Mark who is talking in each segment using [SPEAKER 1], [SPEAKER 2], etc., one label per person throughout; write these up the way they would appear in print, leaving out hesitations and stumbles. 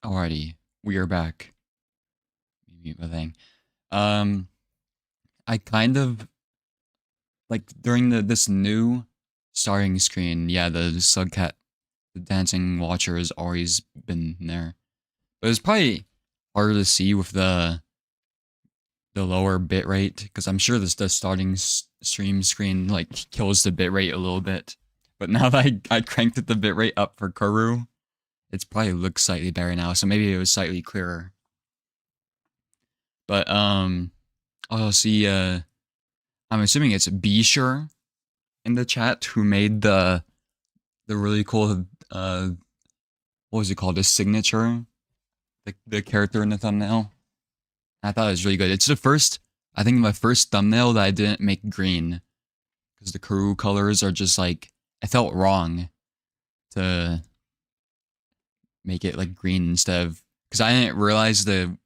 [SPEAKER 1] Alrighty, we are back. Mute my thing. Um, I kind of like during this new starting screen. Yeah, the subcat, the dancing watcher has always been there, but it's probably harder to see with the lower bitrate because I'm sure the starting stream screen like kills the bitrate a little bit. But now that I cranked the bitrate up for Corru, it's probably looks slightly better now. So maybe it was slightly clearer. But I'll see. I'm assuming it's beeschur in the chat who made the really cool what was it called? The signature, the character in the thumbnail. I thought it was really good. It's the first, I think, my first thumbnail that I didn't make green because the Corru colors are just like it felt wrong to make it like green instead of because I didn't realize when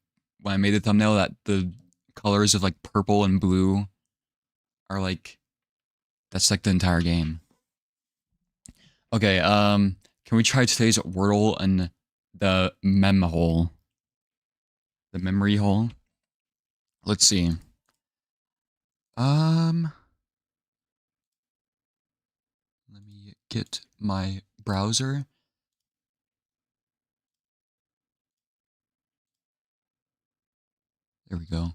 [SPEAKER 1] I made the thumbnail that the colors of like purple and blue are like that's like the entire game. Okay, can we try today's Wordle and the mem hole? The memory hole? Let's see. Let me get my browser. There we go.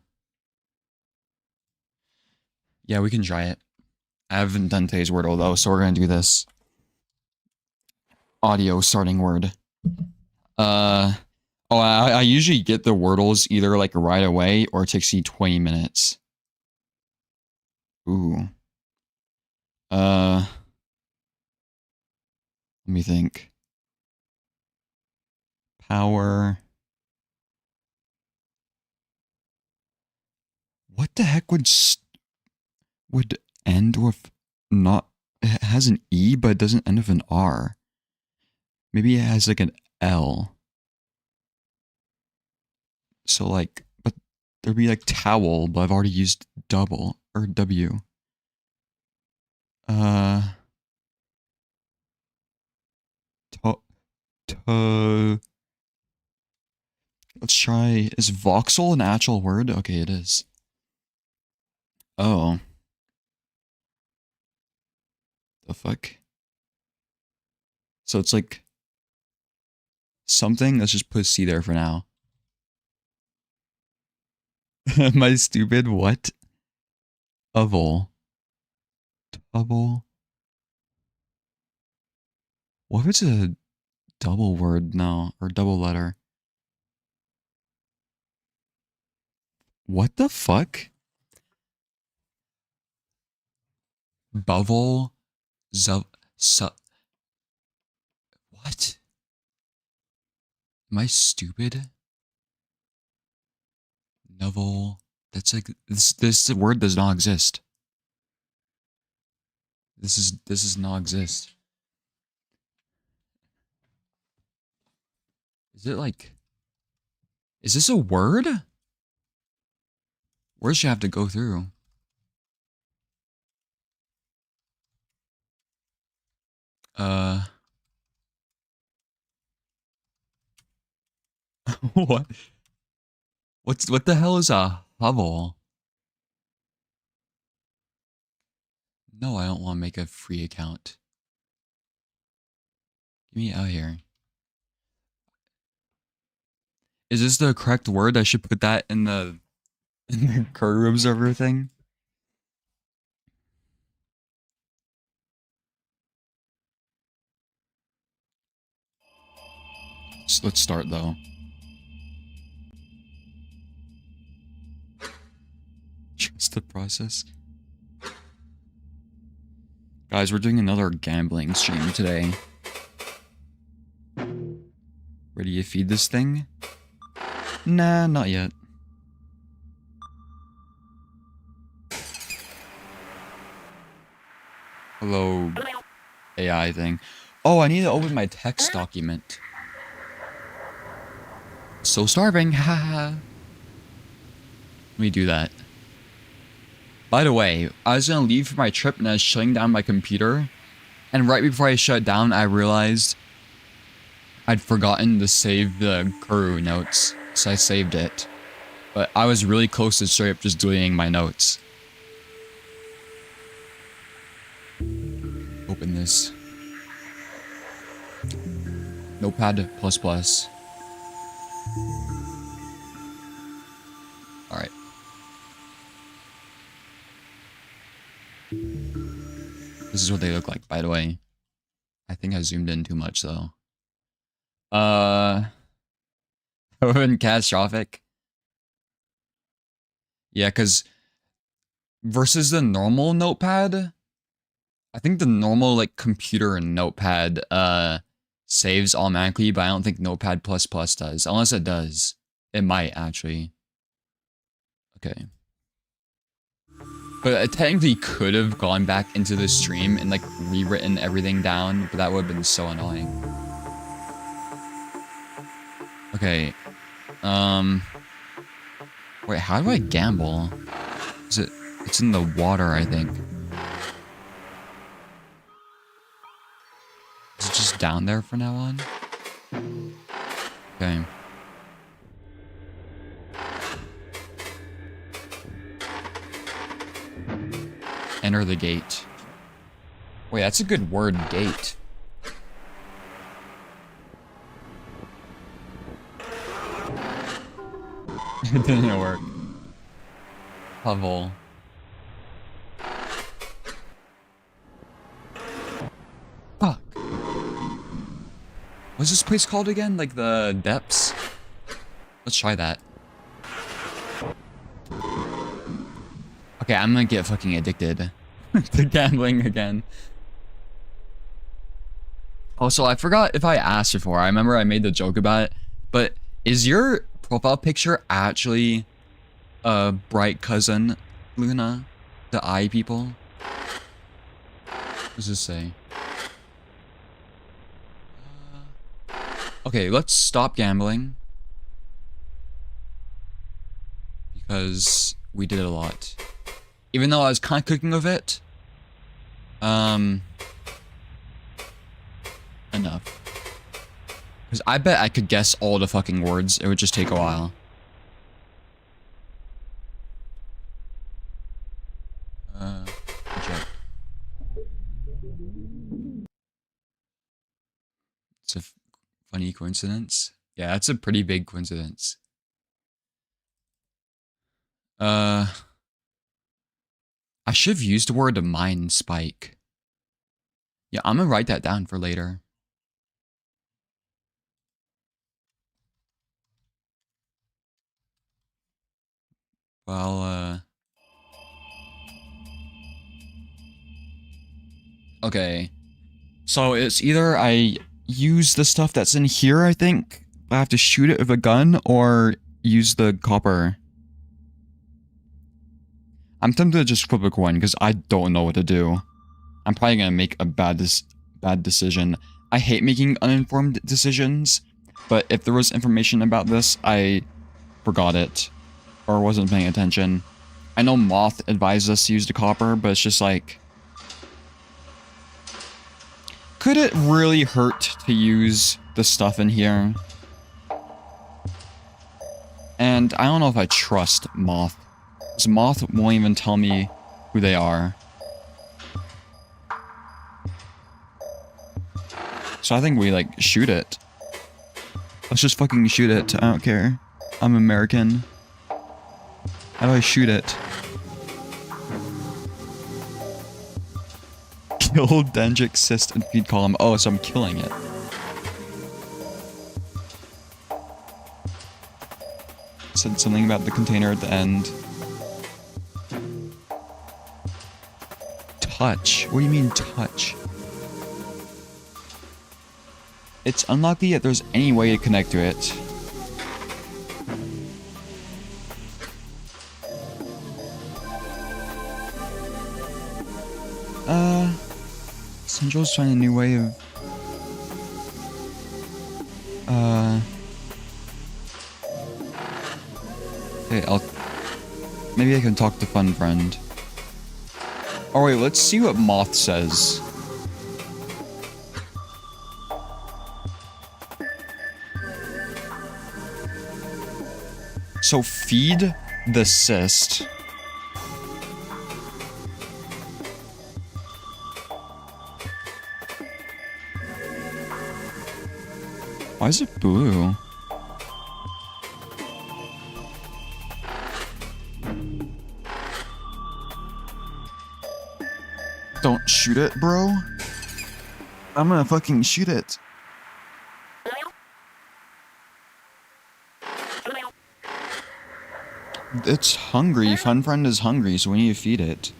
[SPEAKER 1] Yeah, we can try it. I haven't done today's Wordle though, so we're gonna do this. Audio starting word. Oh, I usually get the Wordles either like right away or it takes you 20 minutes. Ooh. Let me think. Power. What the heck would end with not? It has an E, but it doesn't end with an R. Maybe it has like an L. So like, but there'd be like towel, but I've already used double or W. To. Let's try. Is voxel an actual word? Okay, it is. Oh. The fuck? So it's like something. Let's just put C there for now. Am I stupid? What? Oval. Double. What if it's a double word now? Or double letter? What the fuck? Bubble. What? Am I stupid? Novel. That's like this word does not exist. This does not exist. Is it like is this a word? Where should I have to go through? What? What the hell is a hovel? No, I don't want to make a free account. Get me out here. Is this the correct word? I should put that in the corru.observer thing. So let's start though. Trust the process. Guys, we're doing another gambling stream today. Ready to feed this thing? Nah, not yet. Hello, AI thing. Oh, I need to open my text document. So starving, haha. Let me do that. By the way, I was gonna leave for my trip and I was shutting down my computer. And right before I shut it down, I realized I'd forgotten to save the corru notes, so I saved it. But I was really close to straight up just deleting my notes. Open this. Notepad++. Alright. This is what they look like, by the way. I think I zoomed in too much, though. That would have been catastrophic. Yeah, because versus the normal notepad, I think the normal, like, computer notepad, saves automatically, but I don't think Notepad++ does. Unless it does. It might, actually. Okay. But it technically could have gone back into the stream and, like, rewritten everything down, but that would have been so annoying. Okay. Wait, how do I gamble? Is it... It's in the water, I think. Is it just down there from now on? Okay. Enter the gate. Wait, that's a good word, gate. It didn't work. Hovel. Fuck. What's this place called again? Like the depths? Let's try that. Okay, I'm gonna get fucking addicted to gambling again. Also, I forgot if I asked before. I remember I made the joke about it, but is your profile picture actually a bright cousin, Luna? The eye people? What does this say? Okay, let's stop gambling. Because we did a lot. Even though I was kind of cooking with it. Enough. Because I bet I could guess all the fucking words. It would just take a while. Check. It's a funny coincidence. Yeah, that's a pretty big coincidence. I should have used the word mine spike. Yeah, I'm gonna write that down for later. Well, okay. So it's either I use the stuff that's in here, I think. I have to shoot it with a gun, or use the copper. I'm tempted to just flip a coin, because I don't know what to do. I'm probably gonna make a bad decision. I hate making uninformed decisions, but if there was information about this, I forgot it. Or wasn't paying attention. I know Moth advised us to use the copper, but it's just like... Could it really hurt to use the stuff in here? And I don't know if I trust Moth. Because Moth won't even tell me who they are. So I think we, like, shoot it. Let's just fucking shoot it. I don't care. I'm American. How do I shoot it? Kill dendritic cyst and feed column. Oh, so I'm killing it. Said something about the container at the end. Touch? What do you mean touch? It's unlikely that there's any way to connect to it. Central's trying a new way of... Okay, maybe I can talk to Fun Friend. Oh wait, let's see what Moth says. So feed the cyst. Why is it blue? Don't shoot it, bro. I'm gonna fucking shoot it. It's hungry. Fun friend is hungry, so we need to feed it.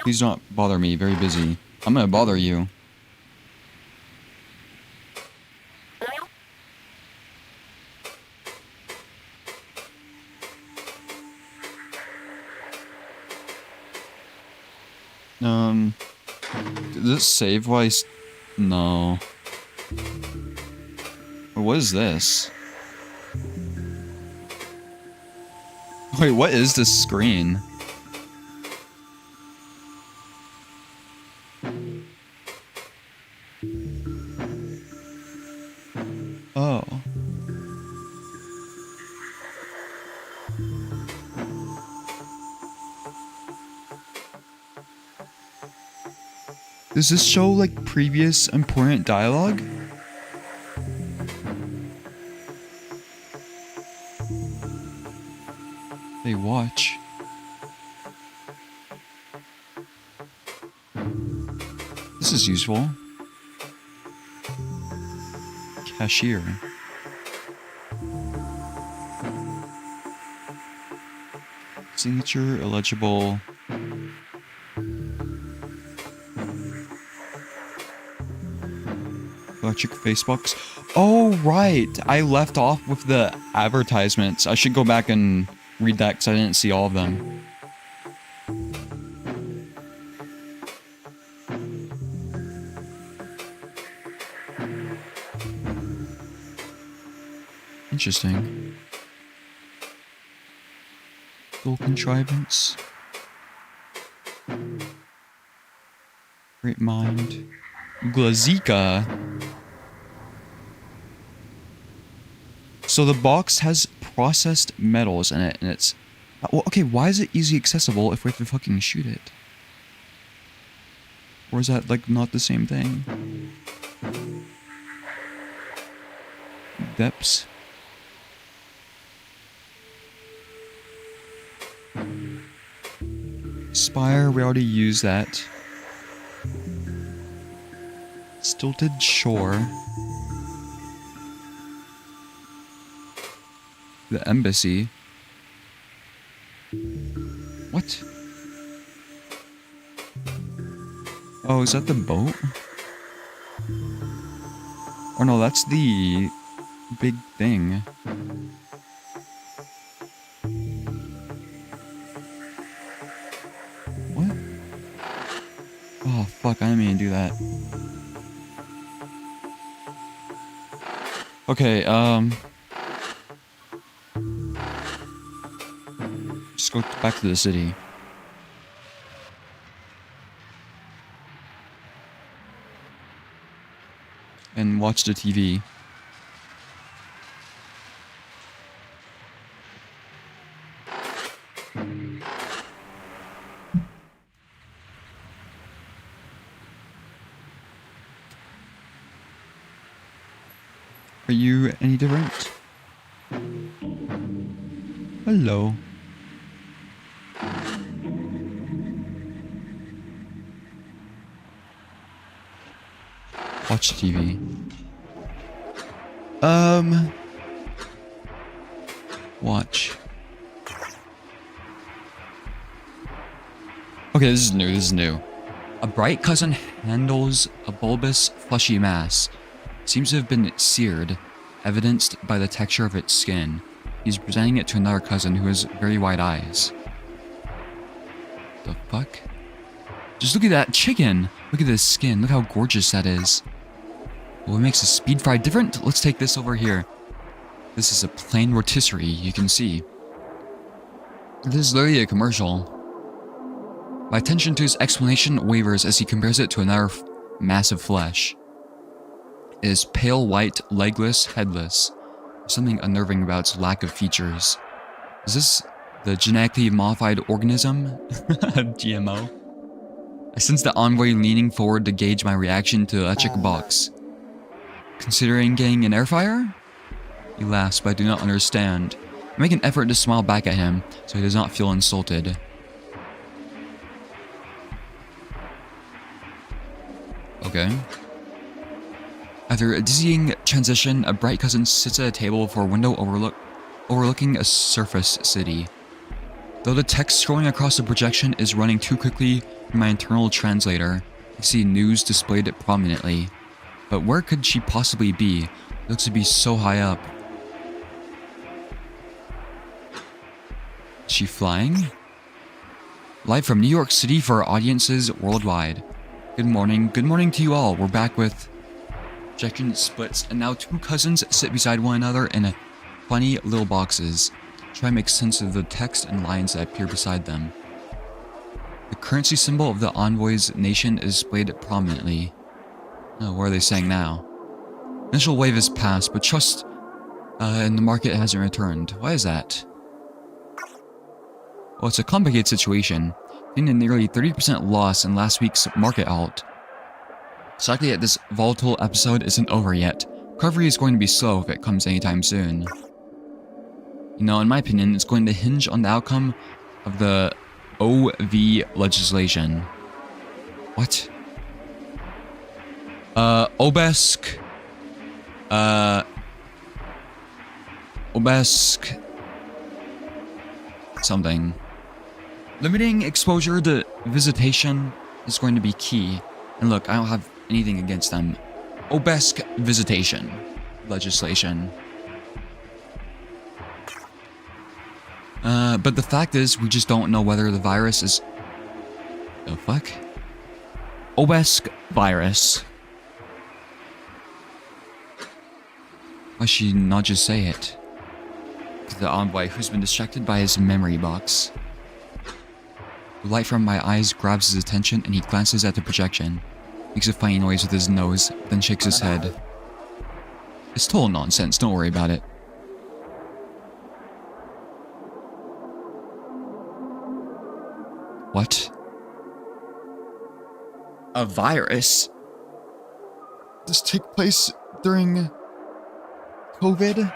[SPEAKER 1] Please don't bother me. Very busy. I'm gonna bother you. Did it save while No. What is this? Wait, what is this screen? Oh. Does this show, like, previous important dialogue? They watch. This is useful. Cashier. Signature illegible. Electric Facebooks. Oh, right. I left off with the advertisements. I should go back and read that because I didn't see all of them. Interesting. Little contrivance. Great mind. Glazika. So the box has processed metals in it, and it's... Well, okay, why is it easy accessible if we have to fucking shoot it? Or is that, like, not the same thing? Depths. Spire, we already used that. Stilted shore. The embassy. What? Oh, is that the boat? Or no, that's the big thing. What? Oh, fuck, I didn't mean to do that. Okay, just go back to the city. And watch the TV. Are you any different? Hello. Watch TV. Watch. Okay, this is new, this is new. A bright cousin handles a bulbous, fleshy mass. Seems to have been seared, evidenced by the texture of its skin. He's presenting it to another cousin who has very wide eyes. The fuck? Just look at that chicken! Look at this skin, look how gorgeous that is. What makes a speed fry different? Let's take this over here. This is a plain rotisserie, you can see. This is literally a commercial. My attention to his explanation wavers as he compares it to another mass of flesh. It is pale white, legless, headless. There's something unnerving about its lack of features. Is this the genetically modified organism? GMO? I sense the envoy leaning forward to gauge my reaction to the electric box. Considering getting an air fryer? He laughs, but I do not understand. I make an effort to smile back at him, so he does not feel insulted. Okay. After a dizzying transition, a bright cousin sits at a table before a window overlooking a surface city. Though the text scrolling across the projection is running too quickly for my internal translator, I see news displayed prominently. But where could she possibly be? It looks to be so high up. Is she flying? Live from New York City for audiences worldwide. Good morning to you all. We're back with projection splits, and now two cousins sit beside one another in funny little boxes. Try to make sense of the text and lines that appear beside them. The currency symbol of the envoy's nation is displayed prominently. Oh, what are they saying now? Initial wave has passed, but trust in the market hasn't returned. Why is that? Well, it's a complicated situation. Seeing a nearly 30% loss in last week's market halt. It's likely that this volatile episode isn't over yet. Recovery is going to be slow if it comes anytime soon. You know, in my opinion, it's going to hinge on the outcome of the OV legislation. What? Obesk. Obesk. Something. Limiting exposure to visitation is going to be key. And look, I don't have anything against them. Obesk visitation legislation. But the fact is, we just don't know whether the virus is... The fuck? Obesk virus. Why should she not just say it? To the envoy, who's been distracted by his memory box. The light from my eyes grabs his attention, and he glances at the projection. Makes a funny noise with his nose, then shakes his head. It's total nonsense, don't worry about it. What? A virus? Does this take place during COVID?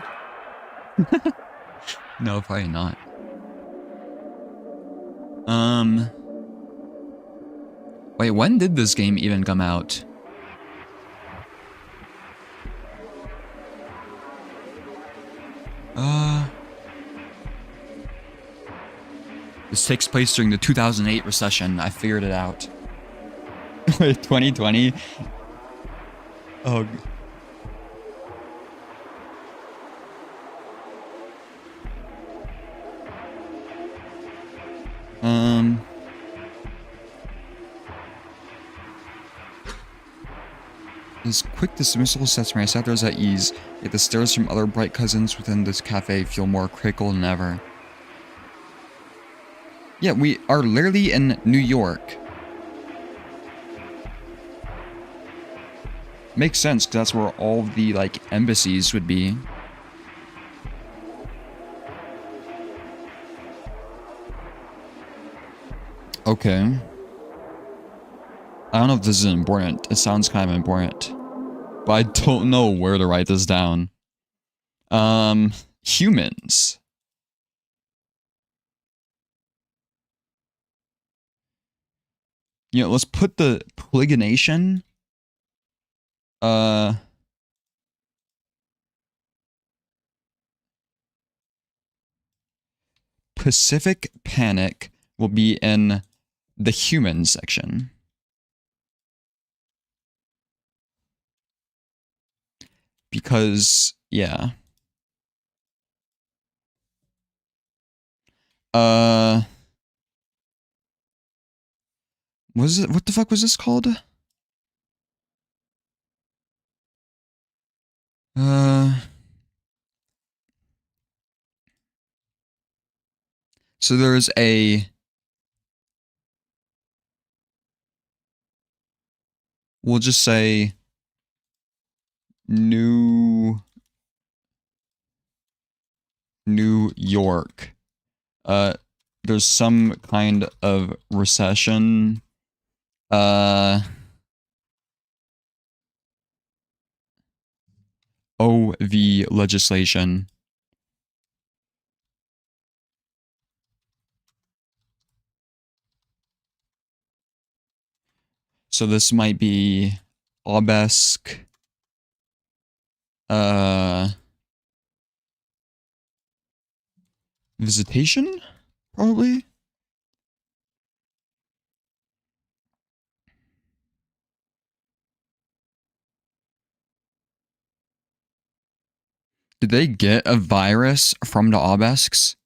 [SPEAKER 1] No, probably not. Wait, when did this game even come out? This takes place during the 2008 recession. I figured it out. Wait, 2020? Oh. His quick dismissal sets my receptors at ease, yet the stares from other bright cousins within this cafe feel more critical than ever. Yeah, we are literally in New York. Makes sense, because that's where all the, like, embassies would be. Okay. I don't know if this is important. It sounds kind of important. But I don't know where to write this down. Humans. You know, let's put the polygonation. Pacific Panic will be in the human section. Because, yeah. What the fuck was this called? So there's we'll just say New York there's some kind of recession. OV legislation. So this might be obelisk. Visitation? Probably? Did they get a virus from the obelisks?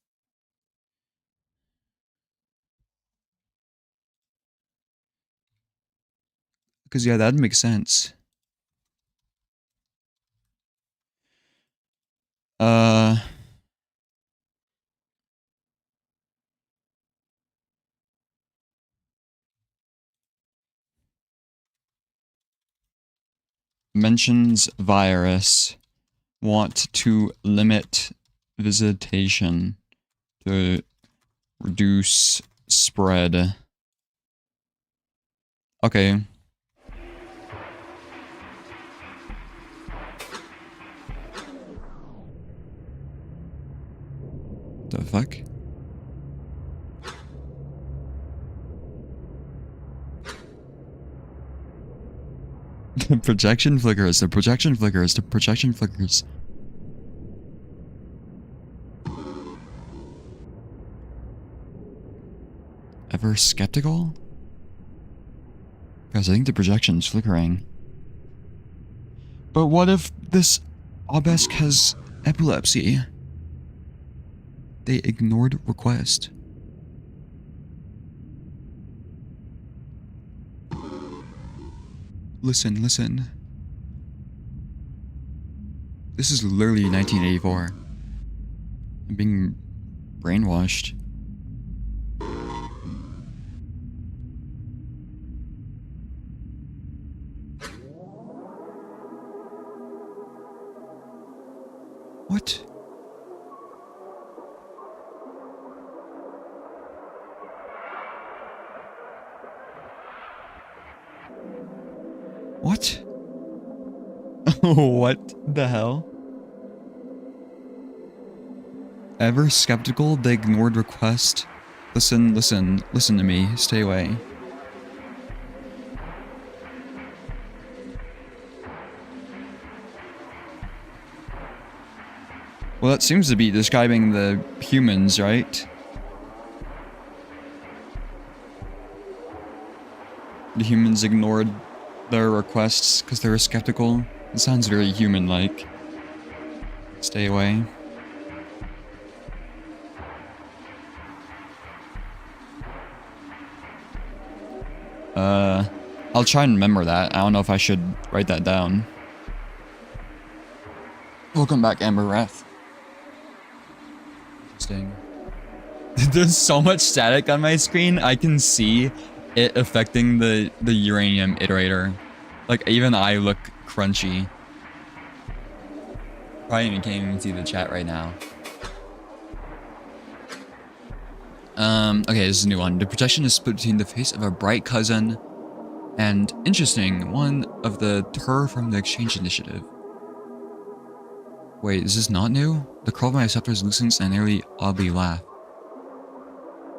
[SPEAKER 1] Because, yeah, that'd make sense. Mentions virus. Want to limit visitation to reduce spread. Okay. The fuck? The projection flickers, the projection flickers, the projection flickers. Ever skeptical? Guys, I think the projection's flickering. But what if this obelisk has epilepsy? They ignored request. Listen, listen. This is literally 1984. I'm being brainwashed. What? What? What the hell? Ever skeptical? They ignored request. Listen, listen, listen to me. Stay away. Well, that seems to be describing the humans, right? The humans ignored their requests because they were skeptical. It sounds very human-like. Stay away. I'll try and remember that. I don't know if I should write that down. Welcome back, Amber Wrath. Interesting. There's so much static on my screen, I can see it affecting the uranium iterator. Like, even I look crunchy. Probably even can't even see the chat right now. Okay, this is a new one. The projection is split between the face of a bright cousin and, interesting, one of the Tur from the Exchange Initiative. Wait, is this not new? The curl of my receptors loosens and I nearly oddly laugh.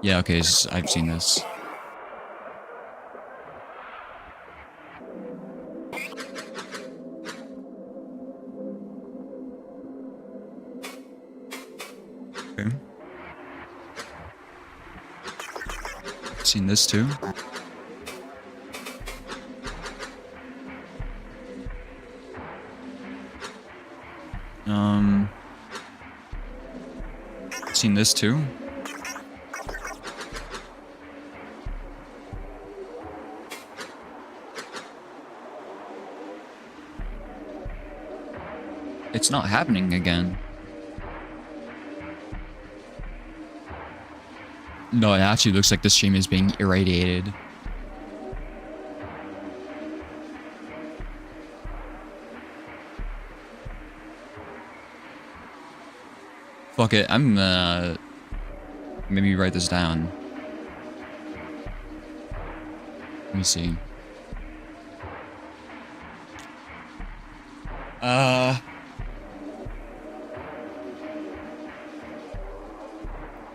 [SPEAKER 1] Yeah, okay, I've seen this. Okay. Seen this too. Seen this too. It's not happening again. No, it actually looks like the stream is being irradiated. Fuck it, I'm Maybe write this down. Let me see.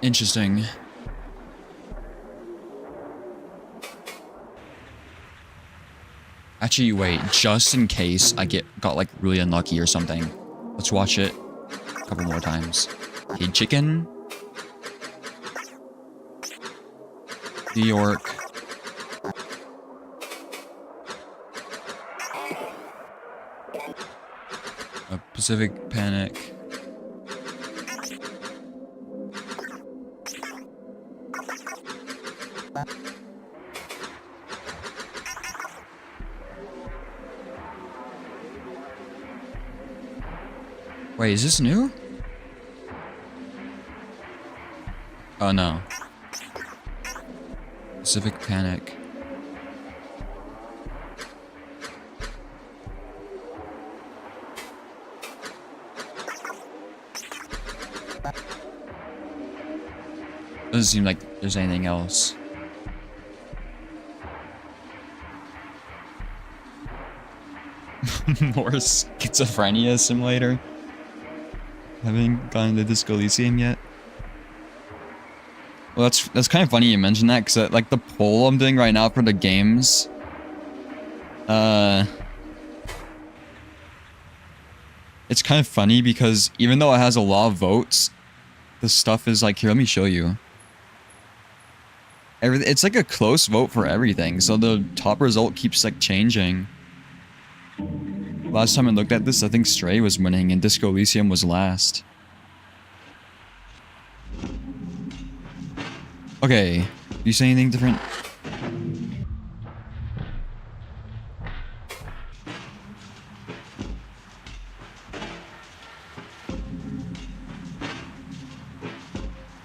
[SPEAKER 1] Interesting. Actually, wait, just in case I got like really unlucky or something. Let's watch it a couple more times. Okay, chicken. New York. Pacific Panic. Wait, is this new? Oh no. Pacific Panic. Doesn't seem like there's anything else. More schizophrenia simulator. Haven't gotten to Disco Elysium yet. Well, that's kind of funny you mentioned that, because like the poll I'm doing right now for the games, it's kind of funny because even though it has a lot of votes, the stuff is like, here, let me show you. It's like a close vote for everything, so the top result keeps like changing. Last time I looked at this, I think Stray was winning and Disco Elysium was last. Okay, do you say anything different?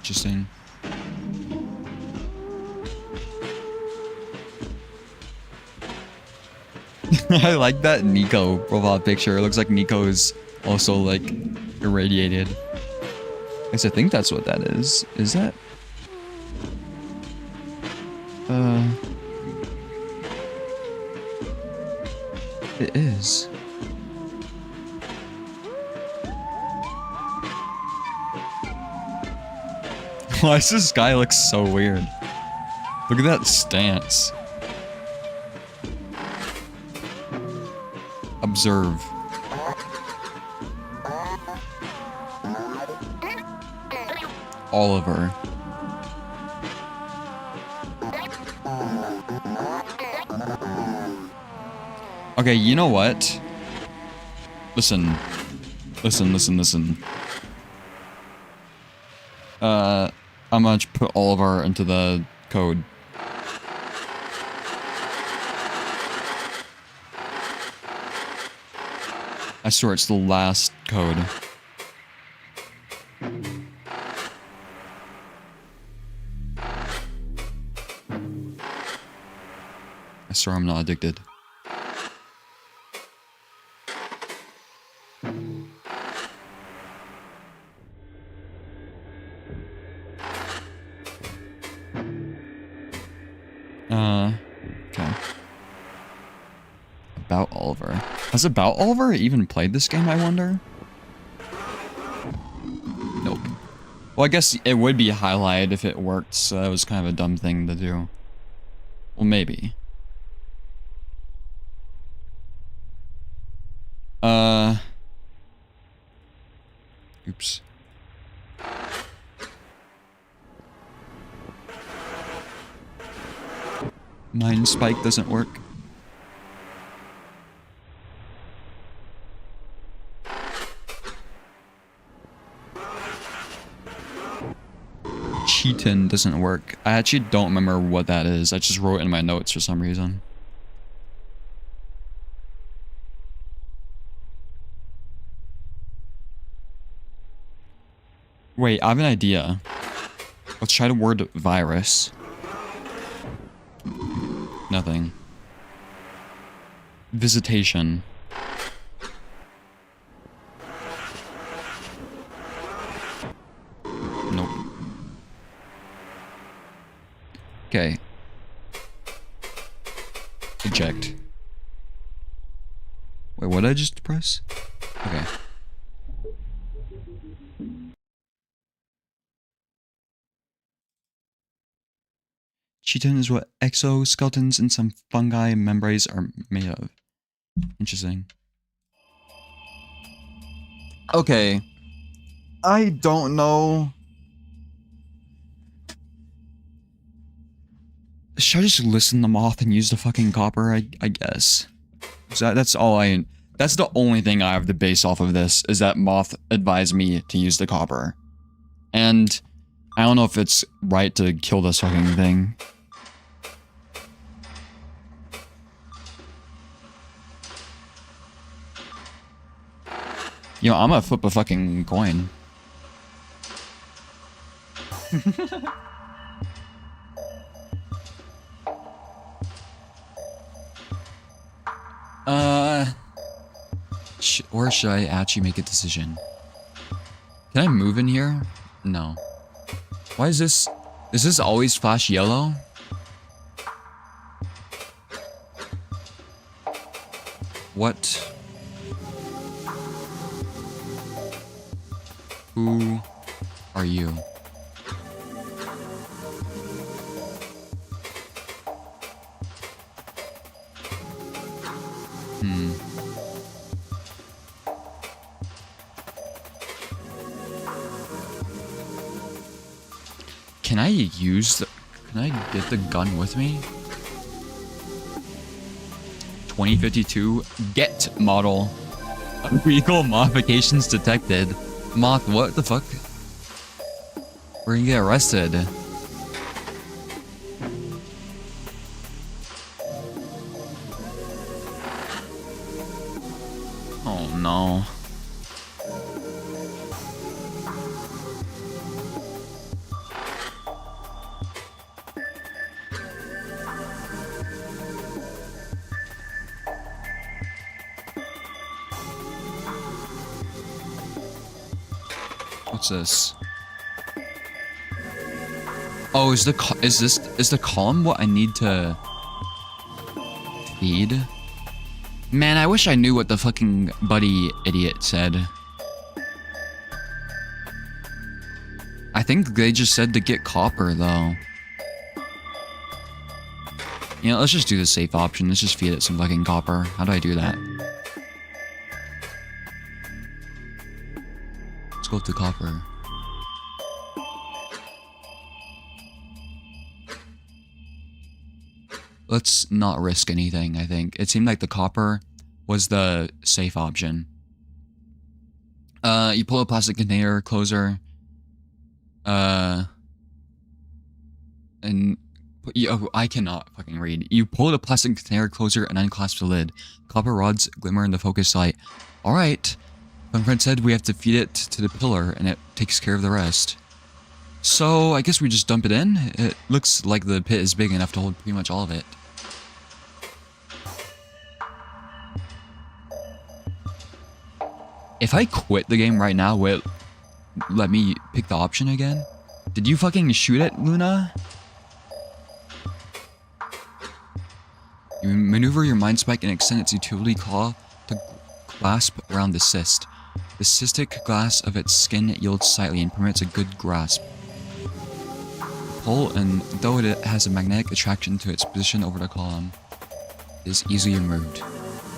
[SPEAKER 1] Interesting. I like that Nico profile picture. It looks like Nico is also like irradiated. I guess I think that's what that is. Is that? It is. Why does this guy look so weird? Look at that stance. Observe. Oliver. Okay, you know what? Listen. Listen. I'm gonna put Oliver into the code. I swear it's the last code. I swear I'm not addicted. Okay. About Oliver. Has About Oliver even played this game, I wonder? Nope. Well, I guess it would be highlighted if it worked, so that was kind of a dumb thing to do. Well, maybe. Oops. Mine spike doesn't work. Cheatin doesn't work. I actually don't remember what that is. I just wrote it in my notes for some reason. Wait, I have an idea. Let's try the word virus. Nothing. Visitation. Nope. Wait, what did I just press? Okay. Chitin is what exoskeletons and some fungi membranes are made of. Interesting. Okay. I don't know. Should I just listen to Moth and use the fucking copper? I guess. So that's all I... That's the only thing I have to base off of this, is that Moth advised me to use the copper. And I don't know if it's right to kill this fucking thing. You know, I'm gonna flip a fucking coin. Or should I actually make a decision? Can I move in here? No. Why is this? Does this always flash yellow? What? Who are you? Can I use the... Can I get the gun with me? 2052 get model. Rygel modifications detected. Moth, what the fuck? We're gonna get arrested. Oh no. What's this? Oh, is the column what I need to feed? Man, I wish I knew what the fucking buddy idiot said. I think they just said to get copper though. You know, let's just do the safe option. Let's just feed it some fucking copper. How do I do that? Let's go with the copper. Let's not risk anything, I think. It seemed like the copper was the safe option. You pull a plastic container closer. And... Oh, I cannot fucking read. You pull the plastic container closer and unclasp the lid. Copper rods glimmer in the focus light. Alright. My friend said we have to feed it to the pillar and it takes care of the rest. So, I guess we just dump it in? It looks like the pit is big enough to hold pretty much all of it. If I quit the game right now, will it let me pick the option again? Did you fucking shoot it, Luna? You maneuver your mind spike and extend its utility claw to grasp around the cyst. The cystic glass of its skin yields slightly and permits a good grasp. Pull, and though it has a magnetic attraction to its position over the column, it is easily removed.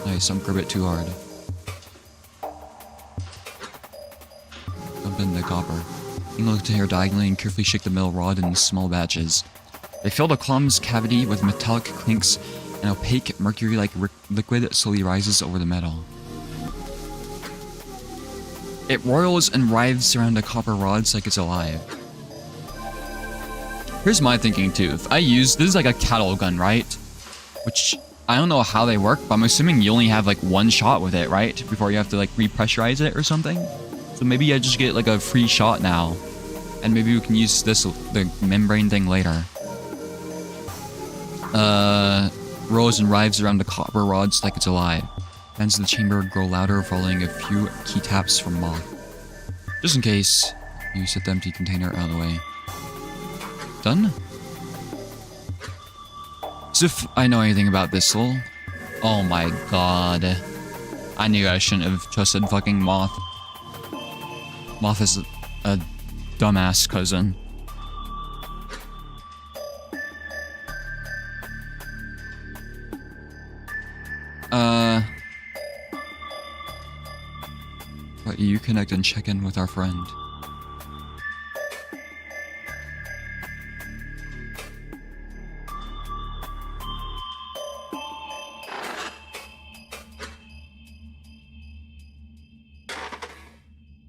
[SPEAKER 1] Nice, don't grip it too hard. Dump in the copper. You look to here diagonally and carefully shake the metal rod in small batches. They fill the column's cavity with metallic clinks. An opaque mercury-like liquid slowly rises over the metal. It roils and writhes around the copper rods like it's alive. Here's my thinking too. If I use... This is like a cattle gun, right? Which, I don't know how they work, but I'm assuming you only have like one shot with it, right? Before you have to like repressurize it or something? So maybe I just get like a free shot now. And maybe we can use the membrane thing later. Rolls and writhes around the copper rods like it's alive. Fans of the chamber grow louder following a few key taps from Moth. Just in case, you set the empty container out of the way. Done? As if I know anything about this soul. Oh my god. I knew I shouldn't have trusted fucking Moth. Moth is a dumbass cousin. But you connect and check in with our friend.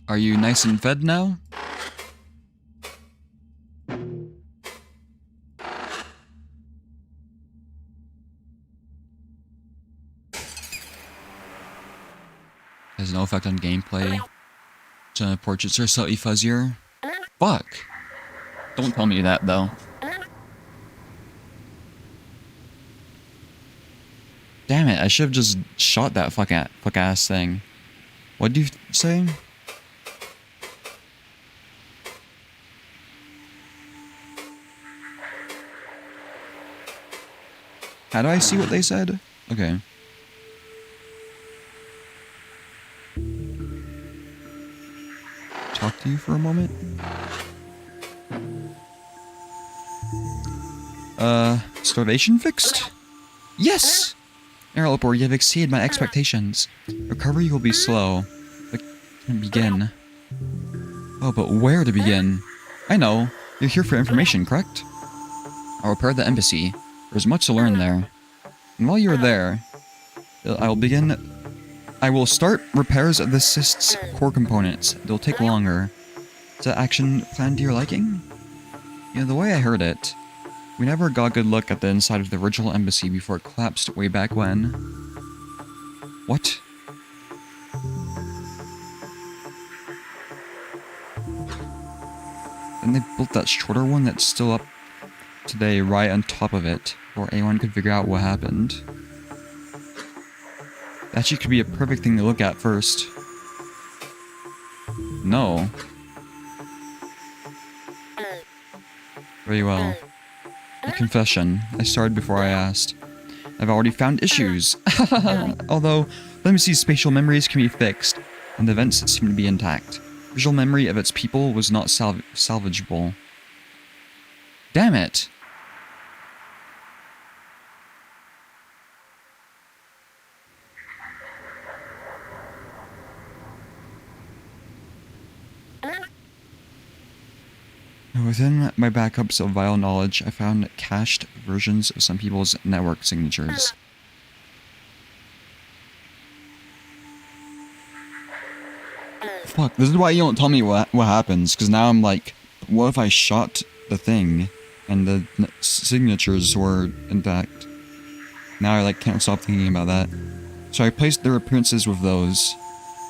[SPEAKER 1] Are you nice and fed now? Has no effect on gameplay. Portraits are slightly fuzzier. Fuck. Don't tell me that though. Damn it, I should have just shot that fuck ass thing. What do you say? How do I see what they said? Okay. Talk to you for a moment? Starvation fixed? Yes! Interloper, you have exceeded my expectations. Recovery will be slow, but can begin. Oh, but where to begin? I know. You're here for information, correct? I'll repair the embassy. There's much to learn there. And while you're there, I will start repairs of the cyst's core components. They'll take longer. Is that action plan to your liking? You know, the way I heard it, we never got a good look at the inside of the original embassy before it collapsed way back when. What? And they built that shorter one that's still up today right on top of it, before anyone could figure out what happened. That actually could be a perfect thing to look at first. No. Very well. A confession. I started before I asked. I've already found issues. Although, let me see, spatial memories can be fixed, and the events seem to be intact. Visual memory of its people was not salvageable. Damn it! Within my backups of vile knowledge, I found cached versions of some people's network signatures. Fuck, this is why you don't tell me what happens, because now I'm like, what if I shot the thing, and the signatures were intact? Now I like can't stop thinking about that. So I placed their appearances with those.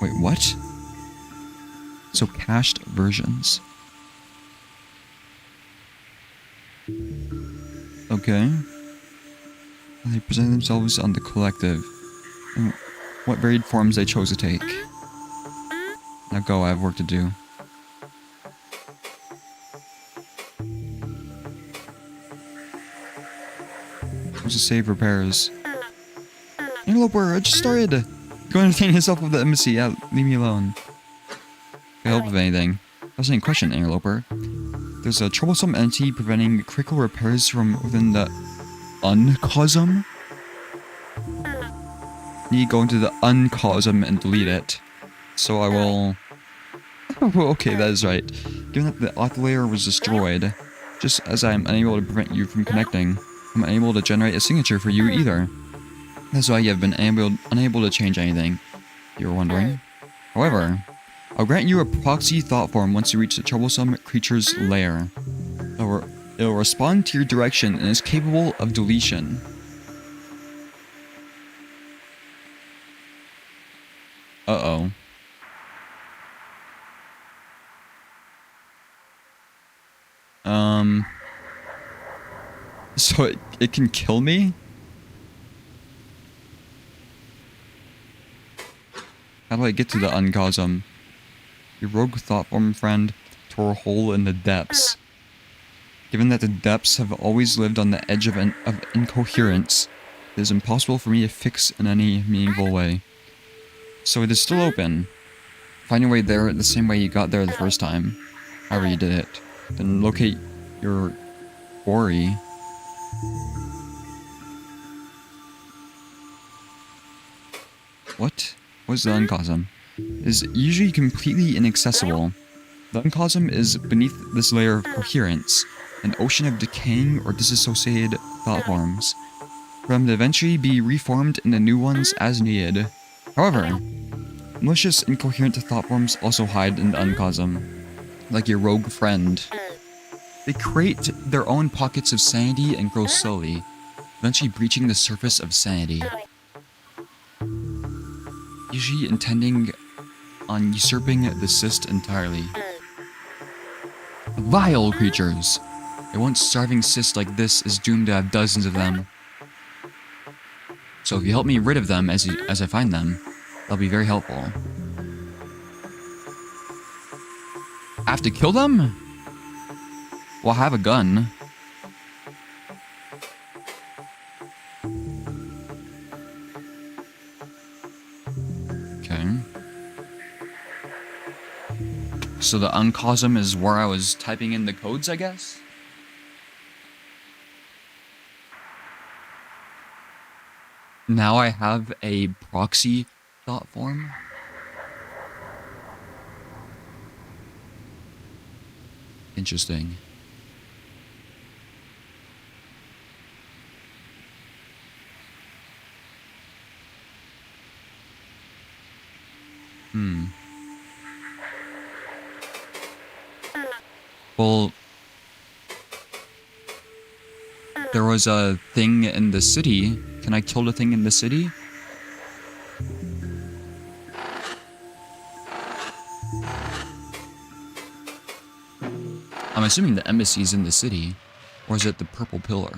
[SPEAKER 1] Wait, what? So cached versions. Okay. They present themselves on the collective, and what varied forms they chose to take. Now go, I have work to do. What's to save repairs? Interloper, I just started! Go entertain yourself with the embassy, yeah, leave me alone. Can I help with anything? That's an question, Interloper. There's a troublesome entity preventing critical repairs from within the uncosm. Need to go into the uncosm and delete it. So I will... okay, that is right. Given that the auth layer was destroyed, just as I am unable to prevent you from connecting, I'm unable to generate a signature for you either. That's why you have been unable to change anything, you were wondering. However, I'll grant you a proxy thought form once you reach the troublesome creature's lair. It'll respond to your direction and is capable of deletion. Uh-oh. So it can kill me? How do I get to the uncosm? Your rogue thoughtform friend tore a hole in the depths. Given that the depths have always lived on the edge of incoherence, it is impossible for me to fix in any meaningful way. So it is still open. Find your way there the same way you got there the first time. However you did it. Then locate your quarry. What? What's the uncosm? It is usually completely inaccessible. The uncosm is beneath this layer of coherence, an ocean of decaying or disassociated thought forms, for them to eventually be reformed into new ones as needed. However, malicious, incoherent thought forms also hide in the uncosm, like your rogue friend. They create their own pockets of sanity and grow slowly, eventually breaching the surface of sanity, usually intending on usurping the cyst entirely. Vile creatures! A once starving cyst like this is doomed to have dozens of them. So if you help me rid of them as I find them, that'll be very helpful. I have to kill them? Well, I have a gun. Okay. So the uncosm is where I was typing in the codes, I guess? Now I have a proxy thought form. Interesting. Well, there was a thing in the city. Can I kill the thing in the city? I'm assuming the embassy's in the city. Or is it the purple pillar?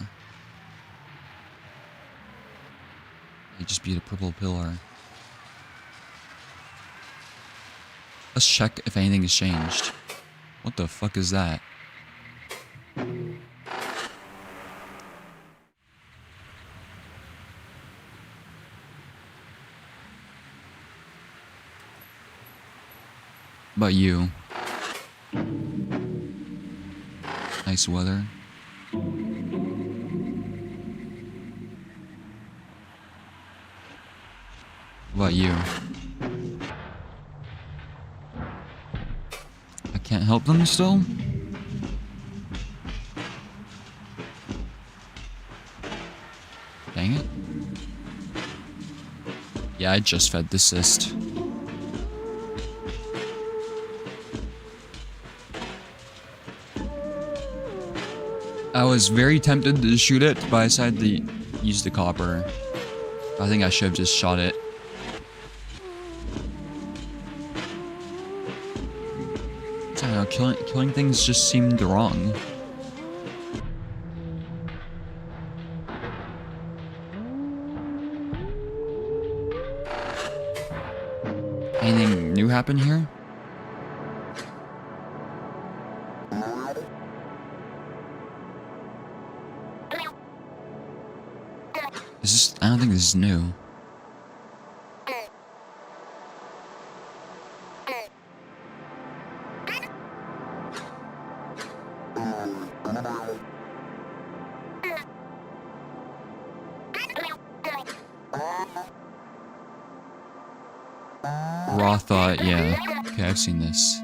[SPEAKER 1] It'd just be the purple pillar. Let's check if anything has changed. What the fuck is that? About you. Nice weather. What about you? I can't help them still? Dang it. Yeah, I just fed the cyst. I was very tempted to shoot it, but I decided to use the copper. I think I should have just shot it. I don't know, killing things just seemed wrong. Anything new happen here? I don't think this is new. Raw thought, yeah. Okay, I've seen this.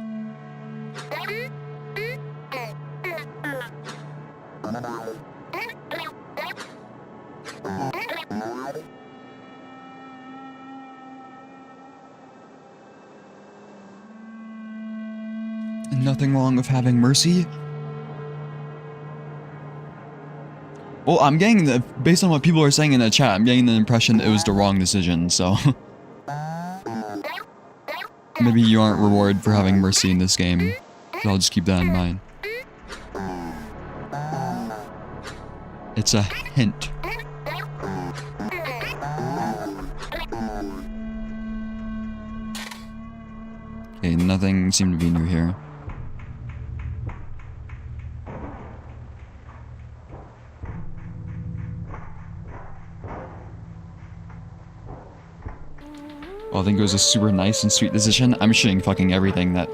[SPEAKER 1] Nothing wrong with having mercy. Well, I'm getting the, based on what people are saying in the chat, I'm getting the impression it was the wrong decision, so. Maybe you aren't rewarded for having mercy in this game, so I'll just keep that in mind. It's a hint. Okay, nothing seemed to be new here. Well, I think it was a super nice and sweet decision. I'm shitting fucking everything that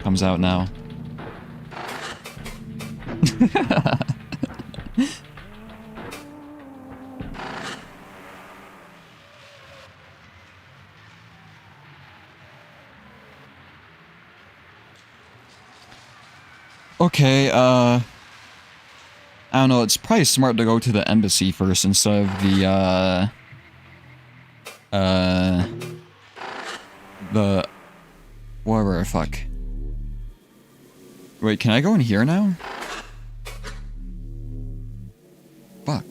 [SPEAKER 1] comes out now. Okay, I don't know, it's probably smart to go to the embassy first instead of the whatever the fuck. Wait, can I go in here now? Fuck.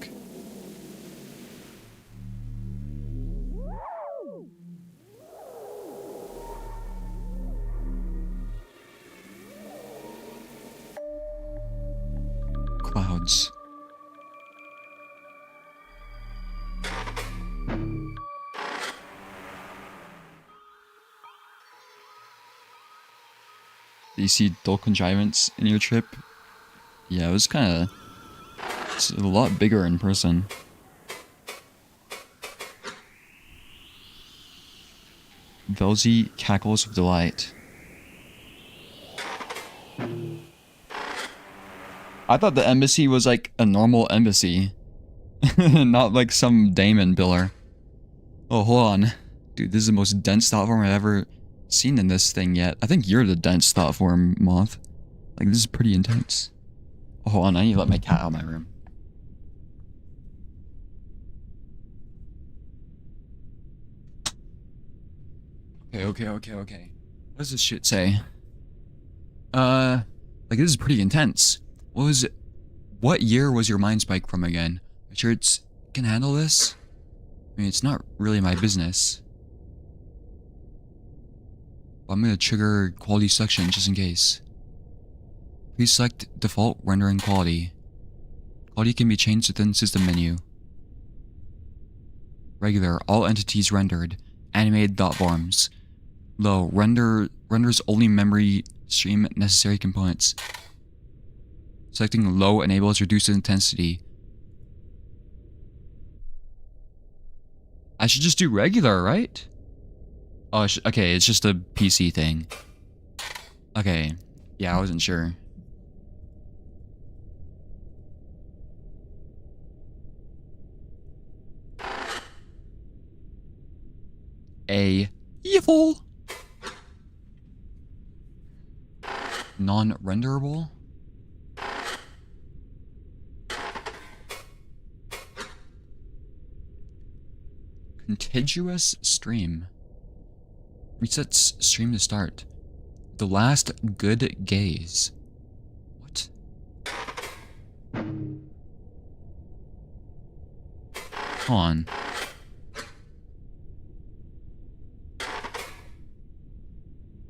[SPEAKER 1] Clouds. Do you see dull contrivance in your trip? Yeah, it was kind of... It's a lot bigger in person. Velzy cackles of delight. I thought the embassy was like a normal embassy. Not like some Damon biller. Oh, hold on. Dude, this is the most dense thought form I've ever seen in this thing yet. I think you're the dense thought form, Moth. Like, this is pretty intense. Oh, hold on, I need to let my cat out of my room. Okay. What does this shit say? Like, this is pretty intense. What year was your mind spike from again? Are you sure it can handle this? I mean, it's not really my business. But I'm gonna trigger quality selection just in case. Please select default rendering quality. Quality can be changed within system menu. Regular, all entities rendered. Animated dot forms. Low, renders only memory stream necessary components. Selecting low enables reduced intensity. I should just do regular, right? Oh, okay, it's just a PC thing. Okay, yeah, I wasn't sure. Evil. Non-renderable. Contiguous stream. Resets stream to start. The last good gaze. What? Hold on.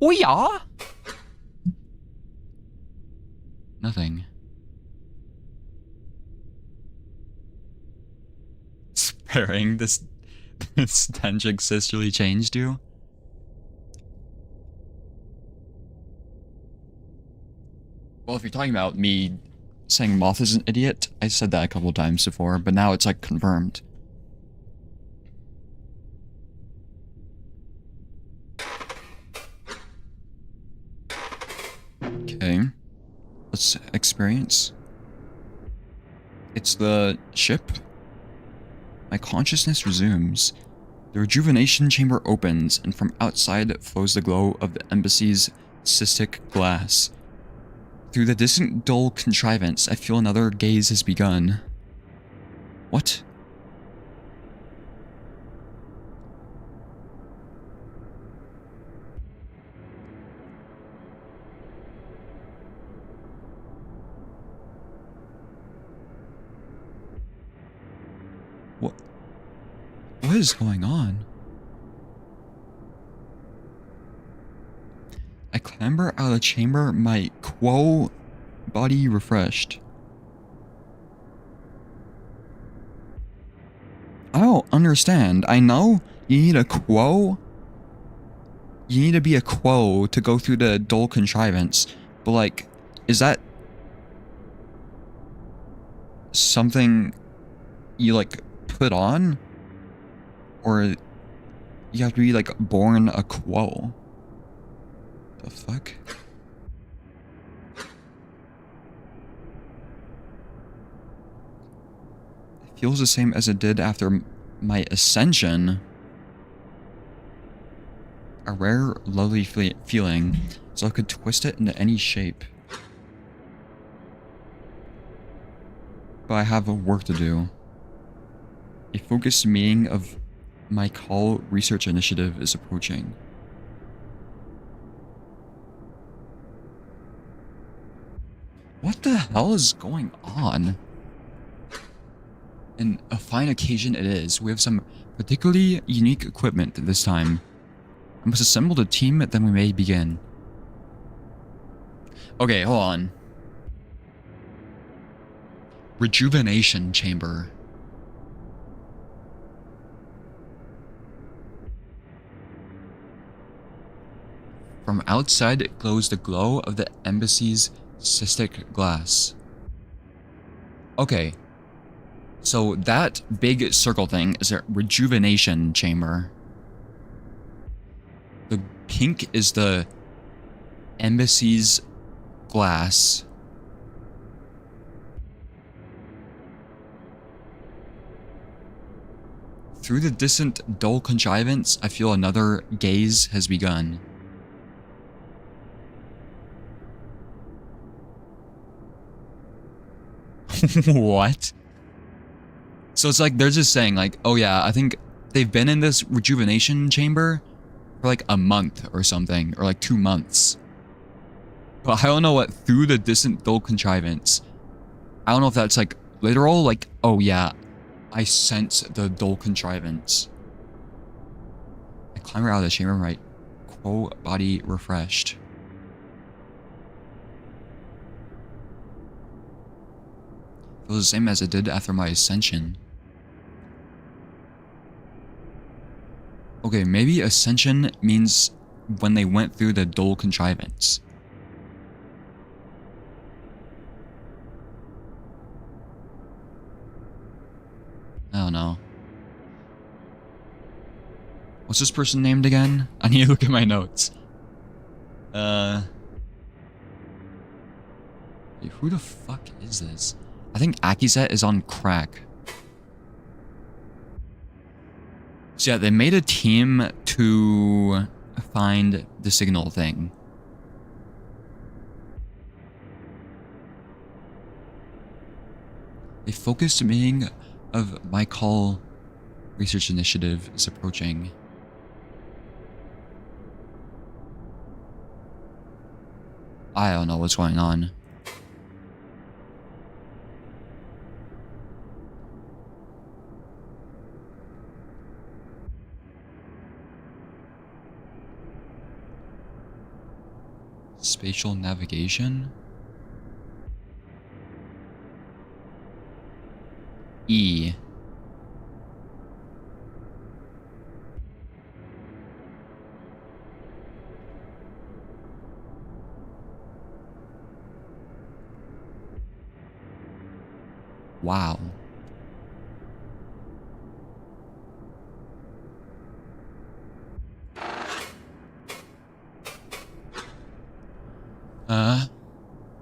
[SPEAKER 1] Oh yeah? Nothing. Sparing this tangic sisterly changed you? Well, if you're talking about me saying Moth is an idiot, I said that a couple times before, but now it's like confirmed. Okay. Let's experience. It's the ship. My consciousness resumes. The rejuvenation chamber opens, and from outside flows the glow of the embassy's cystic glass. Through the distant dull contrivance, I feel another gaze has begun. What? What is going on? I clamber out of the chamber, my quo body refreshed. I don't understand. I know you need a quo. You need to be a quo to go through the dull contrivance. But like, is that something you like put on? Or You have to be like born a quo. The fuck? It feels the same as it did after my ascension. A rare, lovely feeling, so I could twist it into any shape. But I have work to do. A focused meeting of my call research initiative is approaching. What the hell is going on? And a fine occasion it is. We have some particularly unique equipment this time. I must assemble the team, then we may begin. Okay, hold on. Rejuvenation chamber. From outside, it glows the glow of the embassy's cystic glass. Okay. So that big circle thing is a rejuvenation chamber. The pink is the embassy's glass. Through the distant, dull contrivance, I feel another gaze has begun. What? So it's like they're just saying like, oh yeah, I think they've been in this rejuvenation chamber for like a month or something, or like 2 months. But I don't know what through the distant dull contrivance. I don't know if that's like literal, like, oh yeah, I sense the dull contrivance. I climb out of the chamber, right? Quo body refreshed. It was the same as it did after my ascension. Okay, maybe ascension means when they went through the dull contrivance. I don't know. What's this person named again? I need to look at my notes. Wait, who the fuck is this? I think Akizet is on crack. So yeah, they made a team to find the signal thing. A focused meeting of my call research initiative is approaching. I don't know what's going on. Spatial navigation? E. Wow.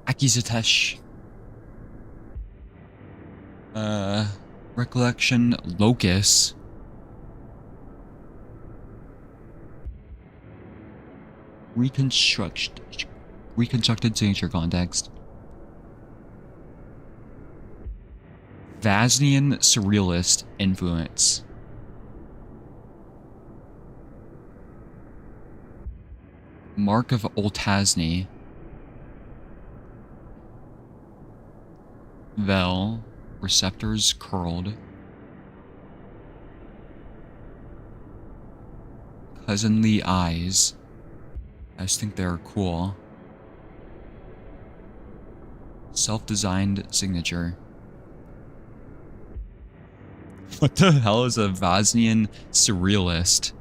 [SPEAKER 1] Akizatesh. Recollection locus. Reconstructed signature context. Vasnian surrealist influence. Mark of Oltasny. Vel. Receptors curled. Cousinly eyes. I just think they're cool. Self-designed signature. What the hell is a Vasnian surrealist?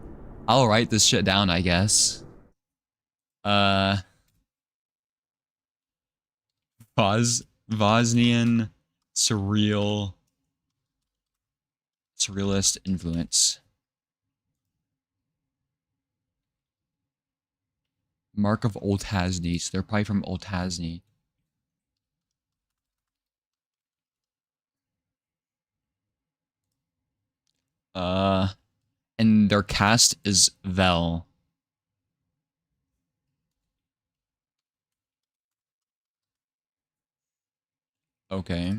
[SPEAKER 1] I'll write this shit down, I guess. Vasnian surrealist influence. Mark of Old Hasney. So they're probably from Old Hasney. And their caste is Vel. Okay.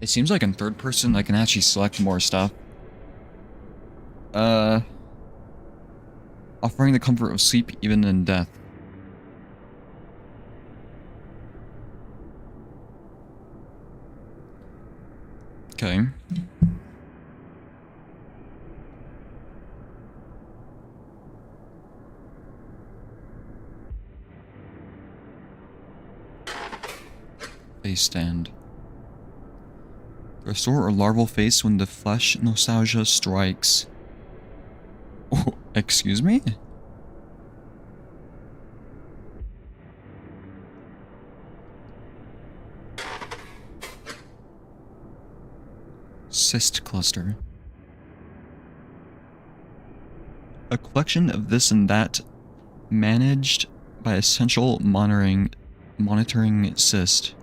[SPEAKER 1] It seems like in third person I can actually select more stuff. Offering the comfort of sleep even in death. Okay. Face stand. Restore a larval face when the flesh nostalgia strikes. Oh, excuse me? Cyst cluster. A collection of this and that managed by essential monitoring cyst.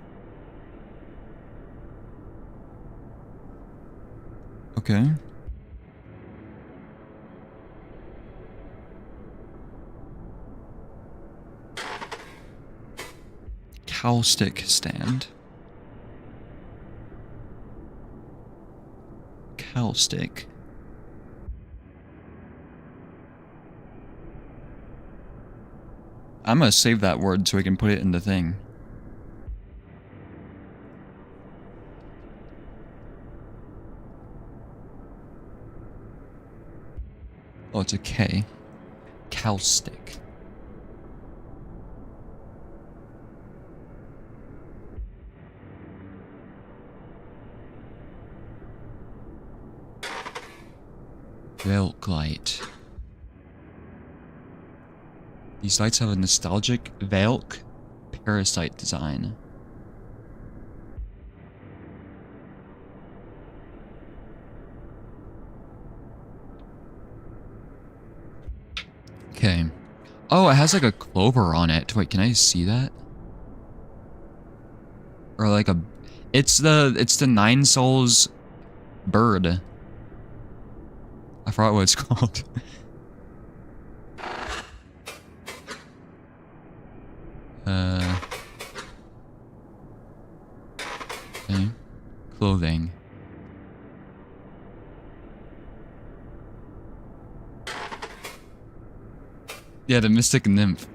[SPEAKER 1] Okay. Cow stick stand. Cow stick. I'm gonna save that word so we can put it in the thing. Oh, it's a K. Cow stick. Velk light. These lights have a nostalgic Velk parasite design. Okay. Oh, it has like a clover on it. Wait, can I see that? Or like a... It's the Nine Souls bird. I forgot what it's called. Okay. Clothing. Yeah, the Mystic Nymph.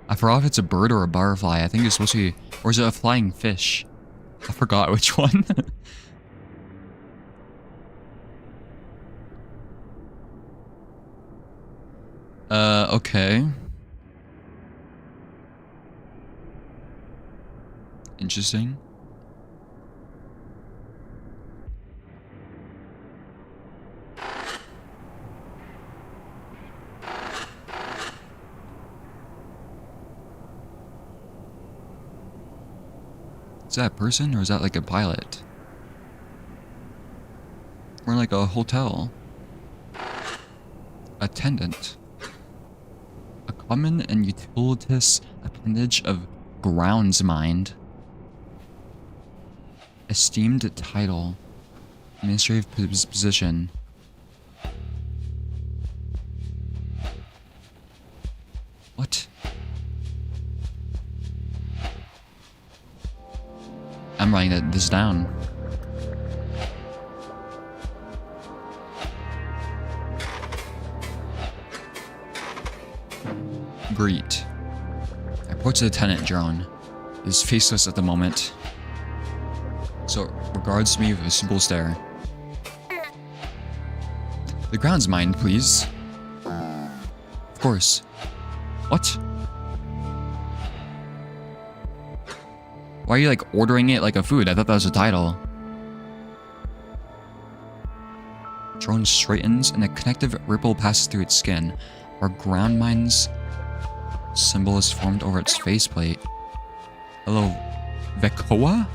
[SPEAKER 1] I forgot if it's a bird or a butterfly. I think it's supposed to be... Or is it a flying fish? I forgot which one. Okay. Interesting. Is that a person or is that like a pilot? Or like a hotel? Attendant. A common and utilitous appendage of groundsmind. Esteemed title. Administrative position. What? I'm writing this down. Greet. I report to Lieutenant Drone. He is faceless at the moment, so regards me with a simple stare. The groundsmind, please. Of course. What? Why are you like ordering it like a food? I thought that was a title. Drone straightens and a connective ripple passes through its skin. Our ground mine's symbol is formed over its faceplate. Hello, Vekoa?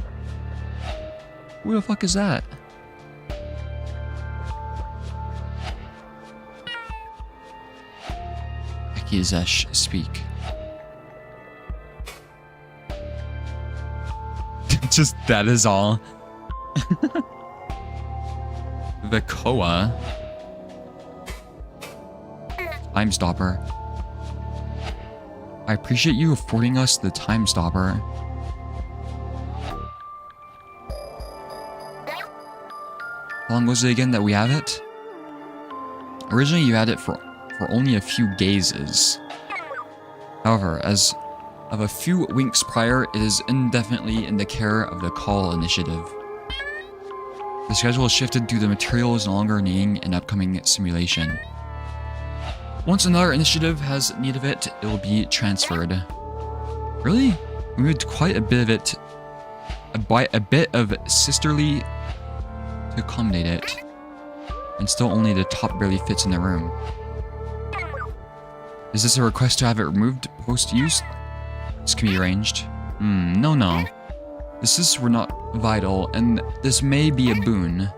[SPEAKER 1] Who the fuck is that? Akizesh, speak. Just that is all. Vekoa. Time stopper. I appreciate you affording us the time stopper. How long was it again that we have it? Originally you had it for only a few gazes. However, as of a few winks prior, it is indefinitely in the care of the Call Initiative. The schedule is shifted due to the material is no longer needing an upcoming simulation. Once another initiative has need of it, it will be transferred. Really? We moved quite a bit of it, a bit of sisterly to accommodate it. And still only the top barely fits in the room. Is this a request to have it removed post-use? This can be arranged. No. This were not vital, and this may be a boon.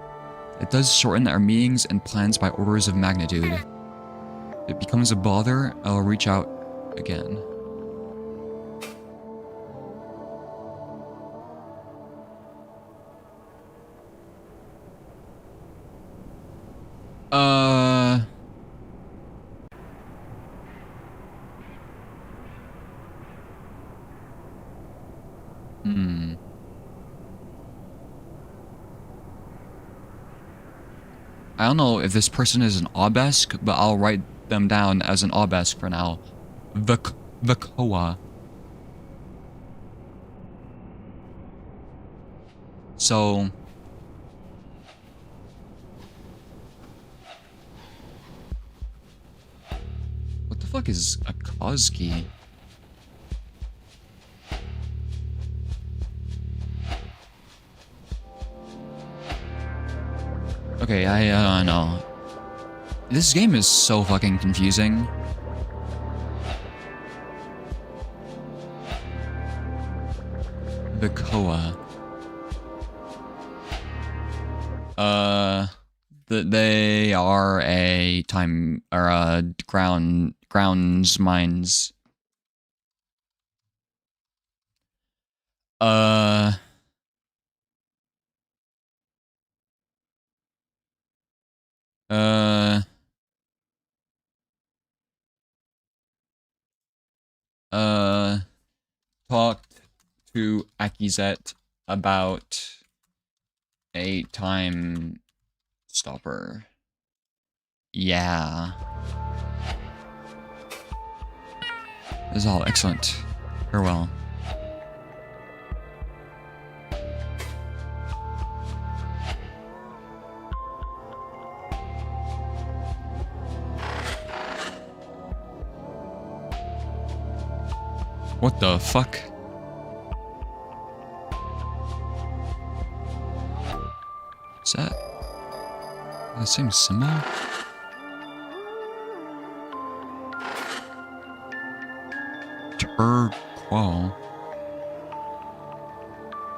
[SPEAKER 1] It does shorten our meetings and plans by orders of magnitude. If it becomes a bother, I'll reach out again. I don't know if this person is an obelisk, but I'll write them down as an obelisk for now. Vekoa. So... what the fuck is a cause key? Okay, I don't know. This game is so fucking confusing. Vekoa. They are a time or a grounds mines. Talked to Akizet about a time stopper. Yeah. This is all excellent. Farewell. What the fuck? Is that the same symbol? Quo.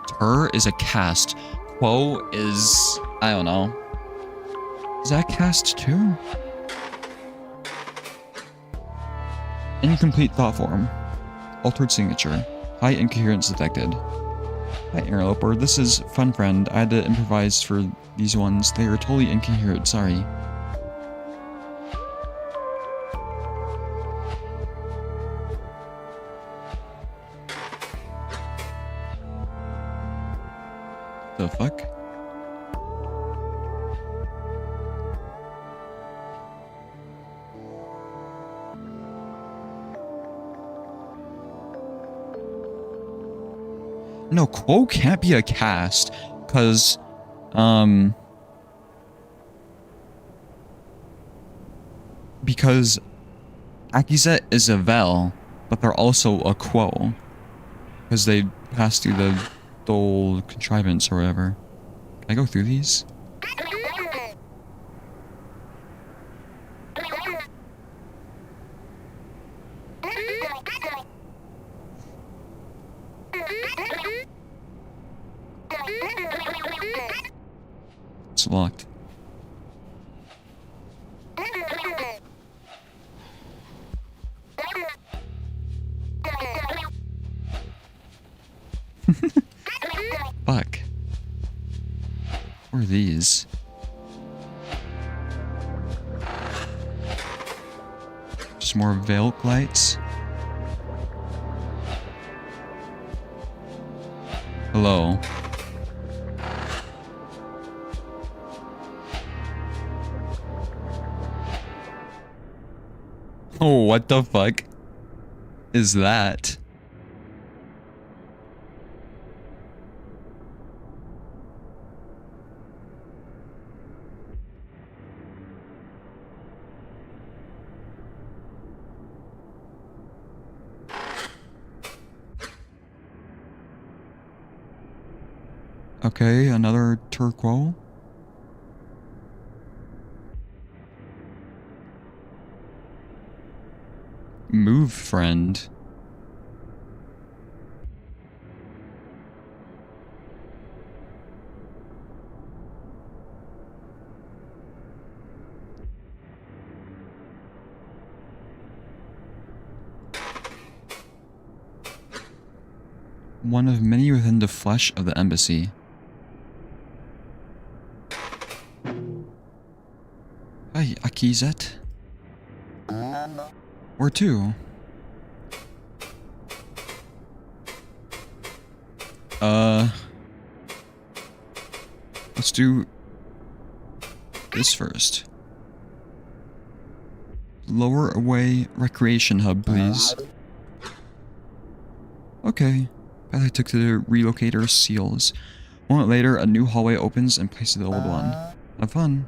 [SPEAKER 1] Tur is a cast. Quo is... I don't know. Is that cast too? Incomplete thought form. Altered signature. High incoherence detected. Hi, interloper. This is Fun Friend. I had to improvise for these ones. They are totally incoherent. Sorry. The fuck? No, Quo can't be a cast, because, because Akizet is a Vel, but they're also a Quo, because they pass through the Dole contrivance or whatever. Can I go through these? It's locked. Fuck. What are these? Just more Velk lights. Hello. Oh, what the fuck is that? Okay, another turquoise. Move, friend. One of many within the flesh of the embassy. Hi, Akizet. Where to? Let's do this first. Lower away recreation hub, please. Okay. Path I took to the relocator seals. A moment later, a new hallway opens in place of the old one. Have fun.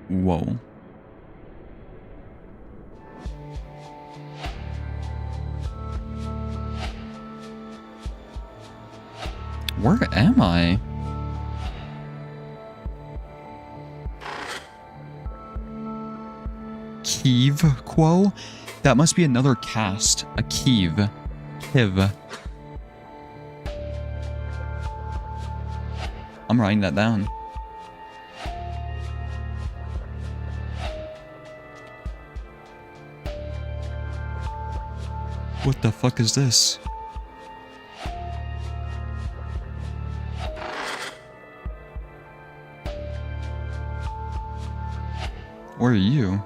[SPEAKER 1] Whoa. Where am I? Kiev Quo? That must be another cast. A Kiev. Kiv. I'm writing that down. What the fuck is this? Where are you?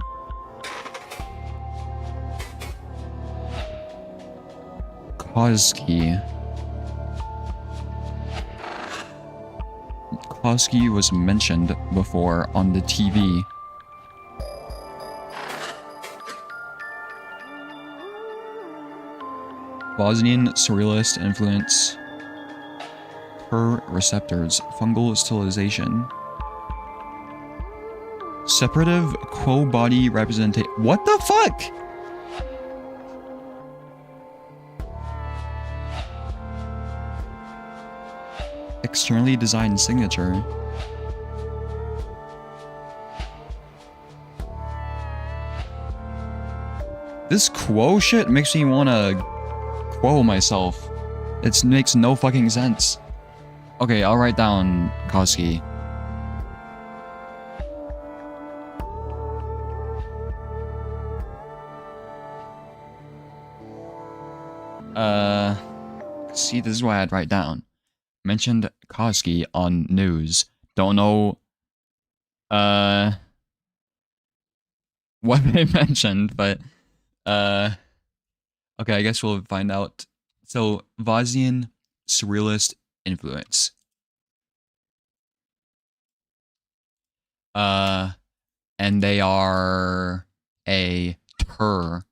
[SPEAKER 1] Koski. Koski was mentioned before on the TV. Bosnian surrealist influence per receptors, fungal stylization. Separative quo body representation. What the fuck? Externally designed signature. This quo shit makes me wanna quo myself. It makes no fucking sense. Okay, I'll write down Koski. See, this is why I'd write down. Mentioned Koski on news. Don't know, what they mentioned, but, okay, I guess we'll find out. So, Bosnian surrealist influence. And they are a tur.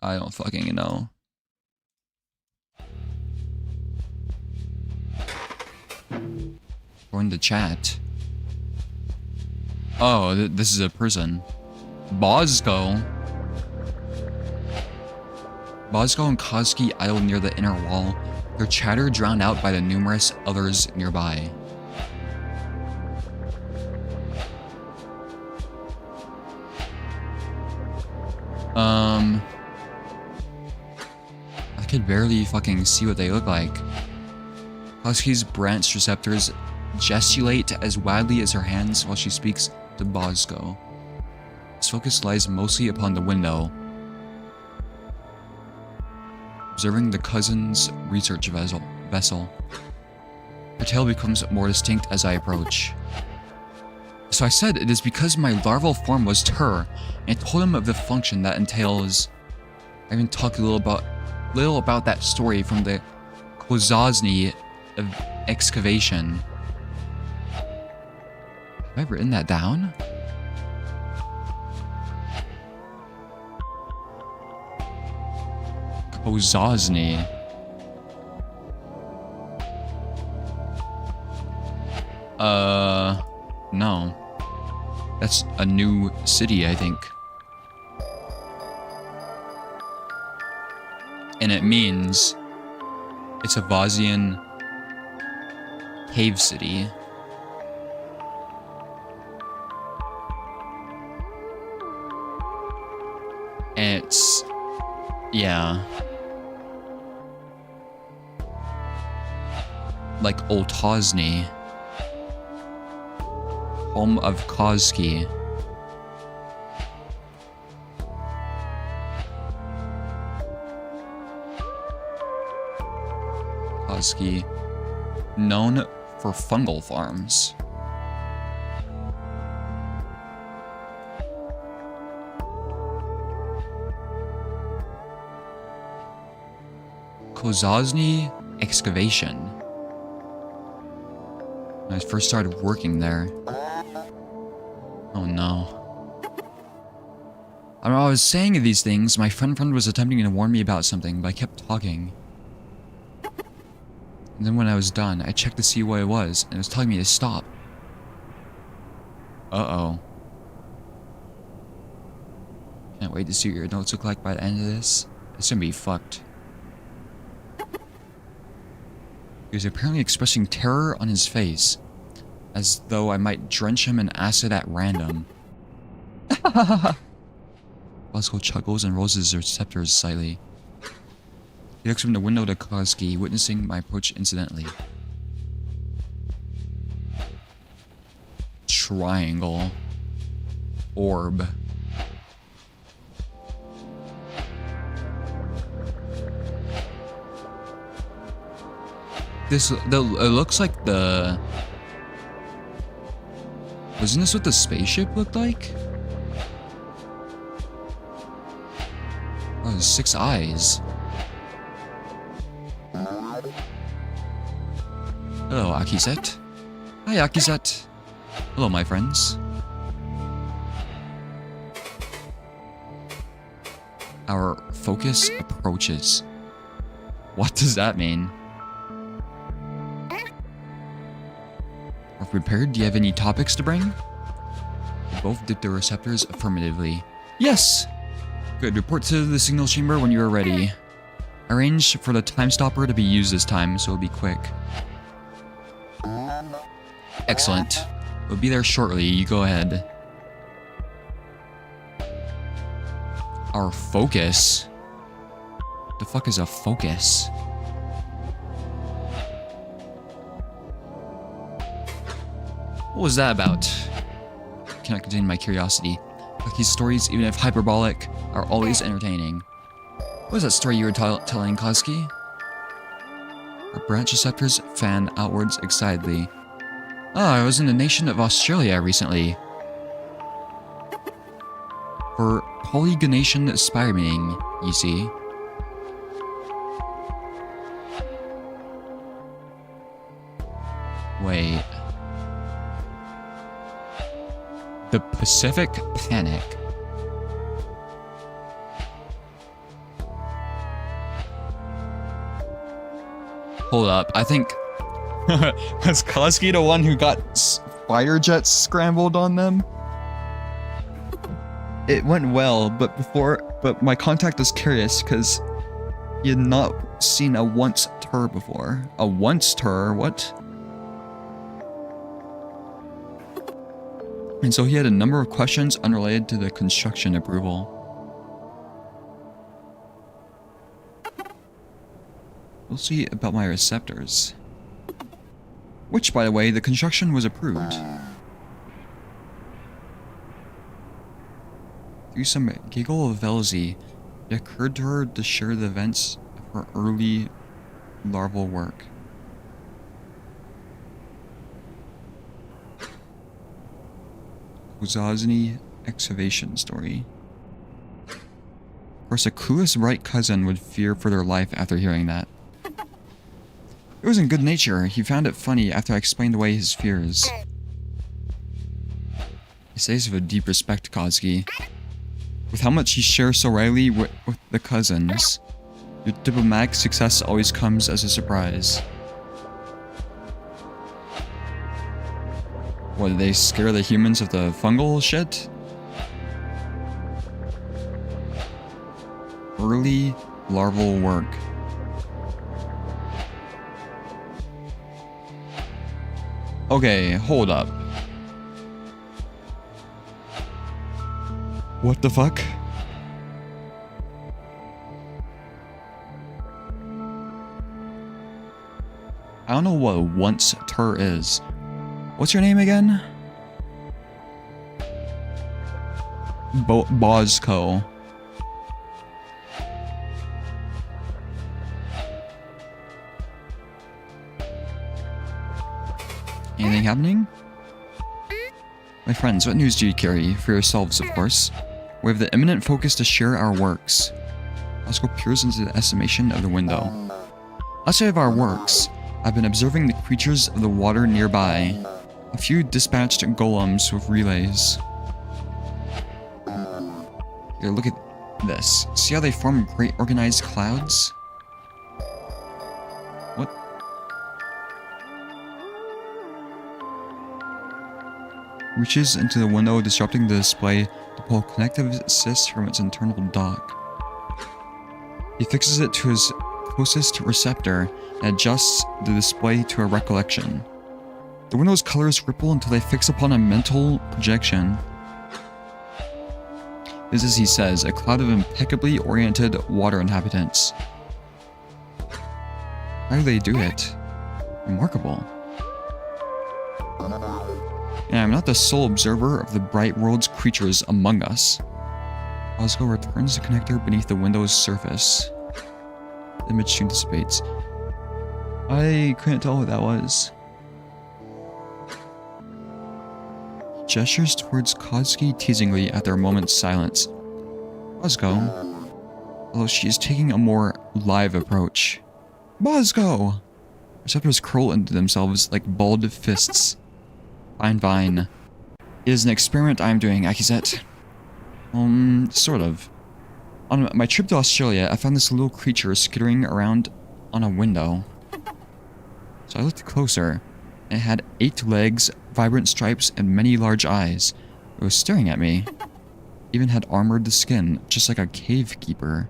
[SPEAKER 1] I don't fucking know. Join the chat. Oh, this is a prison. Bosco and Koski idled near the inner wall, their chatter drowned out by the numerous others nearby. I could barely fucking see what they look like. Koski's branched receptors gesticulate as wildly as her hands while she speaks to Bosco. His focus lies mostly upon the window, observing the cousin's research vessel. Her tail becomes more distinct as I approach. So I said it is because my larval form was Tur, and I told him of the function that entails. I even talked a little about that story from the Kozazny excavation. Have I written that down? Kozazny. No. That's a new city, I think. And it means it's a Vozian cave city. And it's... yeah. Like Oltozny. Home of Koski. Koski, known for fungal farms. Kozazny excavation. When I first started working there. Oh no. I was saying these things, my friend was attempting to warn me about something, but I kept talking. And then when I was done, I checked to see what it was, and it was telling me to stop. Uh-oh. Can't wait to see what your notes look like by the end of this. It's gonna be fucked. He was apparently expressing terror on his face, as though I might drench him in acid at random. Bosco chuckles and rolls his receptors slightly. He looks from the window to Koski, witnessing my approach incidentally. Triangle. Orb. It looks like the... wasn't this what the spaceship looked like? Oh, there's 6 eyes. Hello, Akiset. Hi, Akiset. Hello, my friends. Our focus approaches. What does that mean? Are prepared? Do you have any topics to bring? They both dip their receptors affirmatively. Yes! Good. Report to the signal chamber when you are ready. Arrange for the time stopper to be used this time, so it'll be quick. Excellent. We'll be there shortly. You go ahead. Our focus? The fuck is a focus? What was that about? Cannot contain my curiosity. Lucky's stories, even if hyperbolic, are always entertaining. What was that story you were telling, Koski? Her branch receptors fan outwards excitedly. I was in the nation of Australia recently. For polygonation spirating, you see. Wait. The Pacific Panic. Hold up, I think... was Koski the one who got spider jets scrambled on them? It went well, but my contact was curious because he had not seen a once-ter before. A once-ter? What? And so he had a number of questions unrelated to the construction approval. We'll see about my receptors. Which, by the way, the construction was approved. Through some giggle of Velzy, it occurred to her to share the events of her early larval work. Kozazny excavation story. Of course, a clueless right cousin would fear for their life after hearing that. It was in good nature. He found it funny after I explained away his fears. He says with deep respect, Kozky. With how much you share so rarely with the cousins, your diplomatic success always comes as a surprise. What, did they scare the humans of the fungal shit? Early larval work. Okay, hold up. What the fuck? I don't know what once-ter is. What's your name again? Bosco. Anything happening? My friends, what news do you carry? For yourselves, of course. We have the imminent focus to share our works. Bosco peers into the estimation of the window. Outside of our works, I've been observing the creatures of the water nearby. A few dispatched golems with relays. Here, look at this. See how they form great organized clouds? What? Reaches into the window, disrupting the display to pull connective cysts from its internal dock. He fixes it to his closest receptor and adjusts the display to a recollection. The window's colors ripple until they fix upon a mental projection. This is, he says, a cloud of impeccably oriented water inhabitants. How do they do it? Remarkable. And I'm not the sole observer of the bright world's creatures among us. Bosco returns the connector beneath the window's surface. The image soon dissipates. I couldn't tell what that was. Gestures towards Kozky teasingly after a moment's silence. Bosco, although she is taking a more live approach. Bosco! Receptors curl into themselves like balled fists. Fine. It is an experiment I am doing, Akizet. Sort of. On my trip to Australia, I found this little creature skittering around on a window. So I looked closer. It had 8 legs, vibrant stripes, and many large eyes. It was staring at me. Even had armored skin, just like a cave keeper.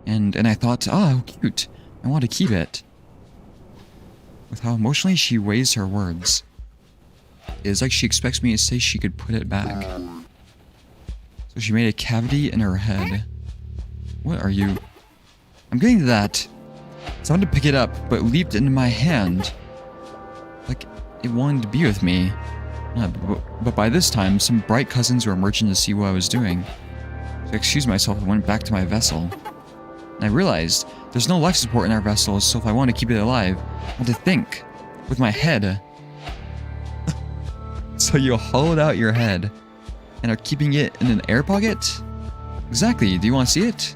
[SPEAKER 1] And I thought, how cute. I want to keep it. With how emotionally she weighs her words. It is like she expects me to say she could put it back. So she made a cavity in her head. What are you? I'm getting to that. So I wanted to pick it up, but it leaped into my hand. Like it wanted to be with me. But by this time, some bright cousins were emerging to see what I was doing. So I excused myself and went back to my vessel. And I realized there's no life support in our vessel, so if I want to keep it alive, I want to think with my head. So you hollowed out your head and are keeping it in an air pocket? Exactly. Do you want to see it?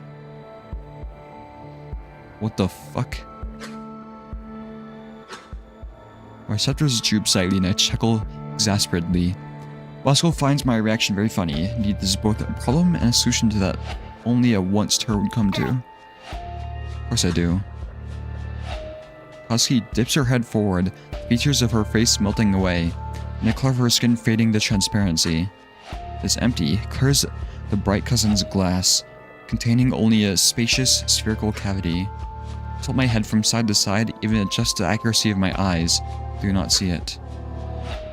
[SPEAKER 1] What the fuck? My receptors droop slightly and I chuckle exasperatedly. Bosco finds my reaction very funny. Indeed, this is both a problem and a solution to that only a once-ter would come to. Of course I do. Kozky dips her head forward, features of her face melting away, and the color of her skin fading to transparency. is empty, clears the bright cousin's glass, containing only a spacious spherical cavity. Tilt my head from side to side, even adjust the accuracy of my eyes, do not see it.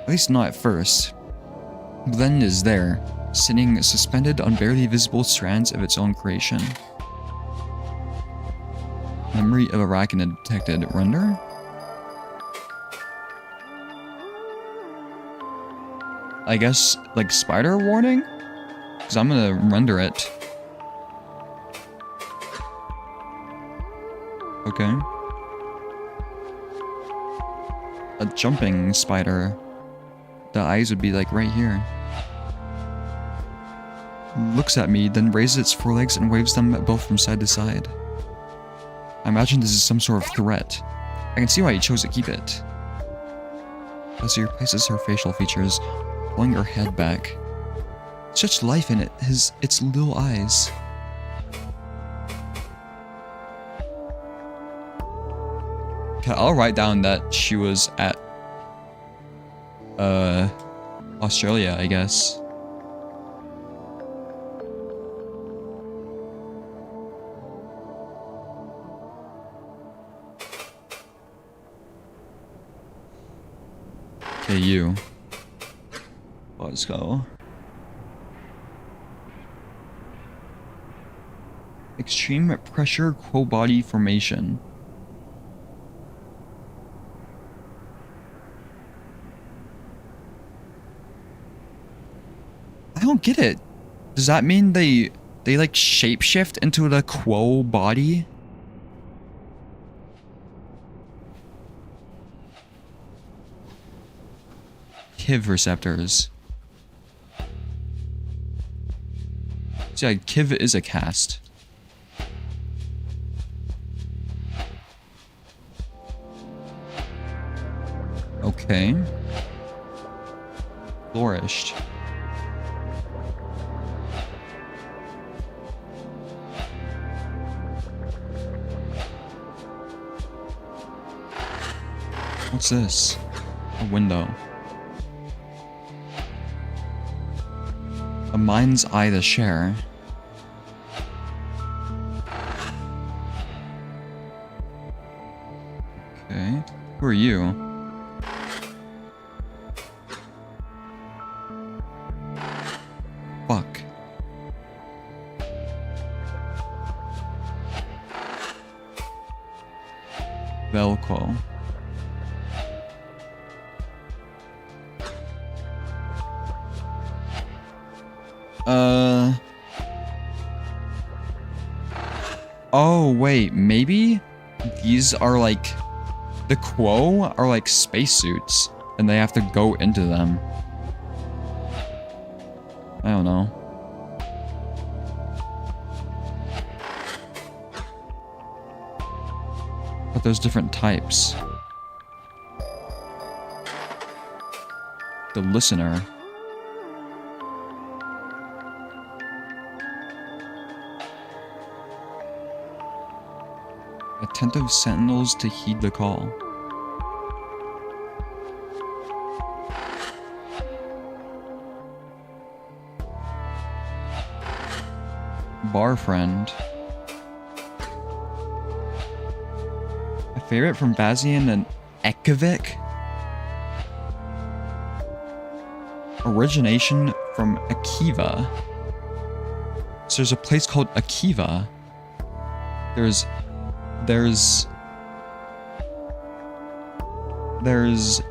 [SPEAKER 1] At least not at first. But then it is there, sitting suspended on barely visible strands of its own creation. Memory of arachnid detected. Render? I guess, like, spider warning? Because I'm gonna render it. Okay. A jumping spider. The eyes would be, like, right here. Looks at me, then raises its forelegs and waves them both from side to side. I imagine this is some sort of threat. I can see why he chose to keep it. As he replaces her facial features, pulling her head back. Such life in it, its little eyes. Okay, I'll write down that she was at Australia, I guess. Okay, you. Let's go. Extreme pressure body formation. I don't get it. Does that mean they like shapeshift into the quo body? KIV receptors. So yeah, KIV is a cast. Okay. Flourished. What's this? A window. A mind's eye to share. Okay. Who are you? Fuck. Velcro. Oh, wait, maybe these are like, the quo are like spacesuits, and they have to go into them. I don't know. But there's different types. The listener. Attentive sentinels to heed the call. Bar friend. A favorite from Bazian and Ekavik. Origination from Akiva. So there's a place called Akiva. There's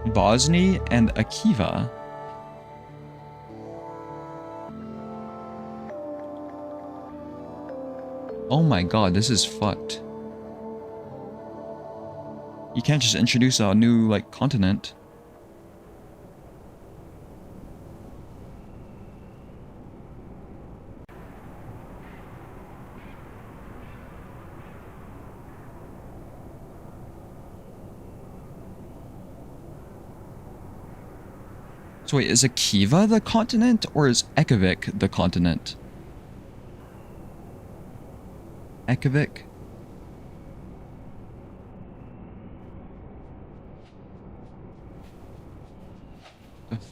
[SPEAKER 1] Bosny and Akiva. Oh my god, this is fucked. You can't just introduce a new, like, continent. So wait, is Akiva the continent, or is Ekavik the continent? Ekavik? The fuck?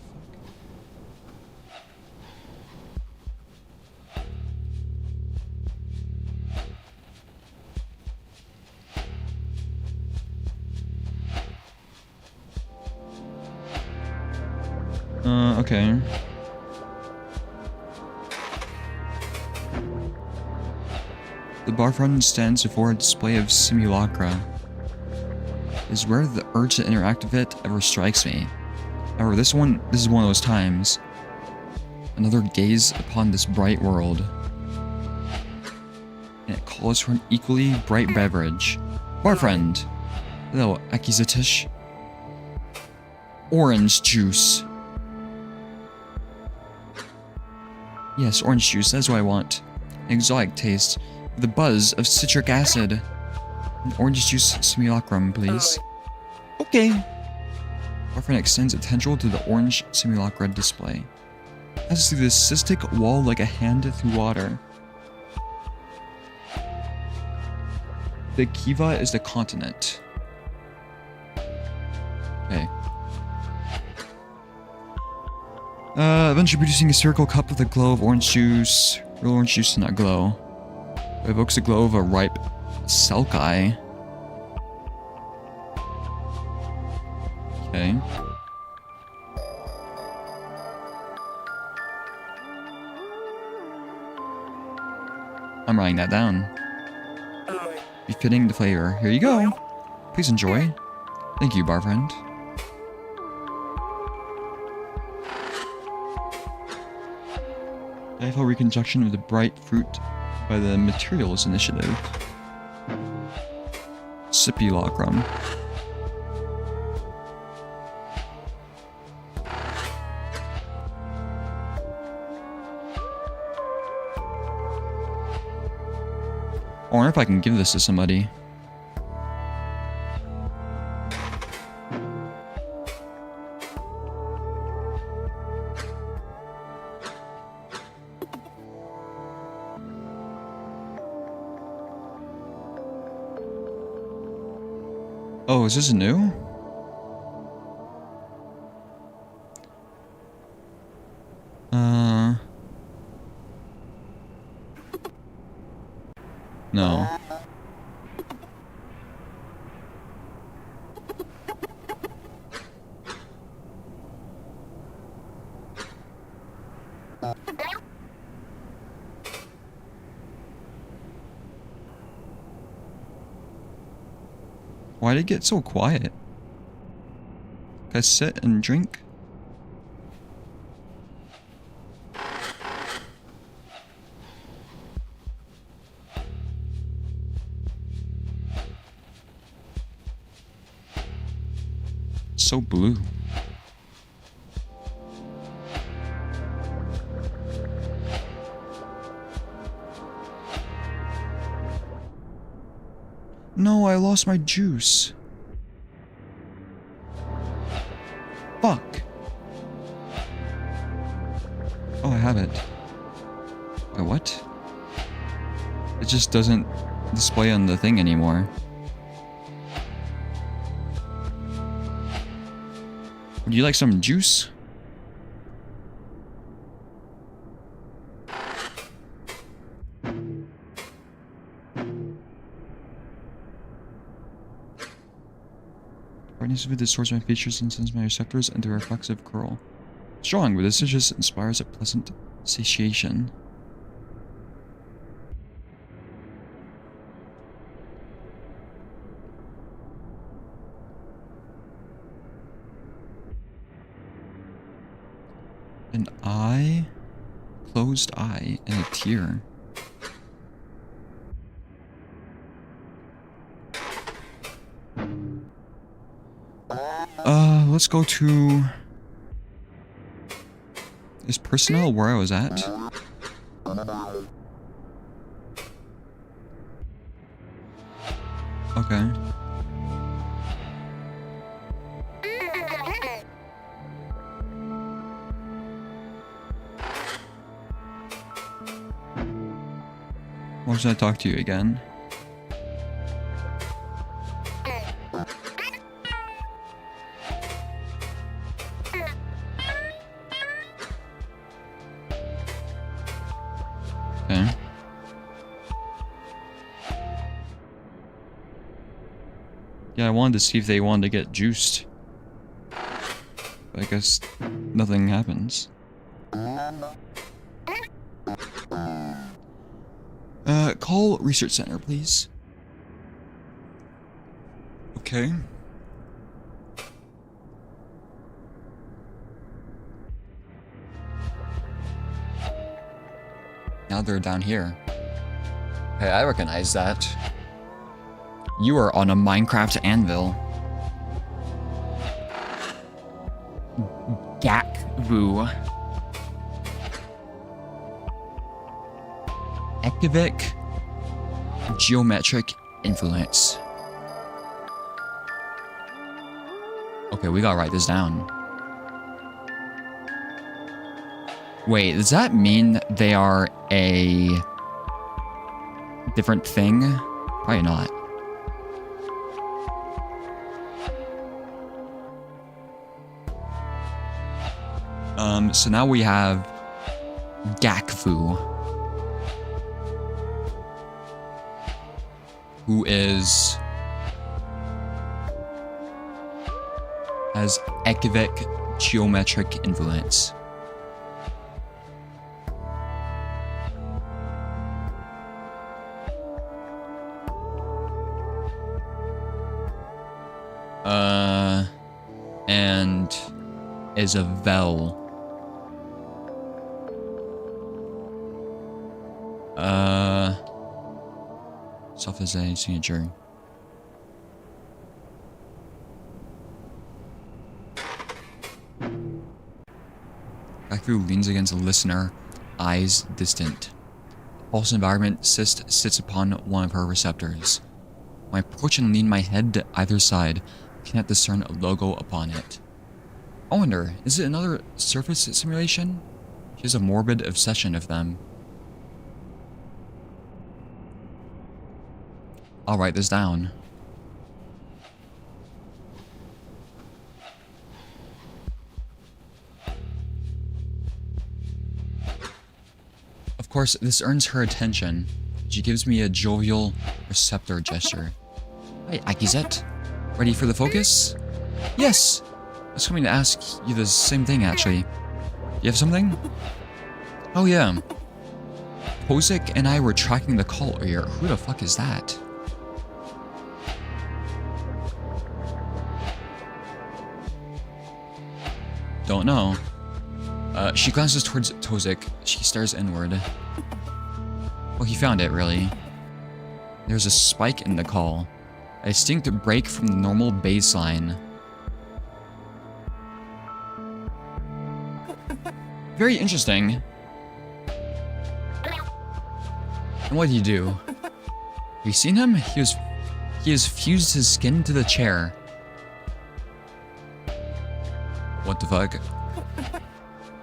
[SPEAKER 1] Okay. The bar front stands before a display of simulacra. It is where the urge to interact with it ever strikes me. However, this is one of those times. Another gaze upon this bright world. And it calls for an equally bright beverage. Bar friend! Hello, Akizatish. Orange juice. Yes, orange juice, that's what I want. An exotic taste, with a buzz of citric acid. An orange juice simulacrum, please. Okay. Our friend extends a tendril to the orange simulacra display. Passes through the cystic wall like a hand through water. The Kiva is the continent. Okay. Eventually producing a spherical cup with a glow of orange juice. Real orange juice does not glow. It evokes the glow of a ripe selkai. Okay. I'm writing that down. Befitting the flavor. Here you go. Please enjoy. Thank you, bar friend. Diaphil reconstruction of the bright fruit by the Materials Initiative. Simulacrum. I wonder if I can give this to somebody. Oh, is this new? No. Why did it get so quiet? Can I sit and drink? So blue. No, I lost my juice. Fuck. Oh, I have it. Wait, what? It just doesn't display on the thing anymore. Would you like some juice? Brightness with distorts my features and sends my receptors into a reflexive curl. Strong, but this just inspires a pleasant satiation. An eye, closed eye, and a tear. Let's go to... Is personnel where I was at? Okay. Why should I talk to you again? Okay. Yeah, I wanted to see if they wanted to get juiced. I guess nothing happens. Call research center, please. Okay. Now they're down here. Hey, I recognize that. You are on a Minecraft anvil. Gakvu. Ekivic geometric influence. Okay, we gotta write this down. Wait, does that mean they are a different thing? Probably not. So now we have Gakvu, who has ekivic geometric influence. And is a vel. Self as a signature. Gakvu leans against a listener, eyes distant. A false environment cyst sits upon one of her receptors. When I approach and lean my head to either side, I cannot discern a logo upon it. I wonder, is it another surface simulation? She has a morbid obsession of them. I'll write this down. Of course, this earns her attention. She gives me a jovial receptor gesture. Hey, Akizet. Ready for the focus? Yes! I was coming to ask you the same thing, actually. You have something? Oh, yeah. Pozic and I were tracking the call earlier. Who the fuck is that? Don't know. She glances towards Tozik. She stares inward. Oh, he found it, really. There's a spike in the call. A distinct break from the normal baseline. Very interesting. And what did he do? Have you seen him? He has fused his skin to the chair. What the fuck?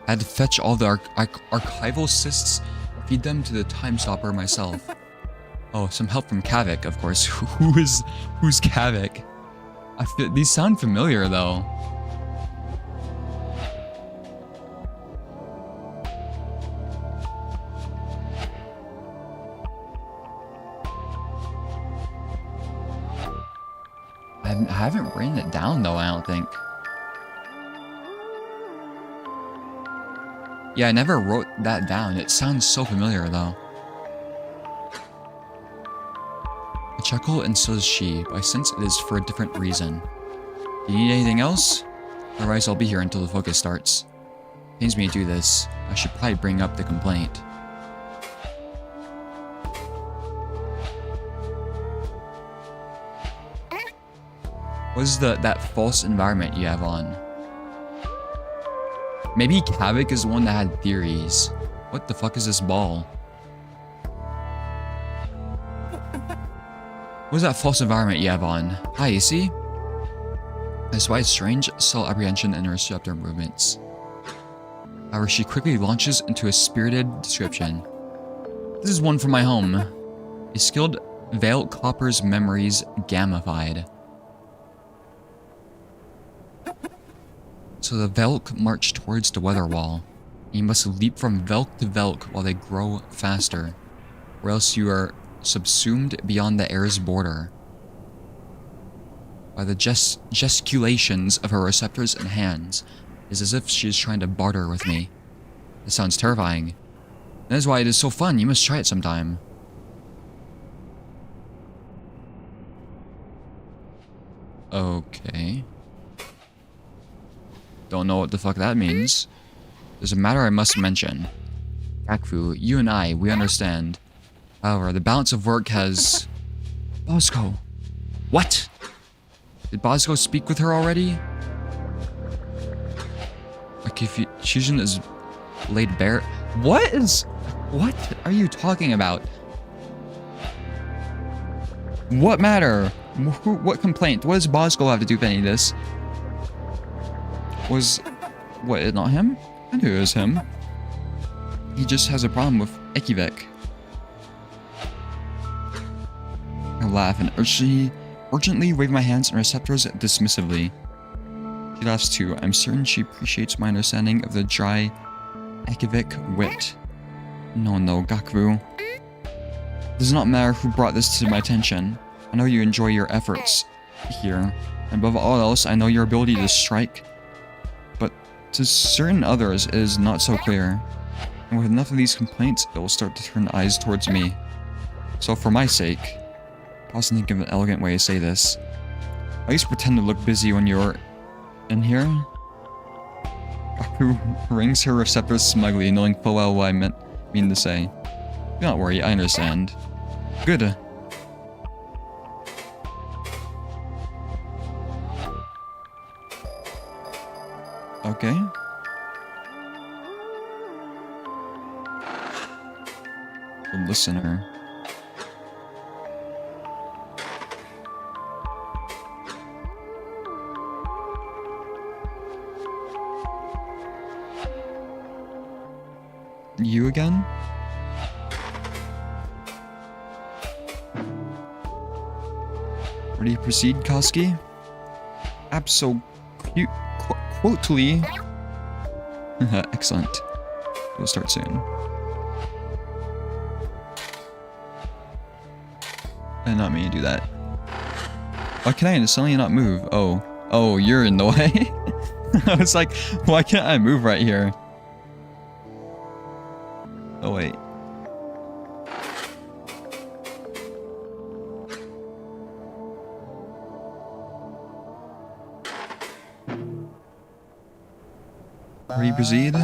[SPEAKER 1] I had to fetch all the archival cysts and feed them to the time stopper myself. Oh, some help from Kavik, of course. Who's Kavik? These sound familiar, though. I haven't written it down, though, I don't think. Yeah, I never wrote that down. It sounds so familiar, though. I chuckle and so does she, but I sense it is for a different reason. Do you need anything else? Otherwise, I'll be here until the focus starts. It pains me to do this. I should probably bring up the complaint. What is that false environment you have on? Maybe Kavik is the one that had theories. What the fuck is this ball? What is that false environment you have on? Hi, you see? That's why it's strange, subtle apprehension in her receptor movements. However, she quickly launches into a spirited description. This is one from my home. A skilled Veil Copper's memories gamified. So the Velk march towards the weather wall. You must leap from Velk to Velk while they grow faster, or else you are subsumed beyond the air's border. By the gesticulations of her receptors and hands, is as if she is trying to barter with me. This sounds terrifying. That is why it is so fun. You must try it sometime. Okay. Don't know what the fuck that means. There's a matter I must mention. Gakfu, you and I, we understand. However, the balance of work has... Bosco. What? Did Bosco speak with her already? Like, if Fusion is laid bare... What are you talking about? What matter? What complaint? What does Bosco have to do with any of this? What, not him? I knew it was him. He just has a problem with Ekivek. I laugh and urgently wave my hands and receptors dismissively. She laughs too. I'm certain she appreciates my understanding of the dry Ekivek wit. No, Gakvu. It does not matter who brought this to my attention. I know you enjoy your efforts here. And above all else, I know your ability to strike. But to certain others, it is not so clear. And with enough of these complaints, it will start to turn eyes towards me. So for my sake, pause and think of an elegant way to say this. At least pretend to look busy when you're in here. Gaku rings her receptors smugly, knowing full well what I mean to say. Do not worry, I understand. Good. Okay. The listener. You again? Ready to proceed, Koski? Absolutely. Excellent. We'll start soon. I did not mean to do that. Why can I suddenly not move? Oh, you're in the way? I was like, why can't I move right here? Oh, wait. Ready to proceed?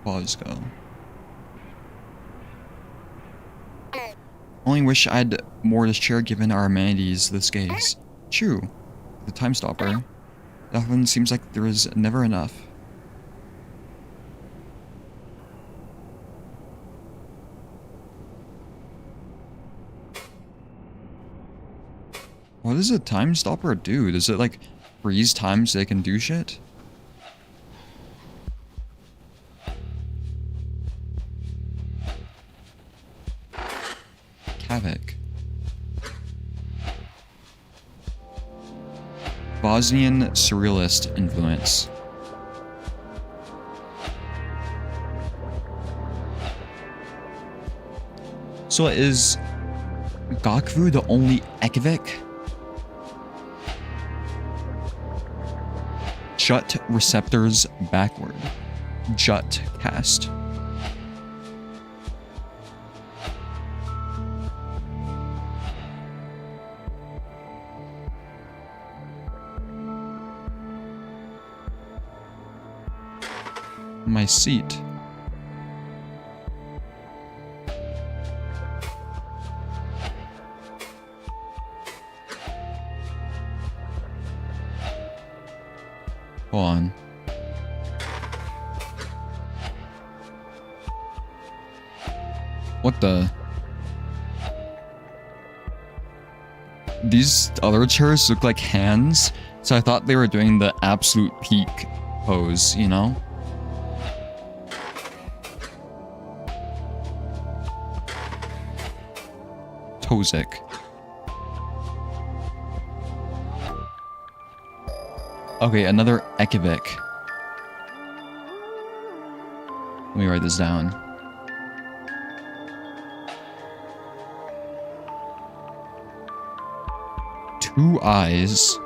[SPEAKER 1] Pause go. Only wish I'd more to share given our amenities this case. True. The time stopper. It often seems like there is never enough. What does a time stopper do? Does it like freeze time so they can do shit? Kavik. Bosnian surrealist influence. So is Gakvu the only Ekivik? Jut receptors backward. Jut cast. My seat. Hold on. What the? These other chairs look like hands, so I thought they were doing the absolute peak pose, you know? Tozik. Okay, another Ekivik. Let me write this down. Two eyes.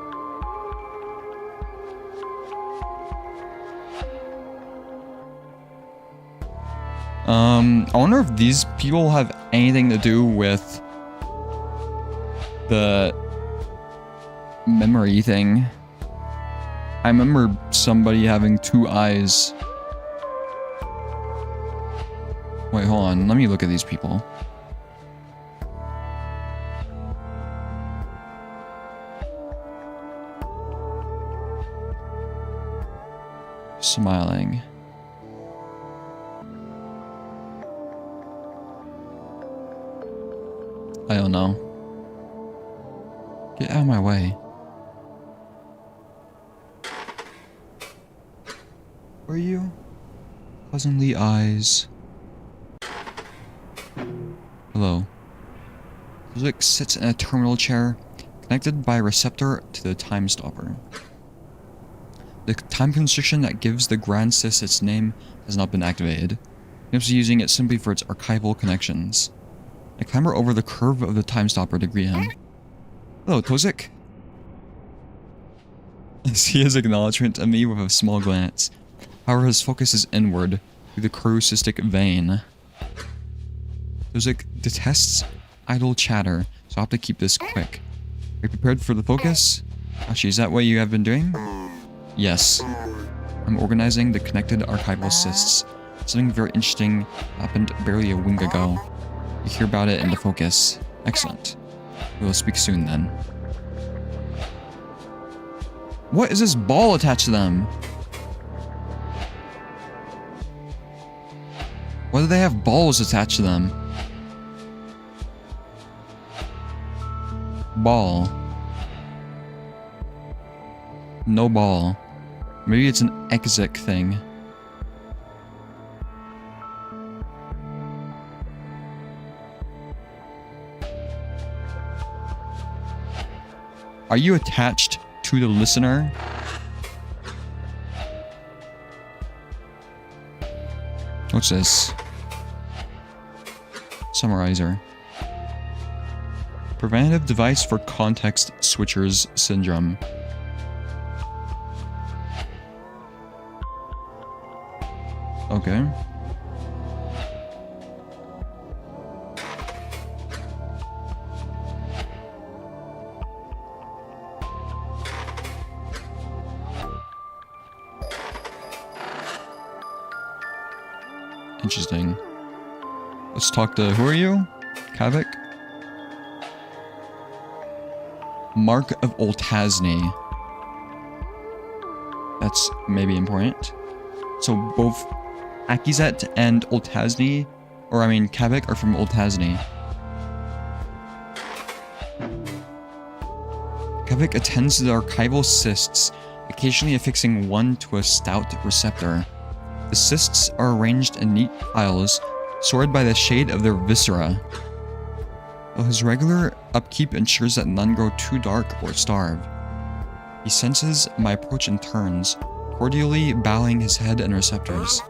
[SPEAKER 1] I wonder if these people have anything to do with the memory thing. I remember somebody having 2 eyes. Wait, hold on. Let me look at these people. Smiling. I don't know. Get out of my way. Where are you? Pleasantly eyes. Hello. Luzik sits in a terminal chair, connected by a receptor to the time stopper. The time constriction that gives the grand sys its name has not been activated. It's using it simply for its archival connections. I clamber over the curve of the time stopper to greet him. Hello, Tozik. I see his acknowledgement of me with a small glance. However, his focus is inward, through the corru vein. Tozik detests idle chatter, so I'll have to keep this quick. Are you prepared for the focus? Actually, is that what you have been doing? Yes. I'm organizing the connected archival cysts. Something very interesting happened barely a week ago. You hear about it in the focus. Excellent. We will speak soon then. What is this ball attached to them? Why do they have balls attached to them? Ball. No ball. Maybe it's an exec thing. Are you attached to the listener? What's this? Summarizer. Preventative device for context switchers syndrome. Okay. Interesting. Let's talk to, who are you? Kavik? Mark of Oltasny. That's maybe important. So both Akizet and Oltasny, or I mean Kavik, are from Oltasny. Kavik attends to the archival cysts, occasionally affixing one to a stout receptor. The cysts are arranged in neat piles, sorted by the shade of their viscera. Though his regular upkeep ensures that none grow too dark or starve. He senses my approach and turns, cordially bowing his head and receptors.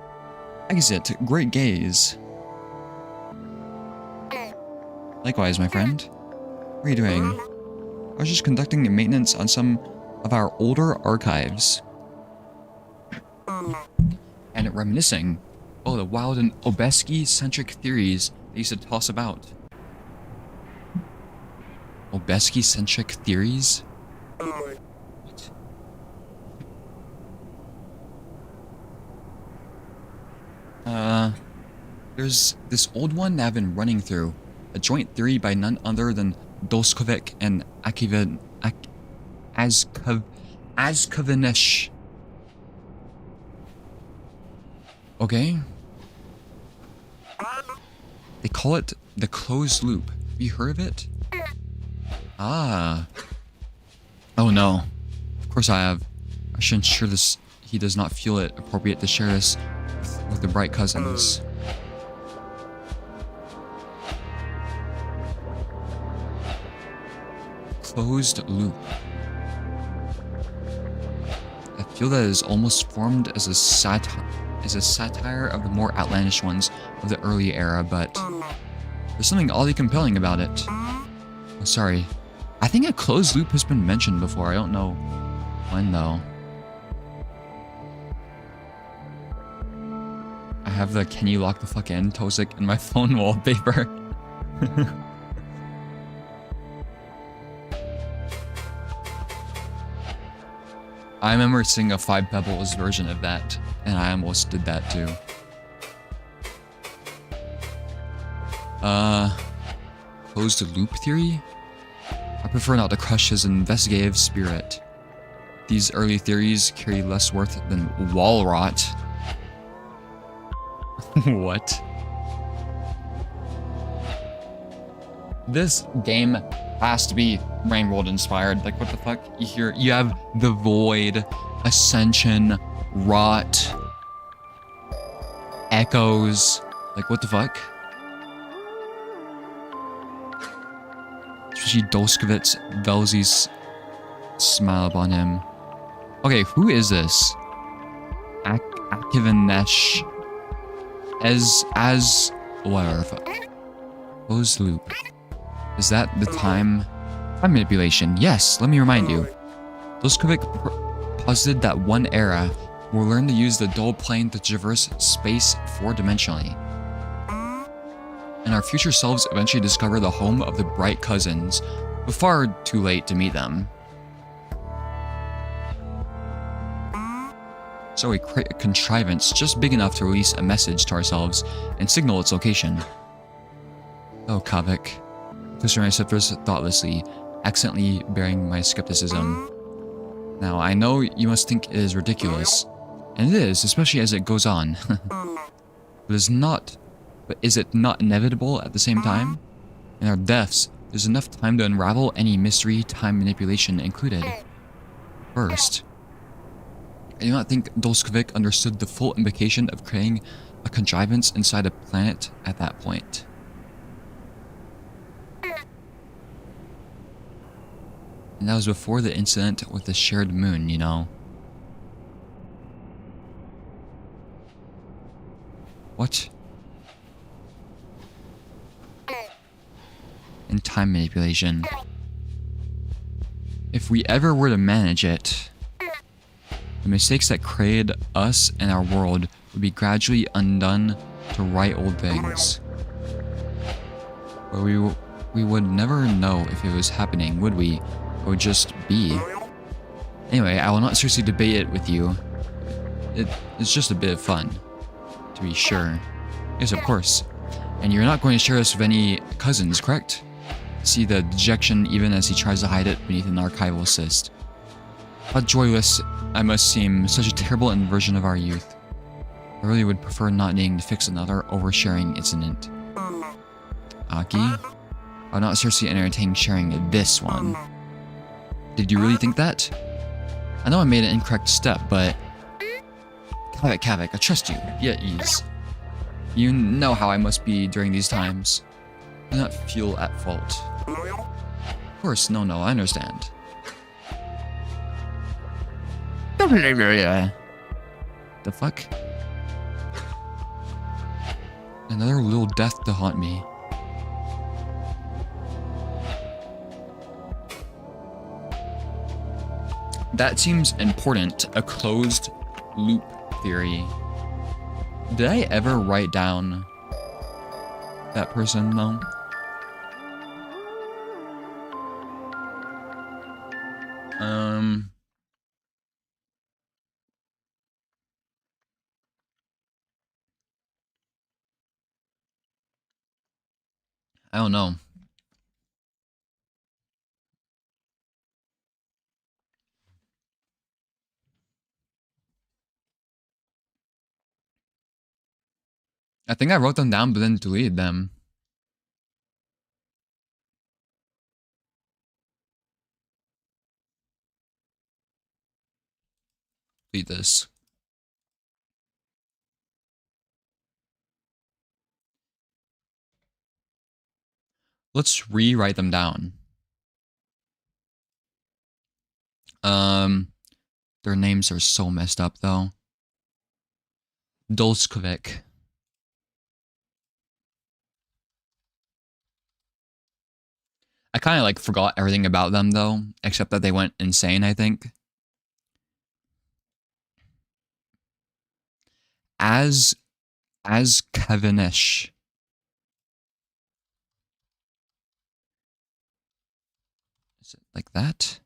[SPEAKER 1] Exit, great gaze. Likewise, my friend. What are you doing? I was just conducting maintenance on some of our older archives. And reminiscing. Oh, the wild and Obeski-centric theories they used to toss about. Obeski-centric theories? What? There's this old one that I've been running through. A joint theory by none other than Dolskovic and Azkovinish. Okay. They call it the closed loop. Have you heard of it? Ah. Oh no. Of course I have. I should ensure this he does not feel it appropriate to share this with the bright cousins. Closed loop. I feel that it is almost formed as a satire of the more outlandish ones of the early era, but there's something oddly compelling about it. Oh, sorry. I think a closed loop has been mentioned before. I don't know when, though. I have the "Can you lock the fuck in" Tosic in my phone wallpaper. I remember seeing a 5 Pebbles version of that, and I almost did that too. Closed loop theory? I prefer not to crush his investigative spirit. These early theories carry less worth than wall rot. What? This game has to be Rain World inspired. Like, what the fuck? You have the Void, Ascension, Rot, Echoes. Like, what the fuck? Especially Dolskovitz, Velzy's smile upon him. Okay, who is this? Akivanesh. As whatever. Closed loop. Is that the time manipulation? Yes, let me remind you. Dolskovic posited that one era will learn to use the dual plane to traverse space 4-dimensionally. And our future selves eventually discover the home of the Bright Cousins, but far too late to meet them. So we create a contrivance just big enough to release a message to ourselves and signal its location. Oh, Kavik. Twisted my receptors thoughtlessly, accidentally bearing my skepticism. Now, I know you must think it is ridiculous, and it is, especially as it goes on. But is it not inevitable at the same time? In our deaths, there's enough time to unravel any mystery, time manipulation included. First, I do not think Dolskovic understood the full implication of creating a contrivance inside a planet at that point. And that was before the incident with the shared moon, you know. What? And time manipulation. If we ever were to manage it, the mistakes that created us and our world would be gradually undone to right old things. But we would never know if it was happening, would we? It would just be. Anyway, I will not seriously debate it with you. It's just a bit of fun, to be sure. Yes, of course. And you're not going to share this with any cousins, correct? See the dejection even as he tries to hide it beneath an archival cyst. How joyless I must seem, such a terrible inversion of our youth. I really would prefer not needing to fix another oversharing incident. Aki? I would not seriously entertain sharing this one. Did you really think that? I know I made an incorrect step, but... Kavik, I trust you. Be at ease. You know how I must be during these times. Do not feel at fault. Of course, no, I understand. The fuck? Another little death to haunt me. That seems important. A closed loop theory. Did I ever write down that person though? I don't know. I think I wrote them down but then deleted them. Delete this. Let's rewrite them down. Their names are so messed up though. Dolskovic. I kind of like forgot everything about them though, except that they went insane, I think. As Kevinish. Is it like that?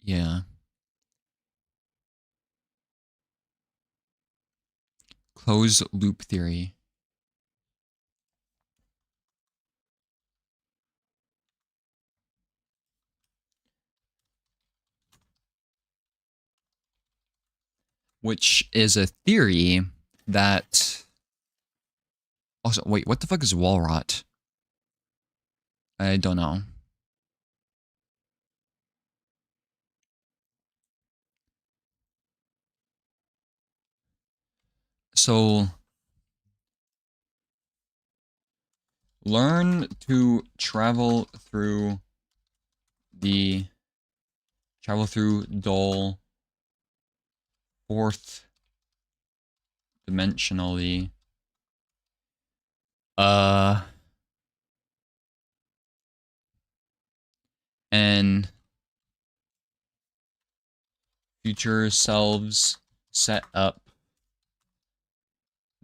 [SPEAKER 1] Yeah. Closed loop theory. Which is a theory that... Also, wait, what the fuck is wall rot? I don't know. So... learn to travel through dull fourth dimensionally. And future selves set up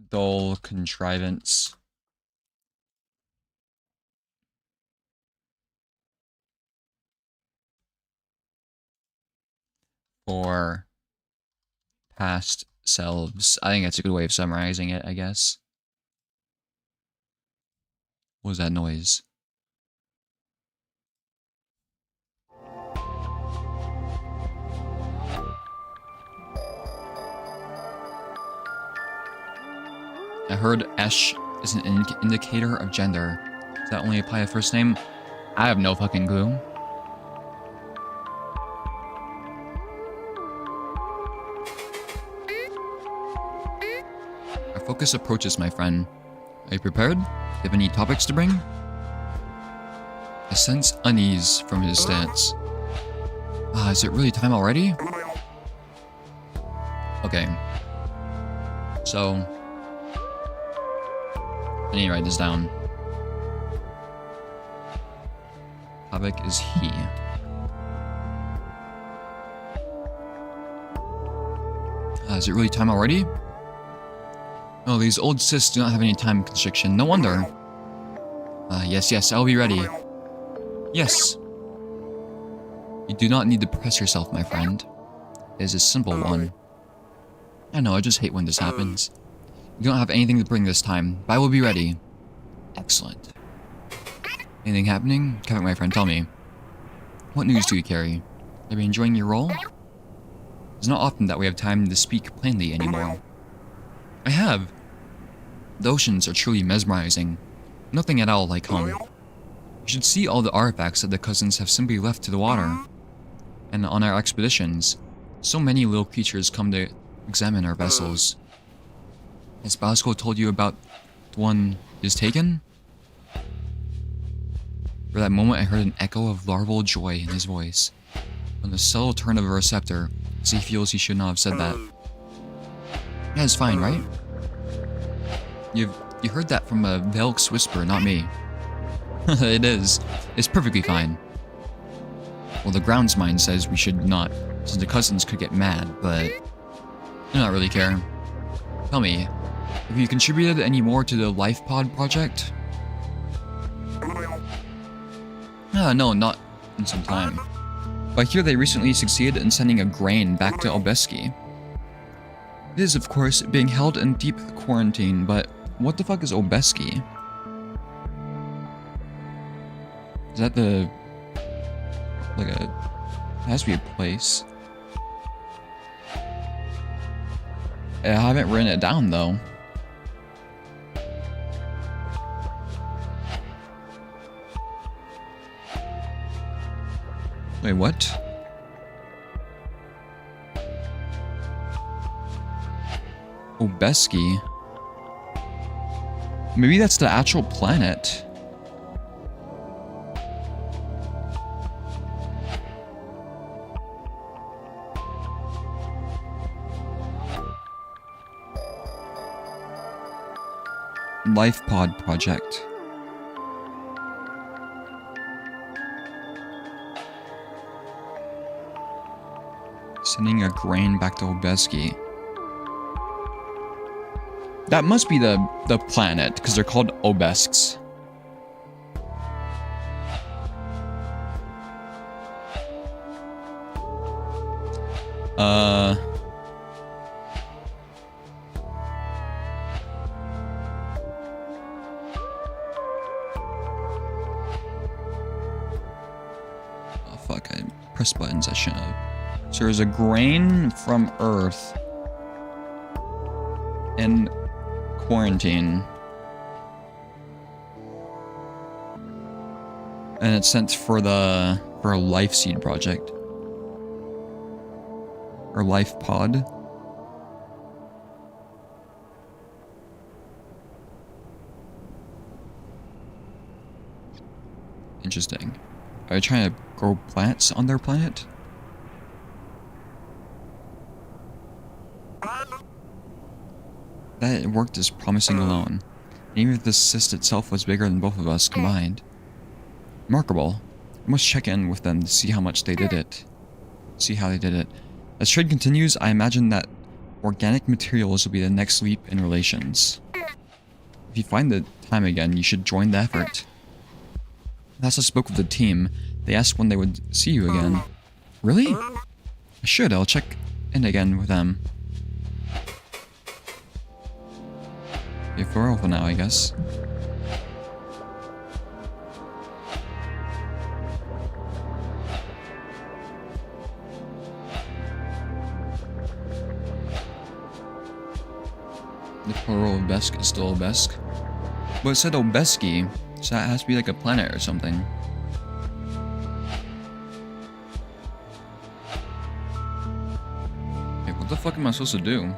[SPEAKER 1] dull contrivance for past selves. I think that's a good way of summarizing it, I guess. What was that noise? I heard Esh is an indicator of gender. Does that only apply to first name? I have no fucking clue. Our focus approaches, my friend. Are you prepared? Do you have any topics to bring? I sense unease from his stance. Is it really time already? Okay. So... I need to write this down. Topic is he. Is it really time already? Oh, these old sis do not have any time constriction. No wonder. Yes, I'll be ready. Yes. You do not need to press yourself, my friend. It is a simple one. I know, I just hate when this happens. You don't have anything to bring this time, but I will be ready. Excellent. Anything happening? Kevin, my friend, tell me. What news do you carry? Are you enjoying your role? It's not often that we have time to speak plainly anymore. I have. The oceans are truly mesmerizing. Nothing at all like home. You should see all the artifacts that the cousins have simply left to the water. And on our expeditions, so many little creatures come to examine our vessels. Has Bosco told you about the one is taken? For that moment I heard an echo of larval joy in his voice. On the subtle turn of a receptor, as he feels he should not have said that. Yeah, it's fine, right? You heard that from a Velk's whisper, not me. It is. It's perfectly fine. Well, the grounds mind says we should not, since the cousins could get mad, but... I don't really care. Tell me, have you contributed any more to the Life Pod project? No, not in some time. But I hear they recently succeeded in sending a grain back to Obeski. It is, of course, being held in deep quarantine, but what the fuck is Obeski? Is that the... like a... it has to be a place. I haven't written it down, though. Wait, what? Obeski? Maybe that's the actual planet. Life Pod project. Sending a grain back to Obeski. That must be the planet, because they're called obesks. Oh fuck, I pressed buttons I shouldn't have. So there's a grain from Earth in quarantine. And it's sent for a life seed project. Or life pod. Interesting. Are they trying to grow plants on their planet? That it worked is promising alone. And even if the cyst itself was bigger than both of us combined. Remarkable. I must check in with them to see how much they did it. See how they did it. As trade continues, I imagine that organic materials will be the next leap in relations. If you find the time again, you should join the effort. Last I spoke with the team, they asked when they would see you again. Really? I should, I'll check in again with them. Okay, farewell for now, I guess. The plural of Besk is still Besk. But it said Obeski, so that has to be like a planet or something. Okay, what the fuck am I supposed to do?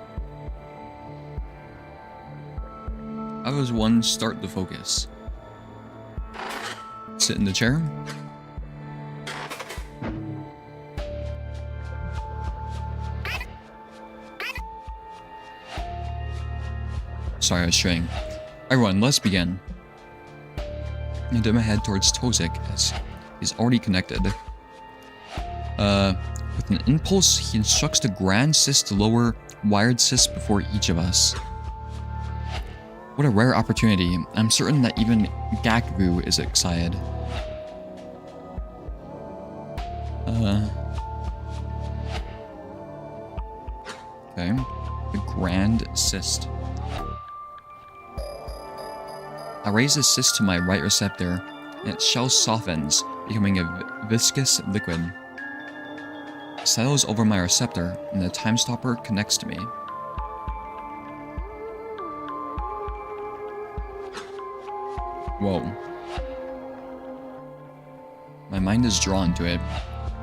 [SPEAKER 1] How does one start the focus? Sit in the chair? Sorry, I was straying. Everyone, let's begin. I dip my head towards Tozik as he's already connected. With an impulse, he instructs the Grand Sis to lower wired Sis before each of us. What a rare opportunity. I'm certain that even Gakvu is excited. Okay. The Grand Cyst. I raise the cyst to my right receptor, and its shell softens, becoming a viscous liquid. It settles over my receptor, and the time stopper connects to me. Whoa. My mind is drawn to it.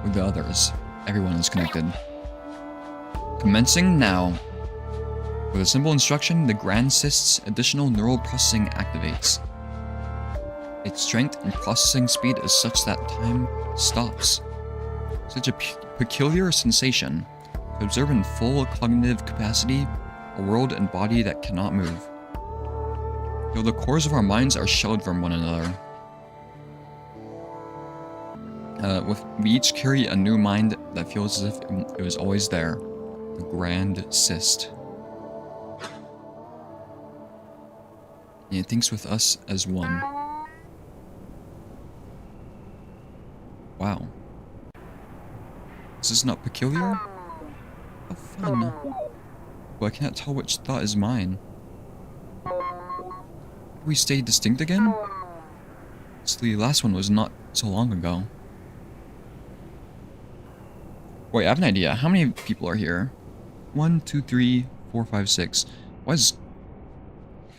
[SPEAKER 1] With the others, everyone is connected. Commencing now. With a simple instruction, the Grand Cyst's additional neural processing activates. Its strength and processing speed is such that time stops. Such a peculiar sensation, to observe in full cognitive capacity, a world and body that cannot move. Though the cores of our minds are shelled from one another. We each carry a new mind that feels as if it was always there. The Grand Cyst. And it thinks with us as one. Wow. Is this not peculiar? How fun. But I cannot tell which thought is mine. Did we stay distinct again? So the last one was not so long ago. Wait, I have an idea. How many people are here? 1, 2, 3, 4, 5, 6. Why is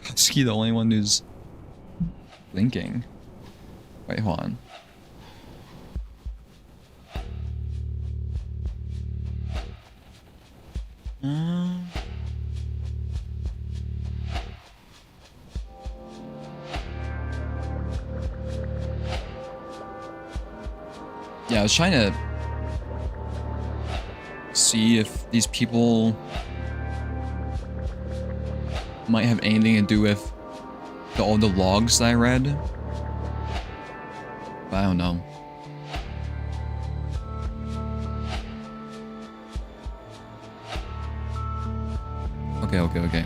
[SPEAKER 1] Husky the only one who's blinking? Wait, hold on. Yeah, I was trying to see if these people might have anything to do with all the logs that I read. But I don't know. Okay.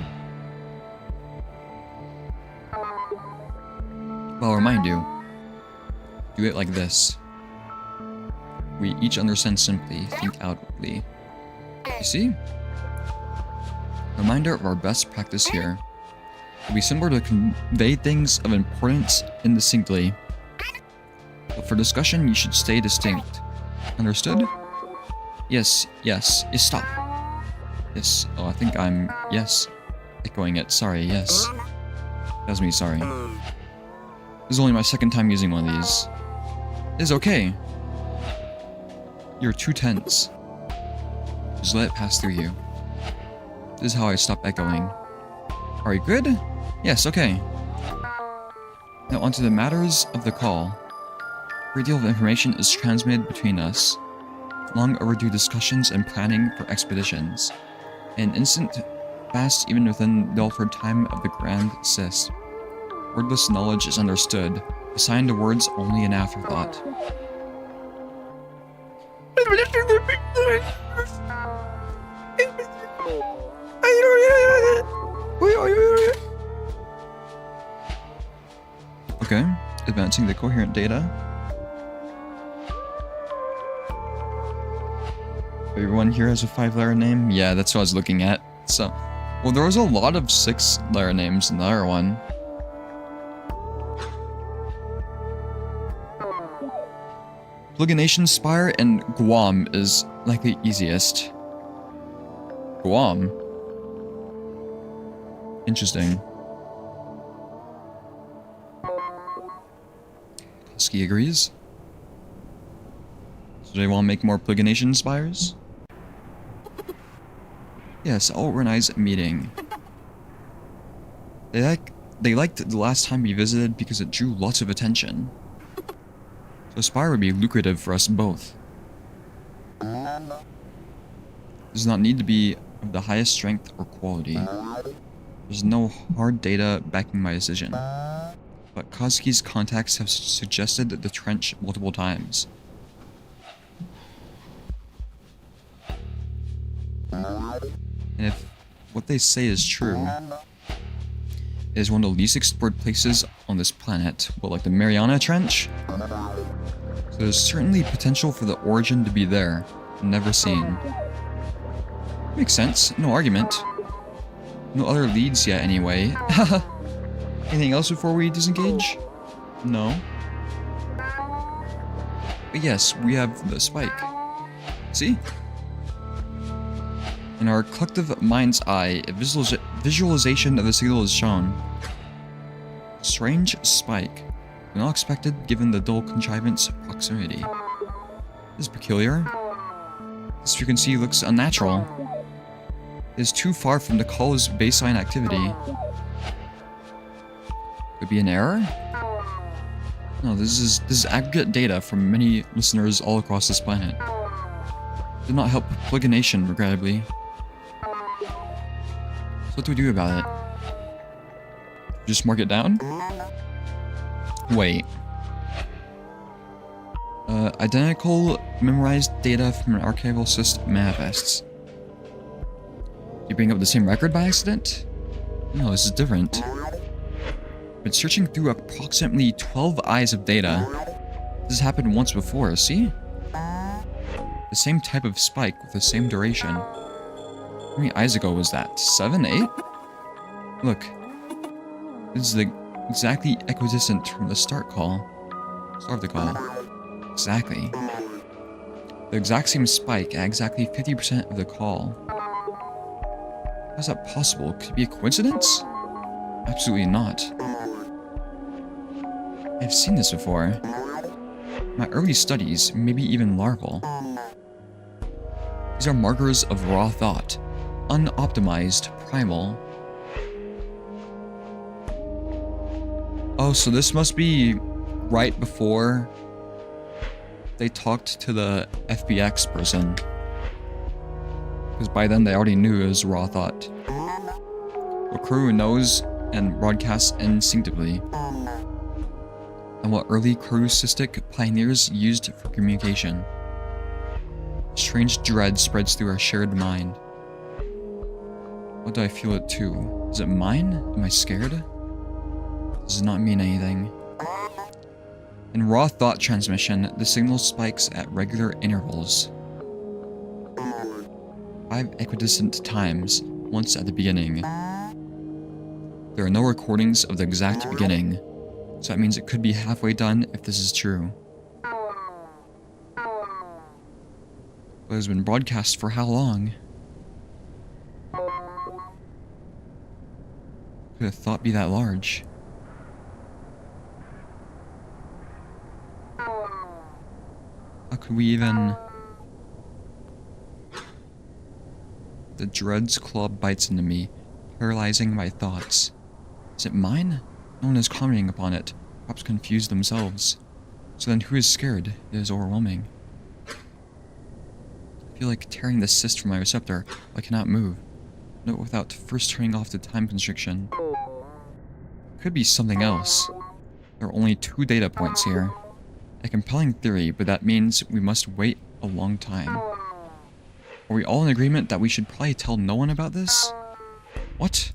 [SPEAKER 1] Well, I'll remind you. Do it like this. We each understand simply, think outwardly. You see? Reminder of our best practice here. It will be similar to convey things of importance indistinctly. But for discussion, you should stay distinct. Understood? Yes, stop. Yes, oh, I think I'm, yes. Echoing it, sorry, yes. That was me, sorry. This is only my second time using one of these. It's okay. You're too tense. Just let it pass through you. This is how I stop echoing. Are you good? Yes, okay. Now onto the matters of the call. A great deal of information is transmitted between us. Long overdue discussions and planning for expeditions. An instant fast even within the altered time of the Grand Sis. Wordless knowledge is understood. Assigned to words only an afterthought. Okay, advancing the coherent data. Everyone here has a 5-letter name? Yeah, that's what I was looking at. So, well, there was a lot of 6-letter names in the other one. Plugination Spire and Guam is likely easiest. Guam? Interesting. Koski agrees. So do they want to make more Plugination Spires? Yes, I'll organize a meeting. They liked the last time we visited because it drew lots of attention. So a spire would be lucrative for us both. It does not need to be of the highest strength or quality. There's no hard data backing my decision. But Koski's contacts have suggested the trench multiple times. And if what they say is true, it is one of the least explored places on this planet. Well, like the Mariana Trench? So there's certainly potential for the origin to be there, never seen. Makes sense, no argument. No other leads yet anyway. Anything else before we disengage? No. But yes, we have the spike. See? In our collective mind's eye, a visualization of the signal is shown. Strange spike. Not expected given the dull contrivance's proximity. This is peculiar. This frequency looks unnatural. It is too far from the call's baseline activity. Could be an error? No, this is aggregate data from many listeners all across this planet. Did not help Plugination, regrettably. So what do we do about it? Just mark it down? Wait. Identical memorized data from an archival system manifests. You bring up the same record by accident? No, this is different. Been searching through approximately 12 eyes of data. This has happened once before, see? The same type of spike with the same duration. How many eyes ago was that? 7, 8? Look. This is exactly equidistant from the start of the call. Exactly. The exact same spike at exactly 50% of the call. How is that possible? Could it be a coincidence? Absolutely not. I've seen this before. My early studies, maybe even larval. These are markers of raw thought. Unoptimized, primal. Oh, so this must be right before they talked to the FBX person. Because by then they already knew it was raw thought. What corru knows and broadcasts instinctively. And what early corru-cistic pioneers used for communication. Strange dread spreads through our shared mind. What do I feel it too? Is it mine? Am I scared? Does not mean anything. In raw thought transmission, the signal spikes at regular intervals. 5 equidistant times, once at the beginning. There are no recordings of the exact beginning, so that means it could be halfway done if this is true. But it has been broadcast for how long? Could a thought be that large? How could we even... The dread's claw bites into me, paralyzing my thoughts. Is it mine? No one is commenting upon it, perhaps confused themselves. So then who is scared? It is overwhelming. I feel like tearing the cyst from my receptor, but I cannot move. Not without first turning off the time constriction. Could be something else. There are only 2 data points here. A compelling theory, but that means we must wait a long time. Are we all in agreement that we should probably tell no one about this? What?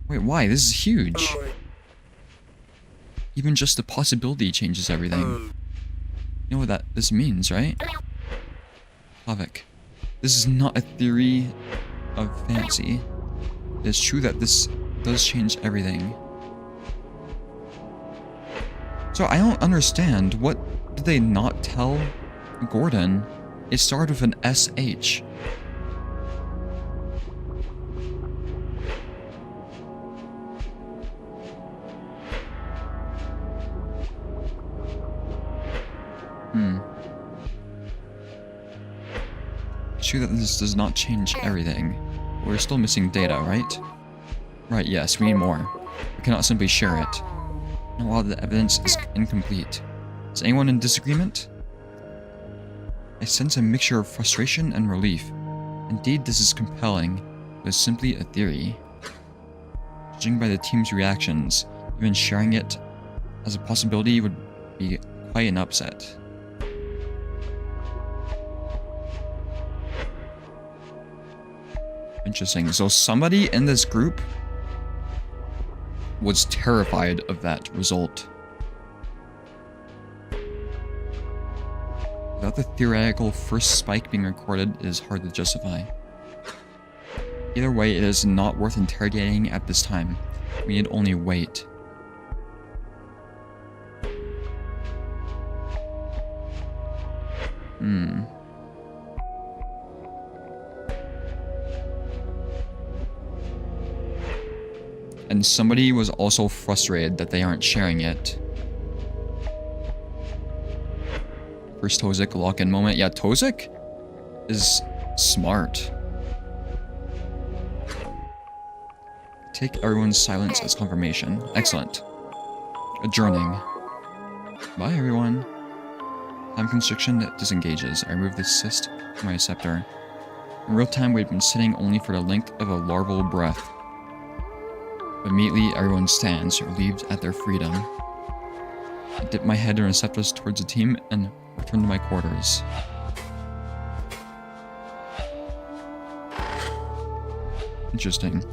[SPEAKER 1] Wait, why? This is huge. Even just the possibility changes everything. You know what this means, right? Havoc. This is not a theory of fancy. It is true that this does change everything. So I don't understand. What did they not tell Gordon? It started with an SH. It's true that this does not change everything. We're still missing data, right? Right, yes, we need more. We cannot simply share it. And while the evidence is incomplete. Is anyone in disagreement? I sense a mixture of frustration and relief. Indeed, this is compelling, but it's simply a theory. Judging by the team's reactions, even sharing it as a possibility would be quite an upset. Interesting. So somebody in this group was terrified of that result. Without the theoretical first spike being recorded, it is hard to justify. Either way, it is not worth interrogating at this time. We need only wait. And somebody was also frustrated that they aren't sharing it. First Tozik lock-in moment. Yeah, Tozik is smart. Take everyone's silence as confirmation. Excellent. Adjourning. Bye, everyone. Time constriction disengages. I remove the cyst from my receptor. In real time, we've been sitting only for the length of a larval breath. But immediately, everyone stands, relieved at their freedom. I dip my head and receptors towards the team and return to my quarters. Interesting.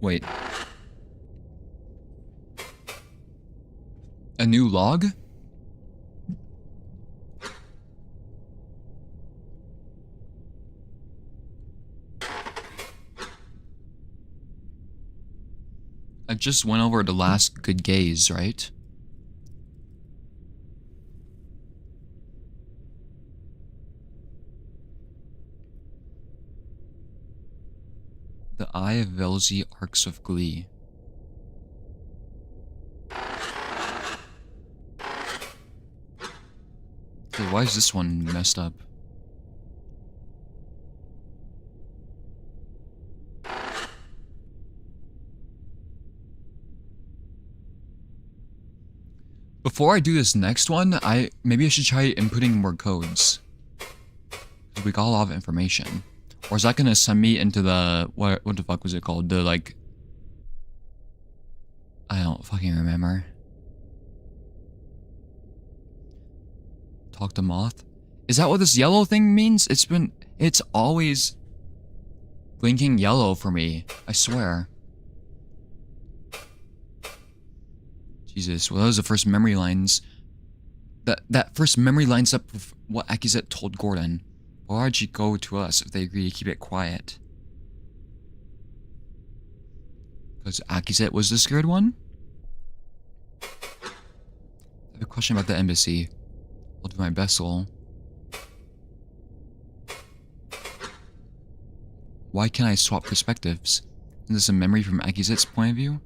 [SPEAKER 1] Wait. A new log? I just went over the last good gaze, right? The eye of Velzy arcs of glee. Okay, why is this one messed up? Before I do this next one, maybe I should try inputting more codes. We got a lot of information. Or is that gonna send me into the... What the fuck was it called? The, like... I don't fucking remember. Talk to moth? Is that what this yellow thing means? It's always blinking yellow for me. I swear. Jesus, well, that was the first memory lines. That first memory lines up with what Akizet told Gordon. Why would you go to us if they agree to keep it quiet? Because Akizet was the scared one? I have a question about the embassy. I'll do my best, Lol. Why can't I swap perspectives? Is this a memory from Akizet's point of view?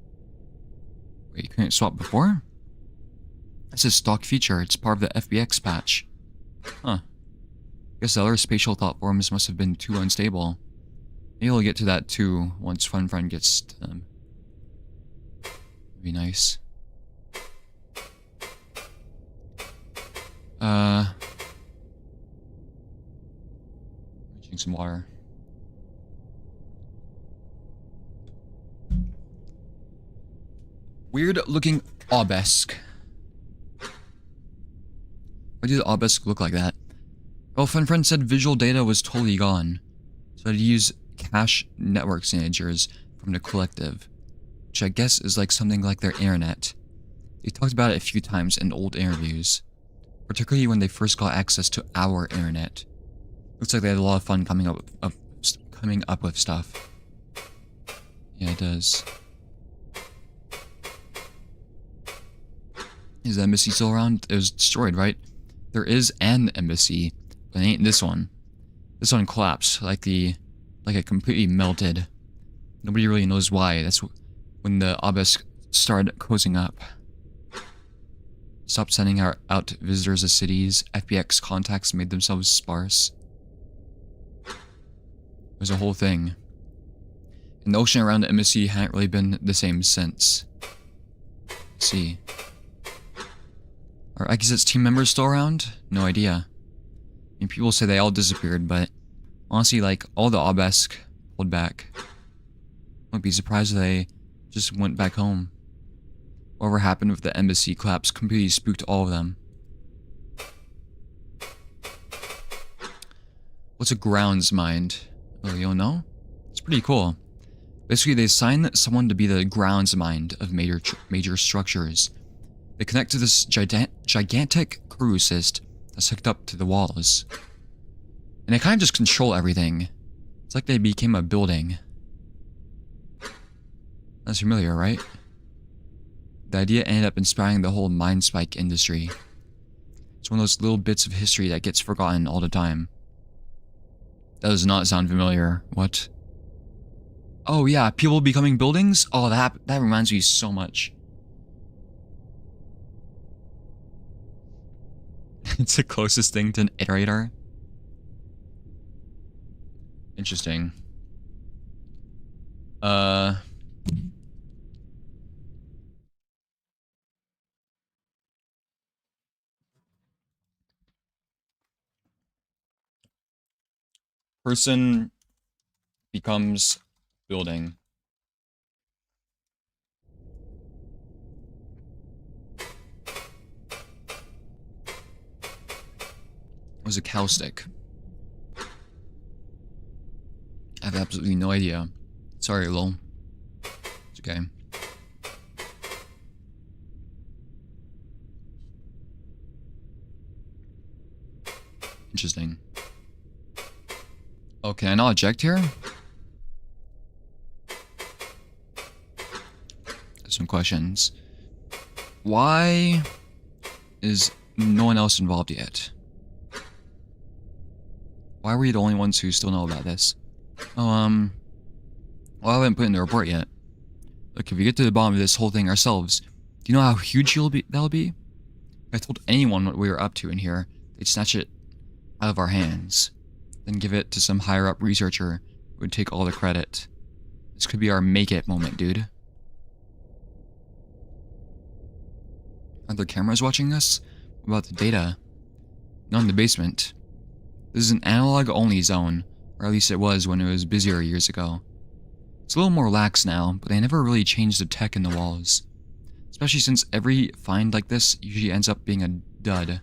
[SPEAKER 1] Wait, you couldn't swap before? That's a stock feature. It's part of the FBX patch. Huh. Guess the other spatial thought forms must have been too unstable. Maybe we'll get to that too once Fun Friend gets to them. Would be nice. Drink some water. Weird looking obelisk. Why did the obelisk look like that? Well, Fun Friend said visual data was totally gone, so I'd use cache network signatures from the collective, which I guess is like something like their internet. They talked about it a few times in old interviews, particularly when they first got access to our internet. Looks like they had a lot of fun coming up with stuff. Yeah, it does. Is the embassy still around? It was destroyed, right? There is an embassy, but it ain't this one. This one collapsed, like it completely melted. Nobody really knows why. That's when the obelisk started closing up. Stopped sending out visitors to cities. FBX contacts made themselves sparse. It was a whole thing. And the ocean around the embassy hadn't really been the same since. Let's see. Are Akizet's team members still around? No idea. I mean, people say they all disappeared, but honestly, like, all the obelisk pulled back. Wouldn't be surprised if they just went back home. Whatever happened with the embassy collapse completely spooked all of them. What's a grounds mind? Oh, you don't know? It's pretty cool. Basically, they assign someone to be the grounds mind of major structures. They connect to this gigantic corru cyst that's hooked up to the walls. And they kind of just control everything. It's like they became a building. That's familiar, right? The idea ended up inspiring the whole mind spike industry. It's one of those little bits of history that gets forgotten all the time. That does not sound familiar. What? Oh yeah, people becoming buildings? Oh, that reminds me so much. It's the closest thing to an iterator. Interesting. Person becomes building. It was a cow stick. I have absolutely no idea. Sorry, lol. It's okay. Interesting. Oh, can I not eject here? Some questions. Why is no one else involved yet? Why are we the only ones who still know about this? Oh, well, I haven't put in the report yet. Look, if we get to the bottom of this whole thing ourselves, do you know how huge that'll be? If I told anyone what we were up to in here, they'd snatch it out of our hands, then give it to some higher-up researcher who would take all the credit. This could be our make-it moment, dude. Are there cameras watching us? What about the data? Not in the basement. This is an analog-only zone. Or at least it was when it was busier years ago. It's a little more lax now, but they never really changed the tech in the walls. Especially since every find like this usually ends up being a dud.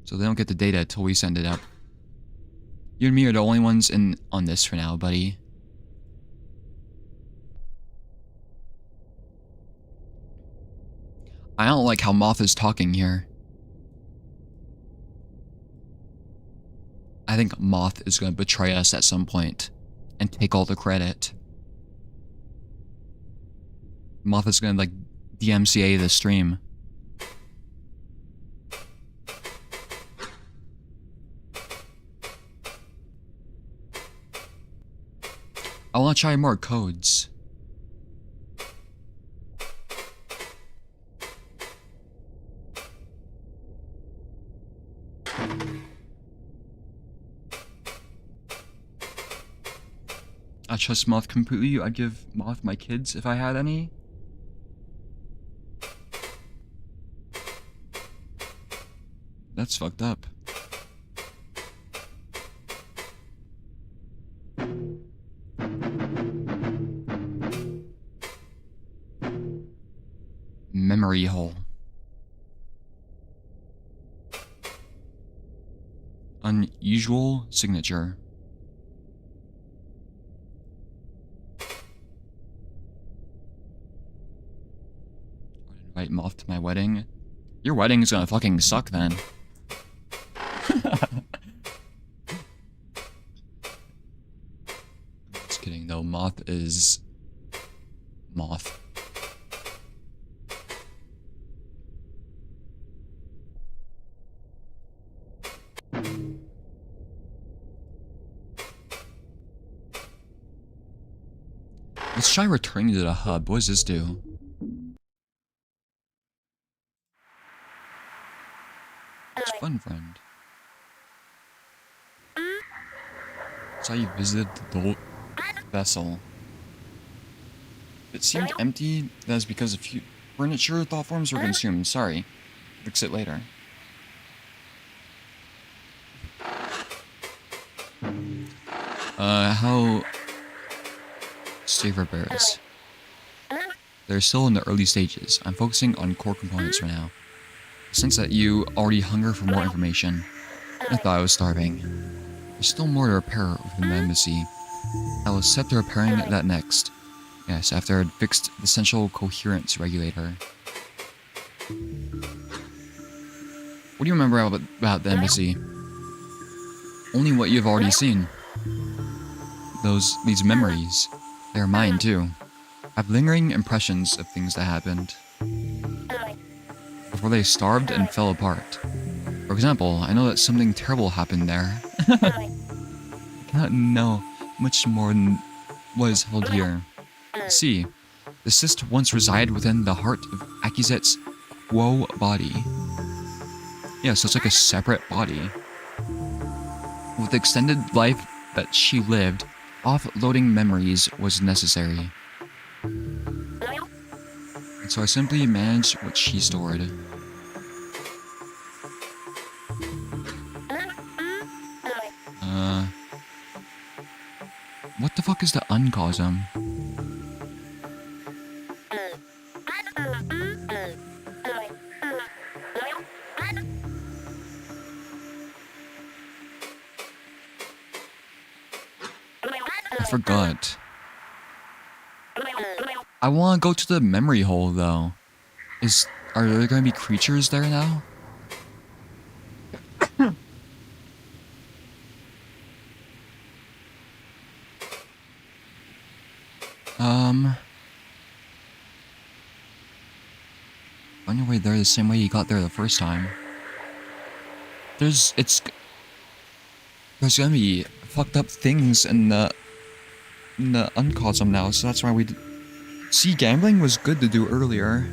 [SPEAKER 1] So they don't get the data until we send it up. You and me are the only ones in on this for now, buddy. I don't like how Moth is talking here. I think Moth is going to betray us at some point and take all the credit. Moth is going to, like, DMCA the stream. I want to try more codes. I trust Moth completely. I'd give Moth my kids if I had any. That's fucked up. Memory hole. Unusual signature. Invite Moth to my wedding. Your wedding is gonna fucking suck then. Just kidding though, Moth is Moth. Let's try returning to the hub. What does this do? It's fun, friend. That's how you visited the vessel. It seemed empty. That is because a few furniture thought forms were consumed. Sorry. Fix it later. How Saver bears. They're still in the early stages. I'm focusing on core components for now. Since that you already hunger for more information, I thought I was starving. There's still more to repair within the embassy. I will set to repairing that next. Yes, after I'd fixed the central coherence regulator. What do you remember about the embassy? Only what you've already seen. These memories. They're mine too. I have lingering impressions of things that happened before they starved and fell apart. For example, I know that something terrible happened there. I cannot know much more than what is held here. See, the cyst once resided within the heart of Akizet's Quo body. Yeah, so it's like a separate body. With the extended life that she lived, offloading memories was necessary. And so I simply managed what she stored. What the fuck is the uncosm? I forgot. I want to go to the memory hole though. Are there going to be creatures there now? On your way there the same way you got there the first time. There's gonna be fucked up things in the uncosm now, so that's why we see, gambling was good to do earlier.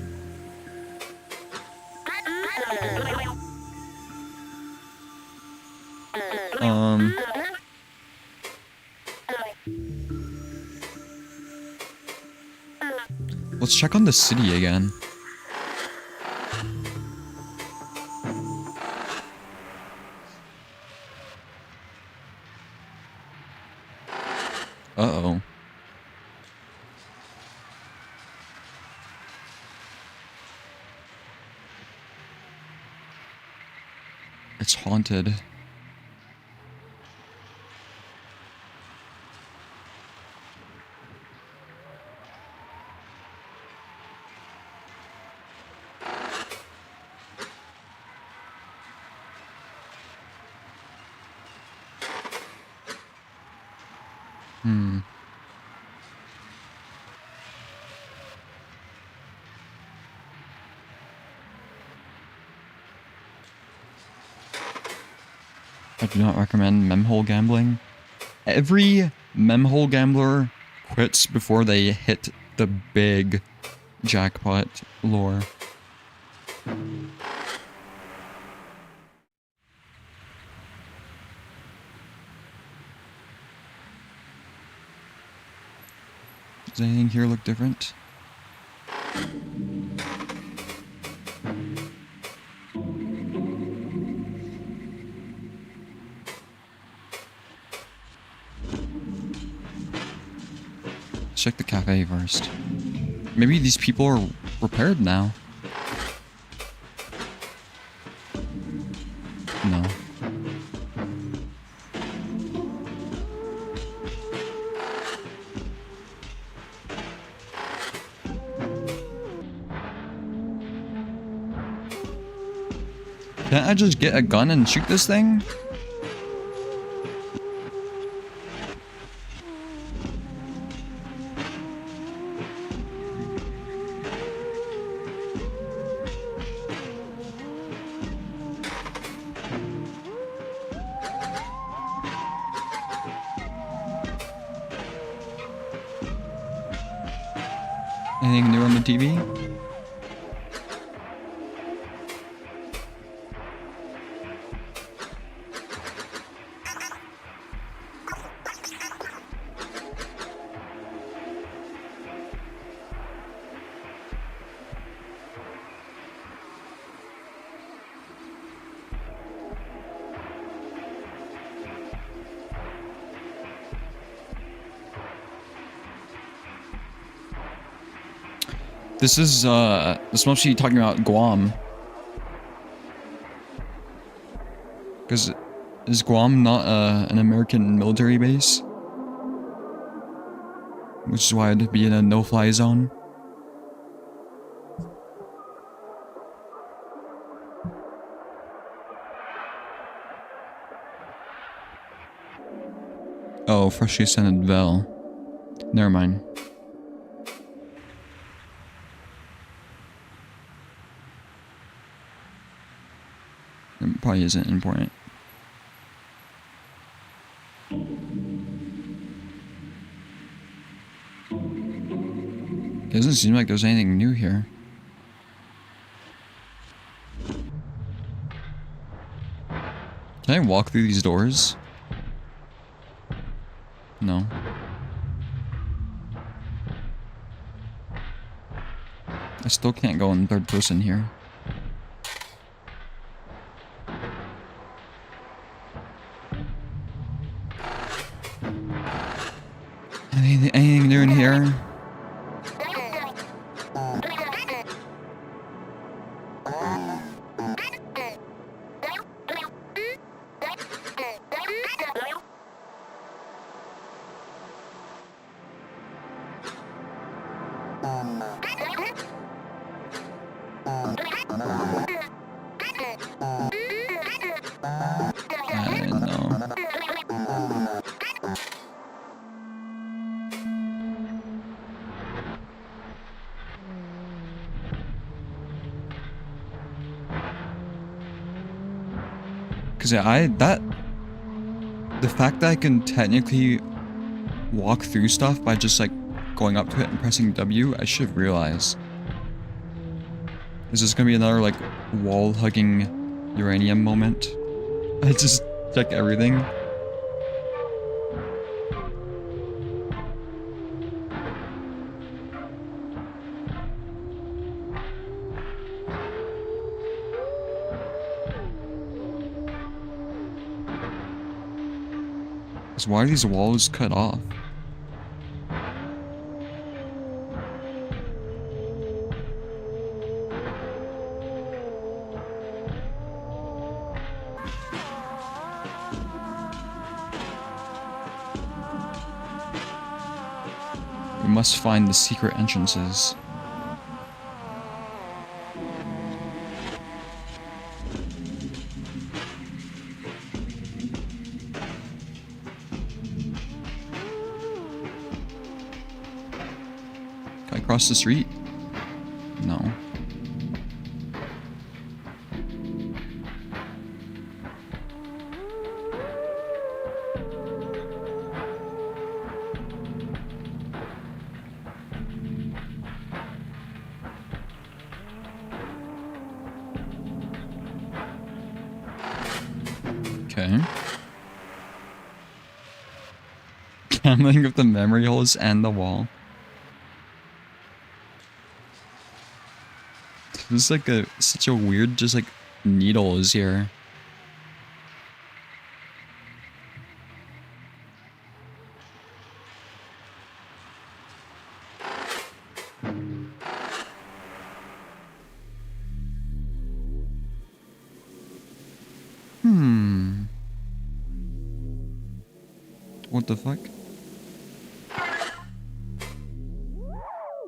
[SPEAKER 1] Let's check on the city again. Uh-oh. It's haunted. I do not recommend memhole gambling. Every memhole gambler quits before they hit the big jackpot lure. Does anything here look different? Check the cafe first. Maybe these people are repaired now. No. Can't I just get a gun and shoot this thing? Anything new on the TV? This must be talking about Guam. Because is Guam not an American military base? Which is why it'd be in a no-fly zone. Oh, freshly scented Vel. Never mind. It probably isn't important. It doesn't seem like there's anything new here. Can I walk through these doors? No. I still can't go in third person here. Anything new in here? Because yeah, the fact that I can technically walk through stuff by just like going up to it and pressing W, I should realize. Is this gonna be another like wall hugging uranium moment? I just check everything. Why are these walls cut off? must find the secret entrances. Can I cross the street? No. Okay. Gambling with the memory holes and the wall. This is like such a weird, just like needle is here. What the fuck?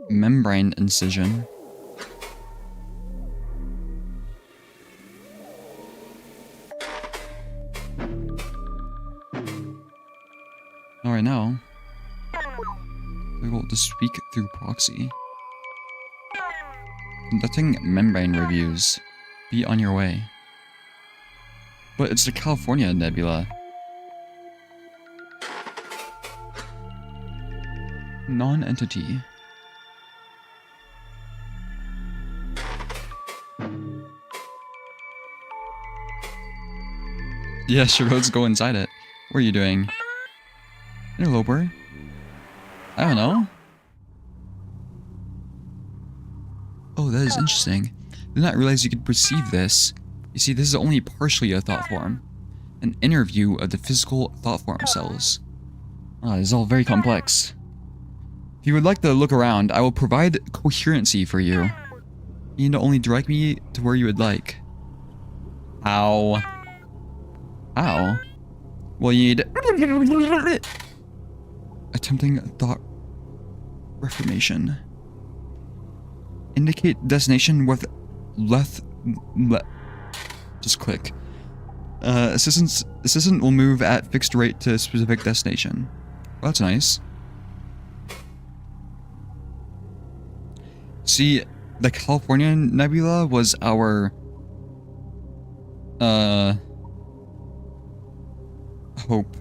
[SPEAKER 1] Membrane incision. Alright, now. Able to speak through proxy. Conducting membrane reviews. Be on your way. But it's the California Nebula. Non-entity. Yeah, sure, let's go inside it. What are you doing? Interloper? I don't know. Oh, that is interesting. Did not realize you could perceive this. You see, this is only partially a thought form. An inner view of the physical thought form cells. Ah, this is all very complex. If you would like to look around, I will provide coherency for you. You need to only direct me to where you would like. How? How? Well, you need... Attempting thought reformation. Indicate destination with just click. Assistant will move at fixed rate to a specific destination. Well, that's nice. See, the California Nebula was our hope.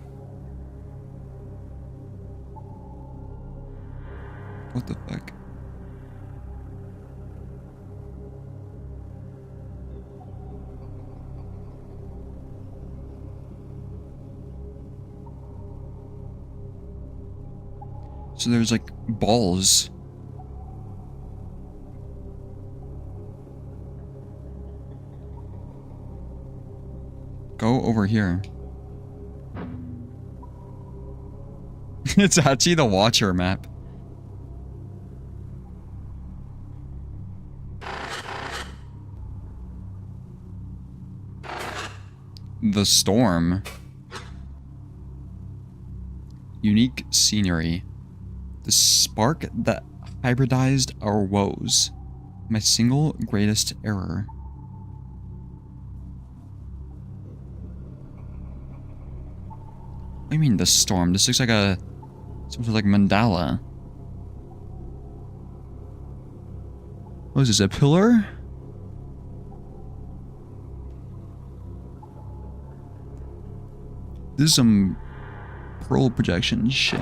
[SPEAKER 1] What the fuck? So there's like balls. Go over here. It's actually the Watcher map. The storm. Unique scenery. The spark that hybridized our woes. My single greatest error. What do you mean the storm? This looks like a some sort of like mandala. What is this, a pillar? This is some pearl projection shit.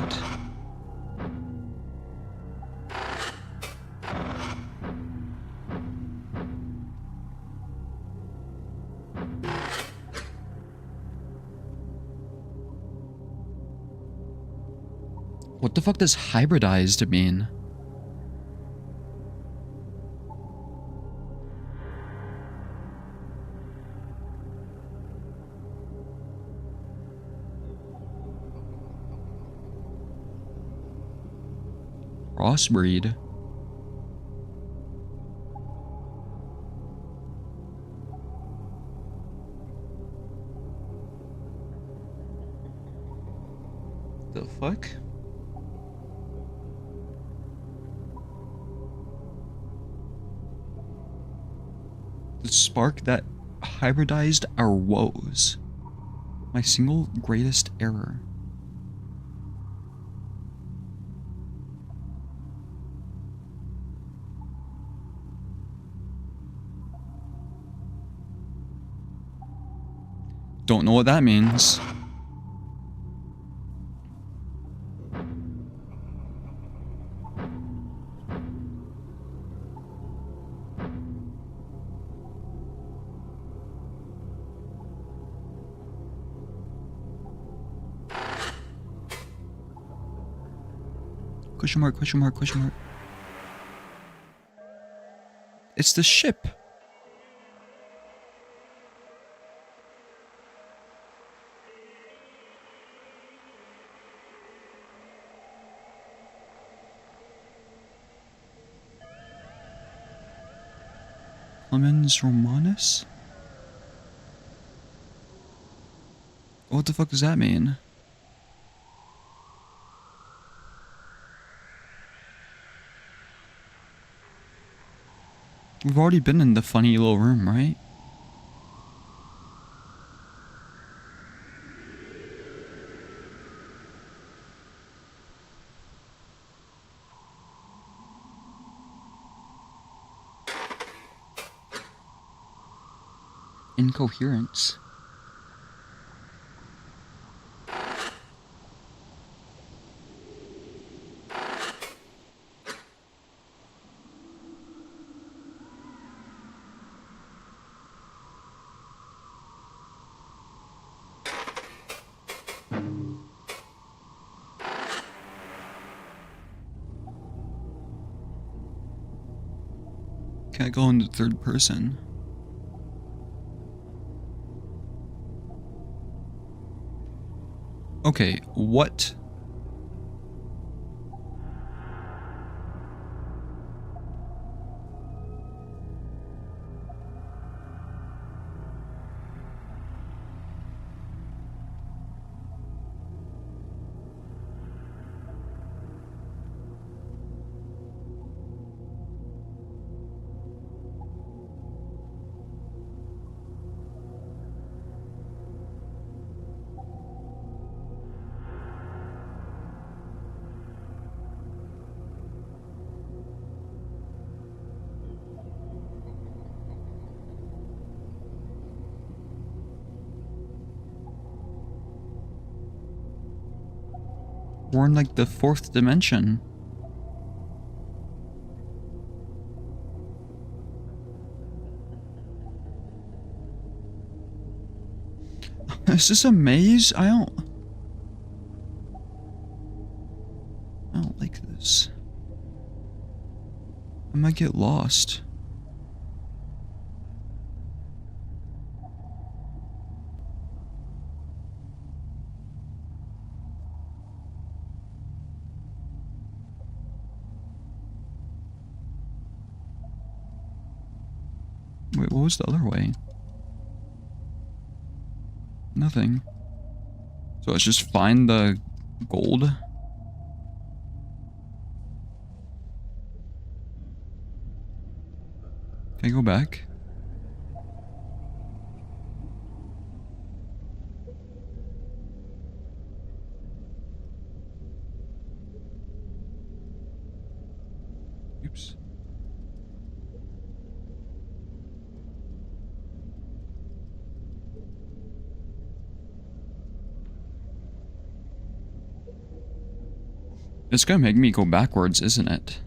[SPEAKER 1] What the fuck does hybridized mean? Crossbreed. The fuck? The spark that hybridized our woes. My single greatest error. Don't know what that means. Question mark, question mark, question mark. It's the ship. Clemens Romanus? What the fuck does that mean? We've already been in the funny little room, right? Incoherence. Can't go into third person. Okay, what? We're in like the fourth dimension. Is this a maze? I don't like this. I might get lost. Wait, what was the other way? Nothing. So let's just find the gold. Can I go back? Oops. It's gonna make me go backwards, isn't it?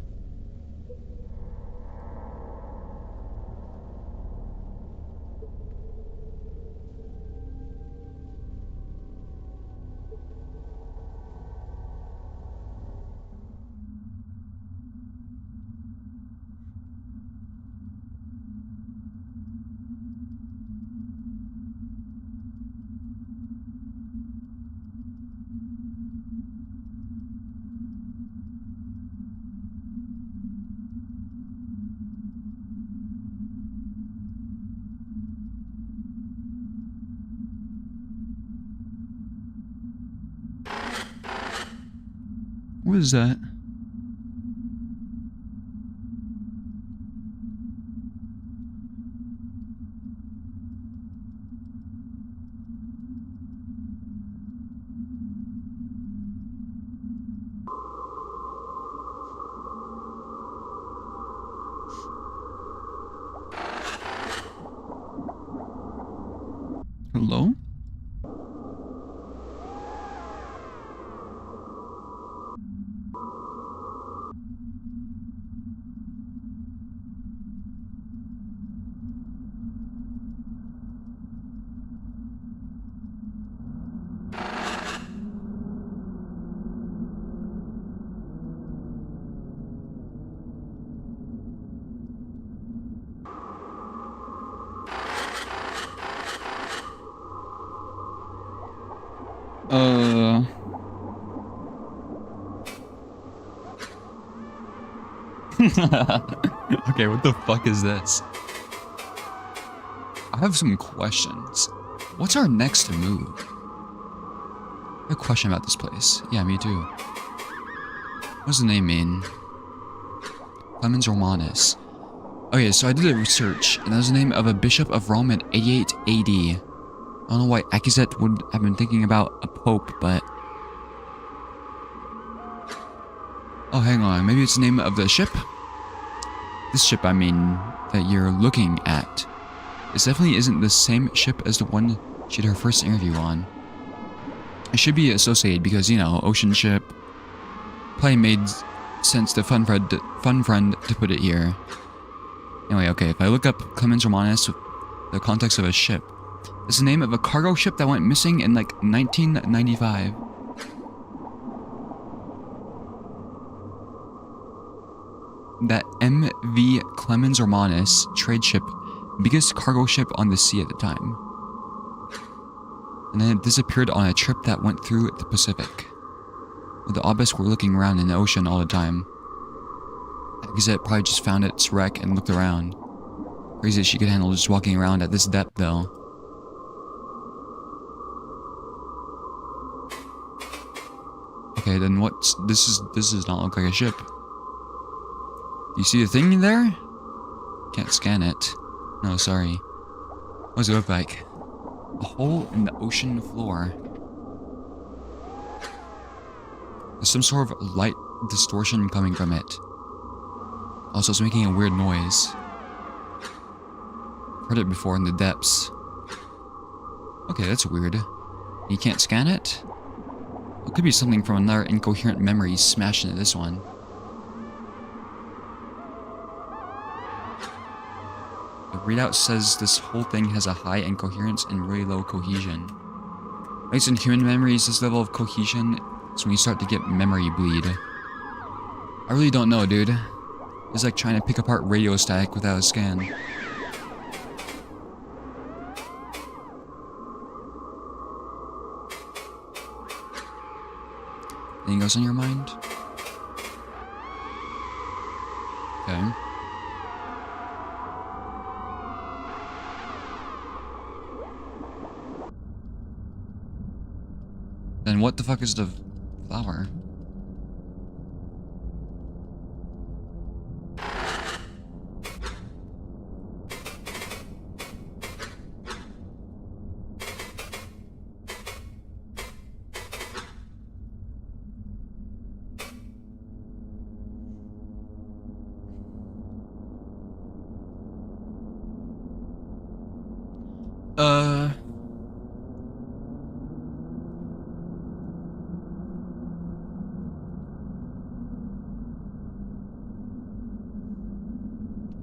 [SPEAKER 1] What is that? Hello? Okay, what the fuck is this? I have some questions. What's our next move? I have a question about this place. Yeah, me too. What does the name mean? Clemens Romanus. Okay, so I did a research, and that was the name of a bishop of Rome in 88 AD. I don't know why Akizet would have been thinking about a pope, but... Oh, hang on. Maybe it's the name of the ship? This ship, I mean, that you're looking at. This definitely isn't the same ship as the one she did her first interview on. It should be associated because, you know, ocean ship. Probably made sense to fun friend to put it here. Anyway, okay, if I look up Clemens Romanus with the context of a ship, it's the name of a cargo ship that went missing in like 1995. That MV Clemens Romanus trade ship, biggest cargo ship on the sea at the time. And then it disappeared on a trip that went through the Pacific. The obelisk were looking around in the ocean all the time. Gazette probably just found its wreck and looked around. Crazy that she could handle just walking around at this depth though. Okay, then what's this does not look like a ship. You see the thing there? Can't scan it. No, sorry. What does it look like? A hole in the ocean floor. There's some sort of light distortion coming from it. Also, it's making a weird noise. Heard it before in the depths. Okay, that's weird. You can't scan it? It could be something from another incoherent memory smashed into this one. The readout says this whole thing has a high incoherence and really low cohesion. At least in human memories, this level of cohesion is when you start to get memory bleed. I really don't know, dude. It's like trying to pick apart radio static without a scan. Anything else on your mind? Okay. Then what the fuck is the flower?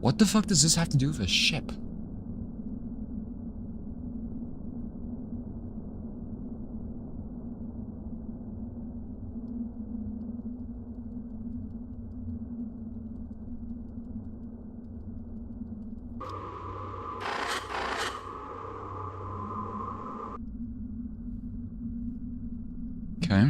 [SPEAKER 1] What the fuck does this have to do with a ship? Okay.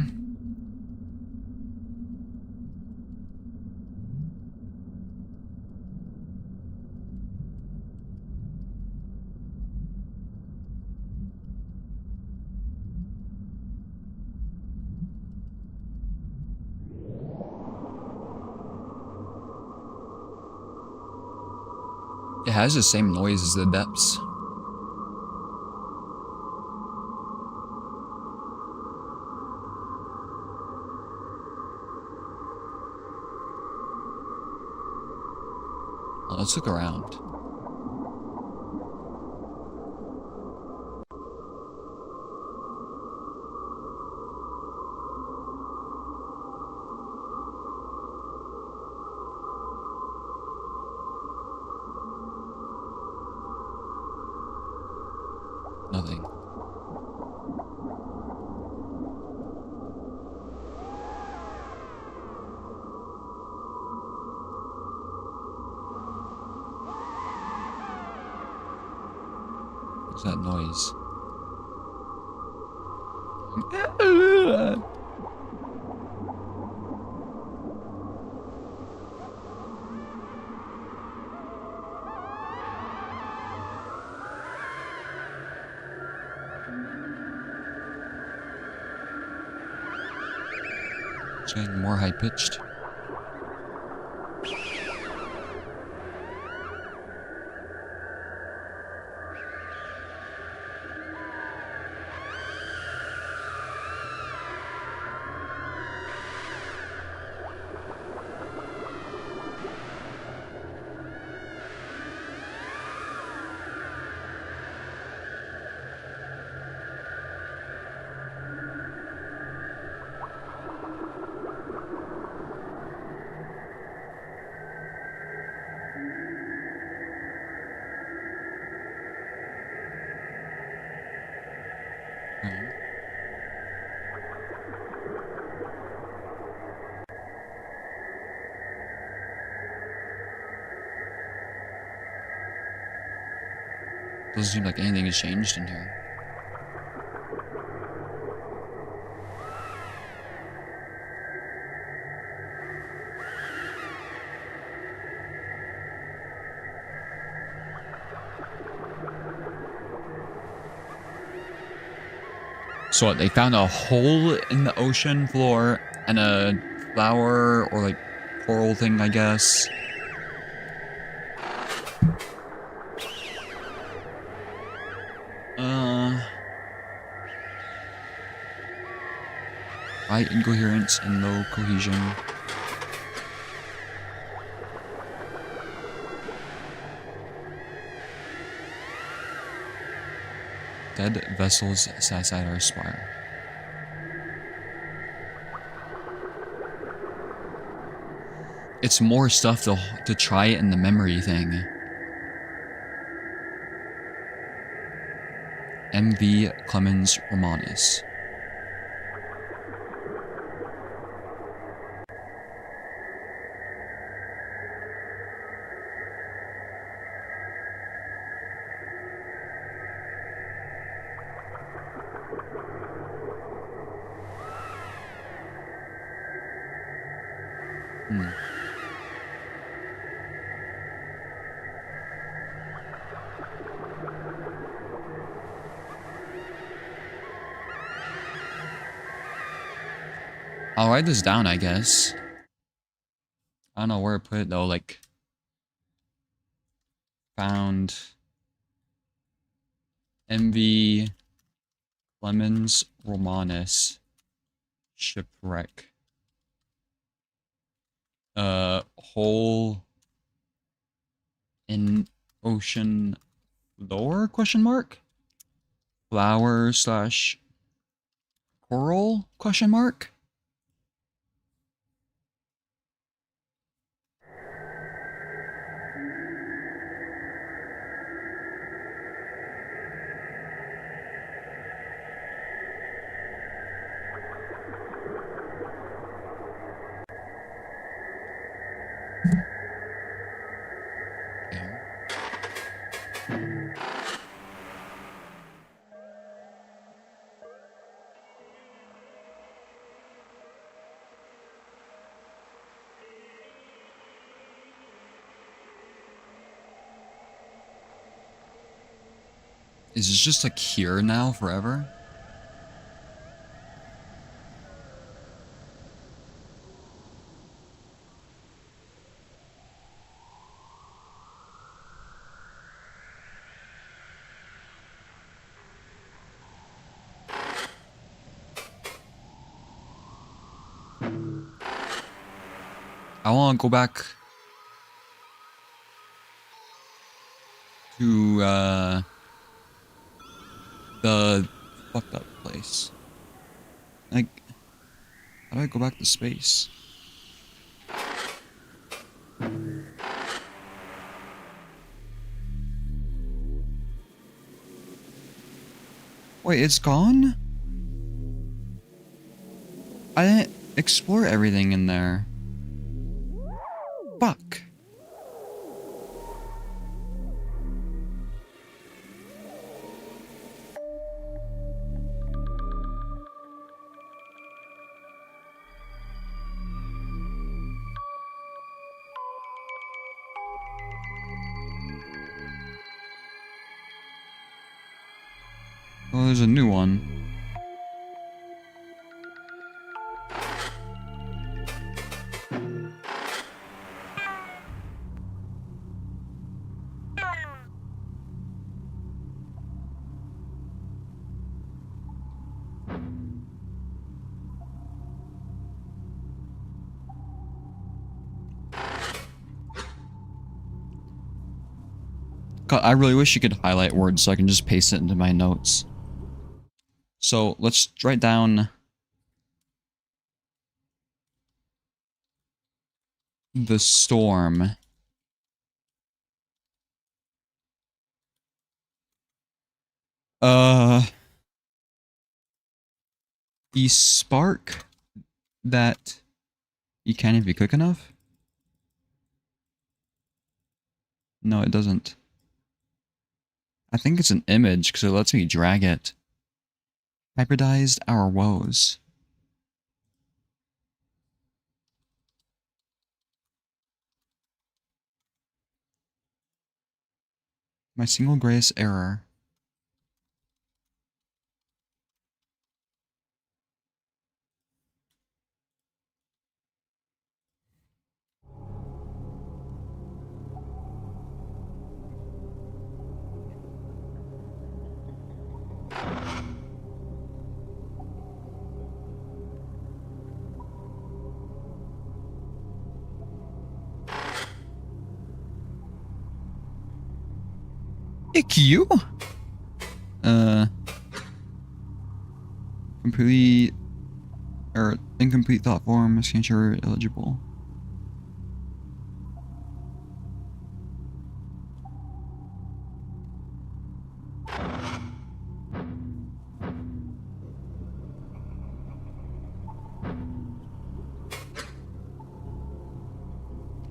[SPEAKER 1] It has the same noise as the depths. Well, let's look around. Nothing. What's that noise? It's getting more high-pitched. Doesn't seem like anything has changed in here. So what, they found a hole in the ocean floor and a flower or like coral thing, I guess. High incoherence and low cohesion. Dead vessels sat outside our spire. It's more stuff to try in the memory thing. MV Clemens Romanus. I'll write this down, I guess. I don't know where to put it though, like... Found... MV Clemens Romanus shipwreck. Hole in ocean floor, question mark? Flower slash coral, question mark? Is this just like here now forever? I want to go back to the fucked up place. Like, how do I go back to space? Wait, it's gone? I didn't explore everything in there. Fuck. Oh, there's a new one. God, I really wish you could highlight words so I can just paste it into my notes. So let's write down the storm. The spark that you can't if you quick enough? No, it doesn't. I think it's an image because it lets me drag it. Hybridized our woes. My single greatest error. Ick you? Completely or incomplete thought form, signature eligible.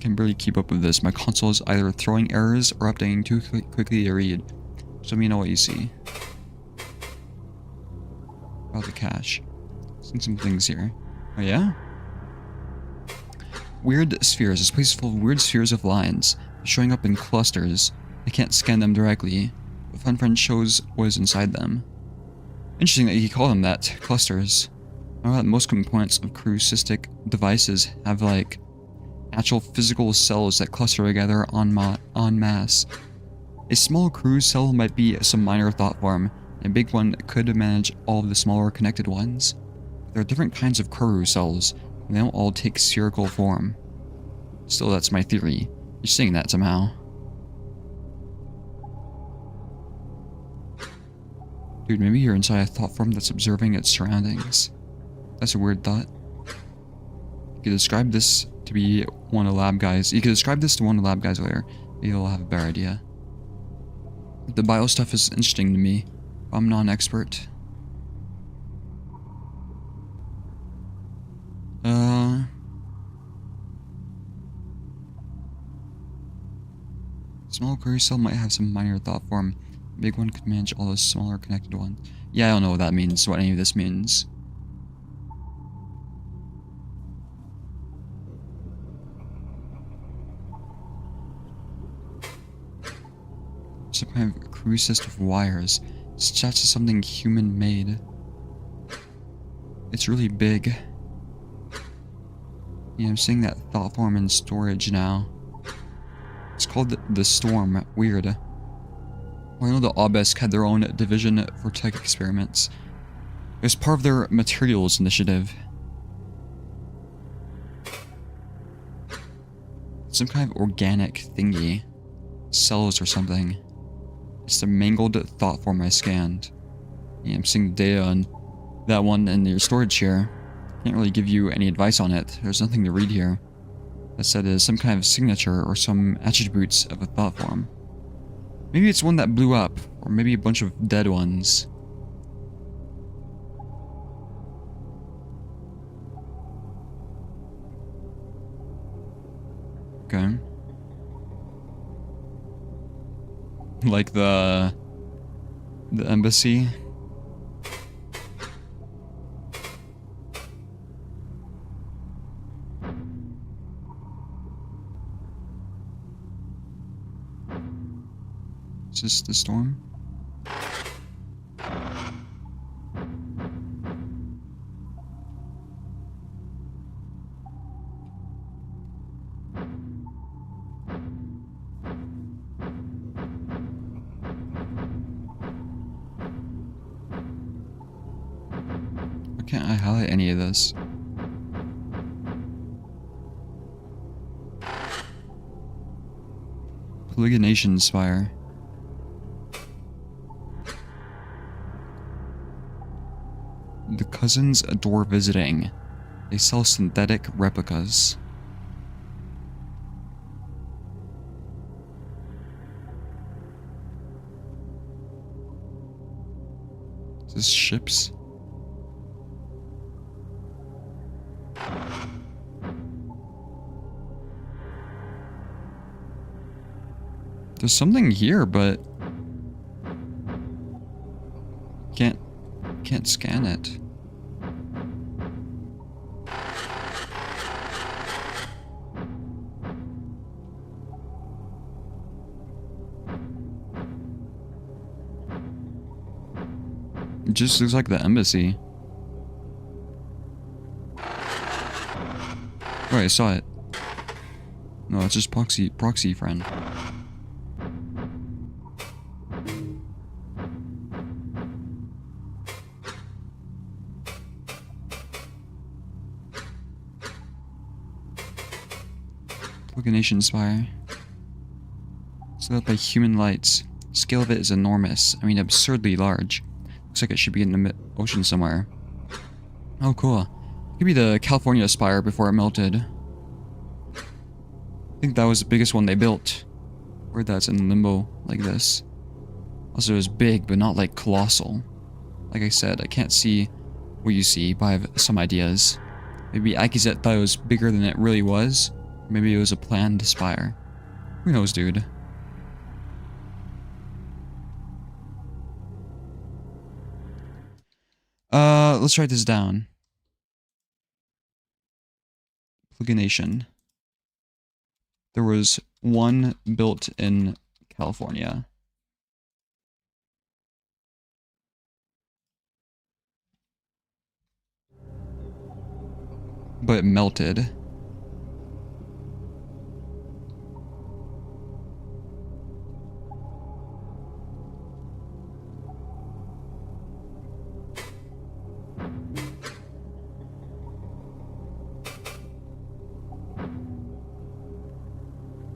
[SPEAKER 1] Can barely keep up with this. My console is either throwing errors or updating too quickly to read. So let me know what you see. About the cache. Seen some things here. Oh yeah? Weird spheres. This place is full of weird spheres of lines, showing up in clusters. I can't scan them directly, but FunFriend shows what is inside them. Interesting that you call them that, clusters. I know that most components of crucistic devices have like actual physical cells that cluster together en masse. A small cruise cell might be some minor thought form, and a big one could manage all of the smaller connected ones. There are different kinds of corru cells, and they don't all take spherical form. Still, that's my theory. You're seeing that somehow. Dude, maybe you're inside a thought form that's observing its surroundings. That's a weird thought. You could describe this to be one of the lab guys. You could describe this to one of the lab guys later. Maybe you'll have a better idea. The bio stuff is interesting to me. I'm not an expert. Small query cell might have some minor thought form. Big one could manage all those smaller connected ones. Yeah, I don't know what that means, what any of this means. Some kind of crew system of wires. It's attached to something human-made. It's really big. Yeah, I'm seeing that thought form in storage now. It's called the Storm. Weird. Well, I know the Obelisk had their own division for tech experiments. It was part of their materials initiative. Some kind of organic thingy. Cells or something. It's the mangled thought form I scanned. Yeah, I'm seeing the data on that one in your storage here. Can't really give you any advice on it. There's nothing to read here. That said, it is some kind of signature or some attributes of a thought form. Maybe it's one that blew up, or maybe a bunch of dead ones. Okay. Like the embassy. Is this the storm? Why can't I highlight any of this? Polygonation spire. The cousins adore visiting. They sell synthetic replicas. Is this ships? There's something here, but can't scan it. It just looks like the embassy. Wait, I saw it. No, it's just proxy friend. Polygonation spire. It's lit up by human lights. Scale of it is enormous. I mean, absurdly large. Looks like it should be in the ocean somewhere. Oh, cool. Could be the California spire before it melted. I think that was the biggest one they built. Or that's in limbo like this. Also, it was big, but not like colossal. Like I said, I can't see what you see, but I have some ideas. Maybe Akizet thought it was bigger than it really was. Maybe it was a planned spire. Who knows, dude? Let's write this down. Polygonation. There was one built in California. But it melted.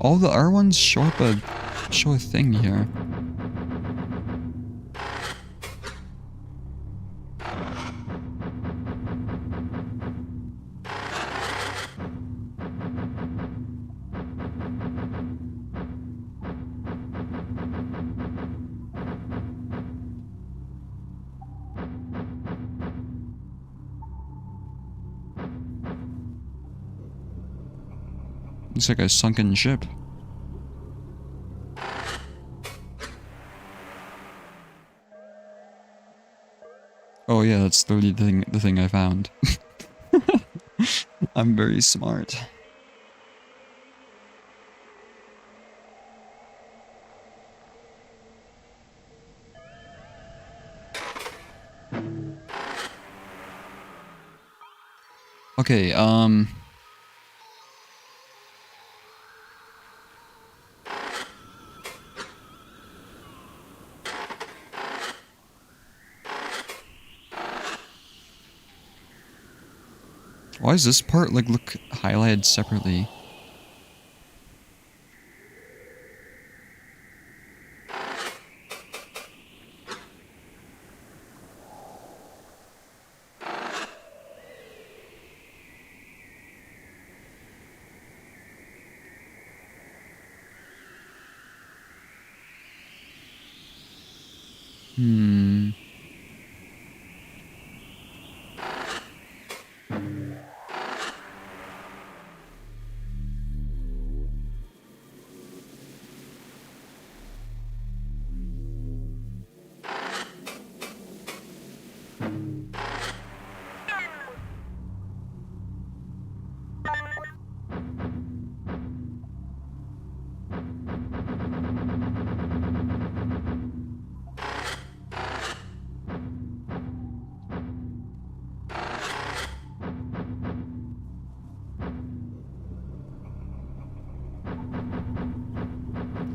[SPEAKER 1] All the R ones show a thing here. Looks like a sunken ship. Oh yeah, that's literally the thing I found. I'm very smart. Okay, why does this part like look highlighted separately?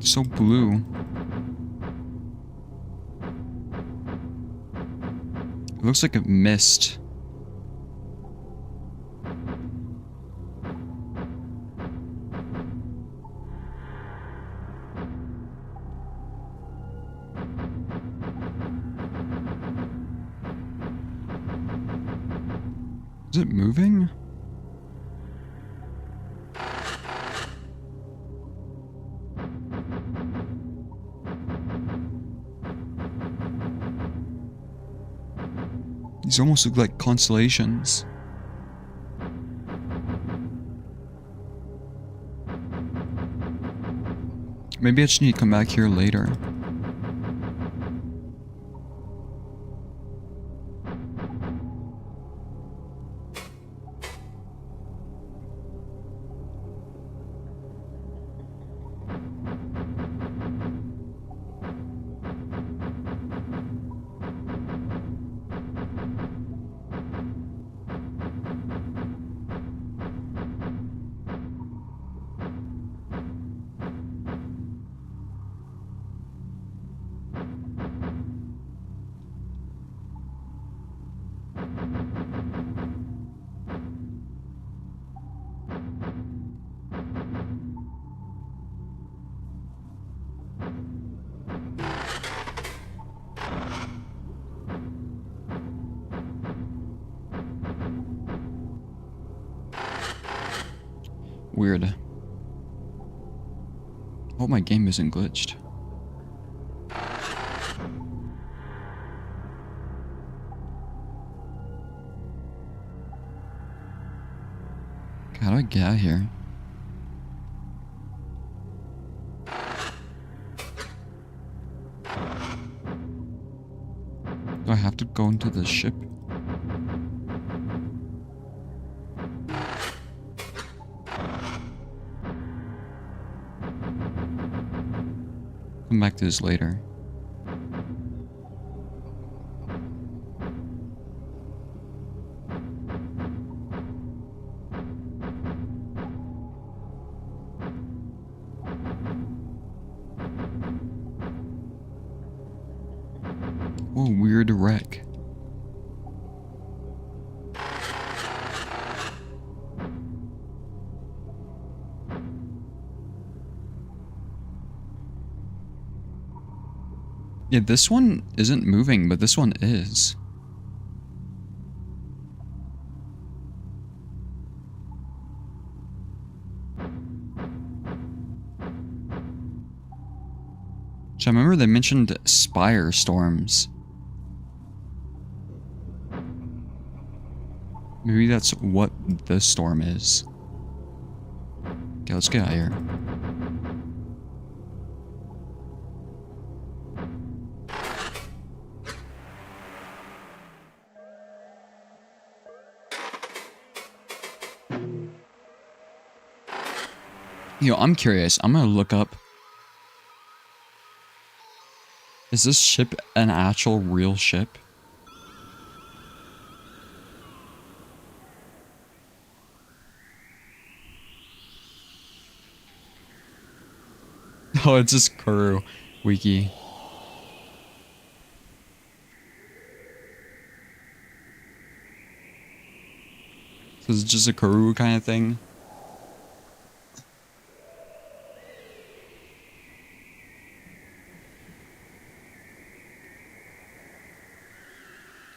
[SPEAKER 1] So blue. It looks like a mist. Is it moving? These almost look like constellations. Maybe I just need to come back here later. Weird. I hope my game isn't glitched. How do I get out of here? Do I have to go into the ship? Come back to this later. Whoa, weird wreck. Yeah, this one isn't moving, but this one is. So I remember they mentioned spire storms. Maybe that's what this storm is. Okay, let's get out of here. Yo, I'm curious. I'm gonna look up. Is this ship an actual real ship? Oh, it's just corru wiki. So it's just a corru kind of thing.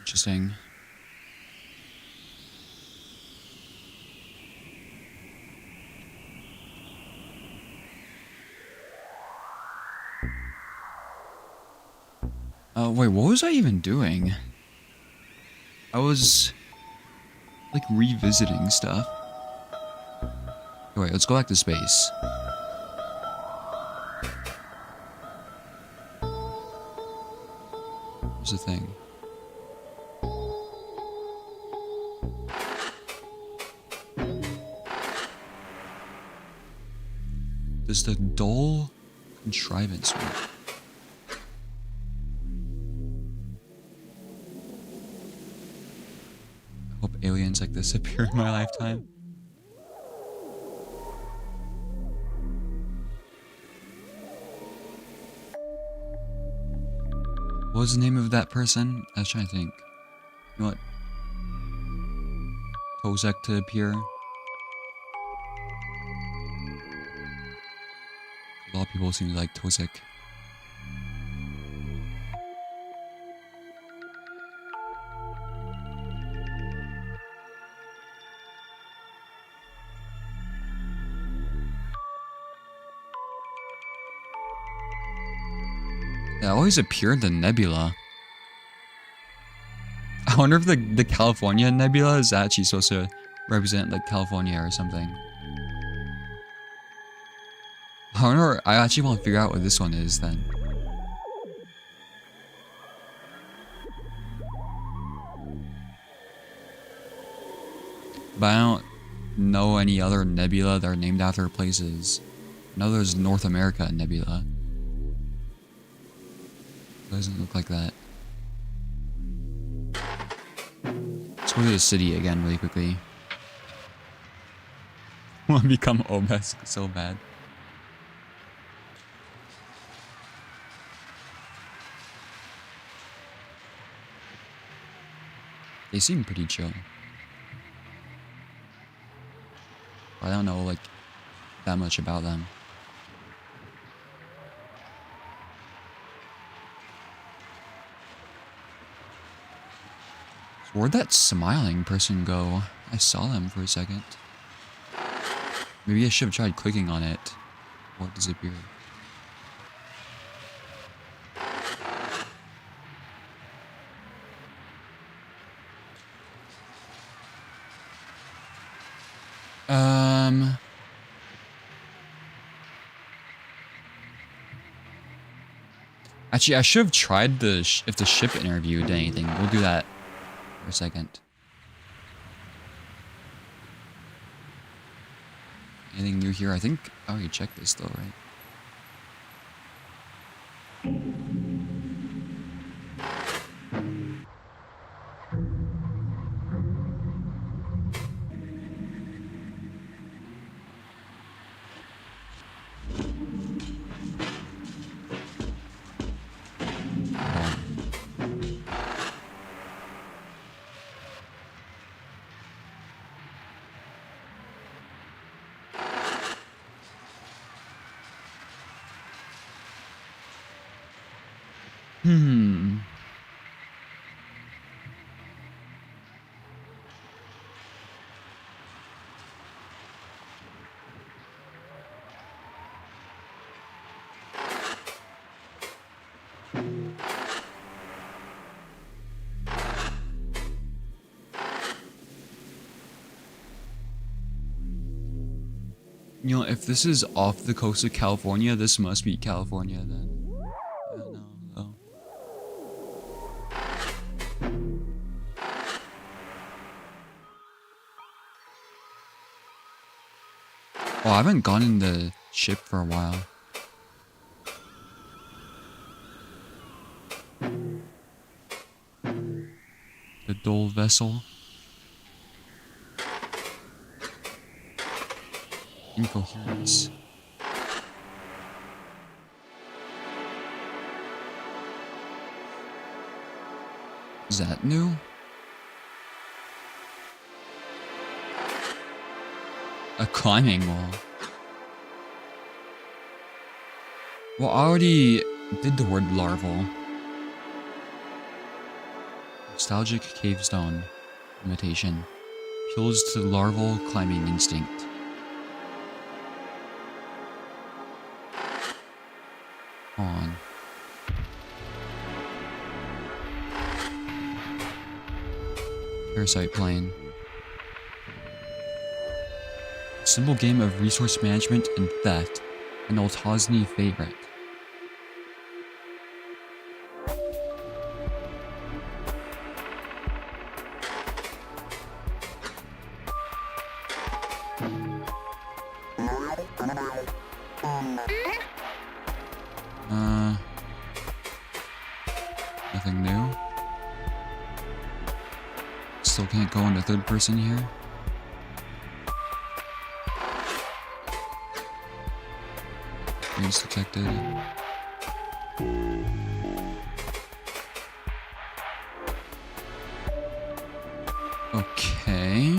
[SPEAKER 1] Interesting. Wait, what was I even doing? I was like revisiting stuff. Wait, let's go back to space. Here's the thing. Does the dull contrivance work? I hope aliens like this appear in my lifetime. What was the name of that person? I was trying to think. You know what? Tozek to appear. A lot of people seem to like Tozek. They always appear in the nebula. I wonder if the California nebula is actually supposed to represent like California or something. I actually want to figure out what this one is then. But I don't know any other nebula that are named after places. I know there's North America nebula. Doesn't look like that. Let's go to the city again really quickly. I want to become Obesk so bad. They seem pretty chill. I don't know like that much about them. Where'd that smiling person go? I saw them for a second. Maybe I should have tried clicking on it. Or it disappeared. Actually, I should have tried if the ship interview did anything. We'll do that for a second. Anything new here? I think I already checked this though, right? You know, if this is off the coast of California, this must be California then. I don't know, though. Oh, I haven't gone in the ship for a while. The Dole vessel. Incoherence. Is that new? A climbing wall. Well, I already did the word larval. Nostalgic cavestone imitation. Appeals to larval climbing instinct. On. Parasite plane. Simple game of resource management and theft. An Altosny favorite. Nothing new. Still can't go into third person here. Range detected. Okay.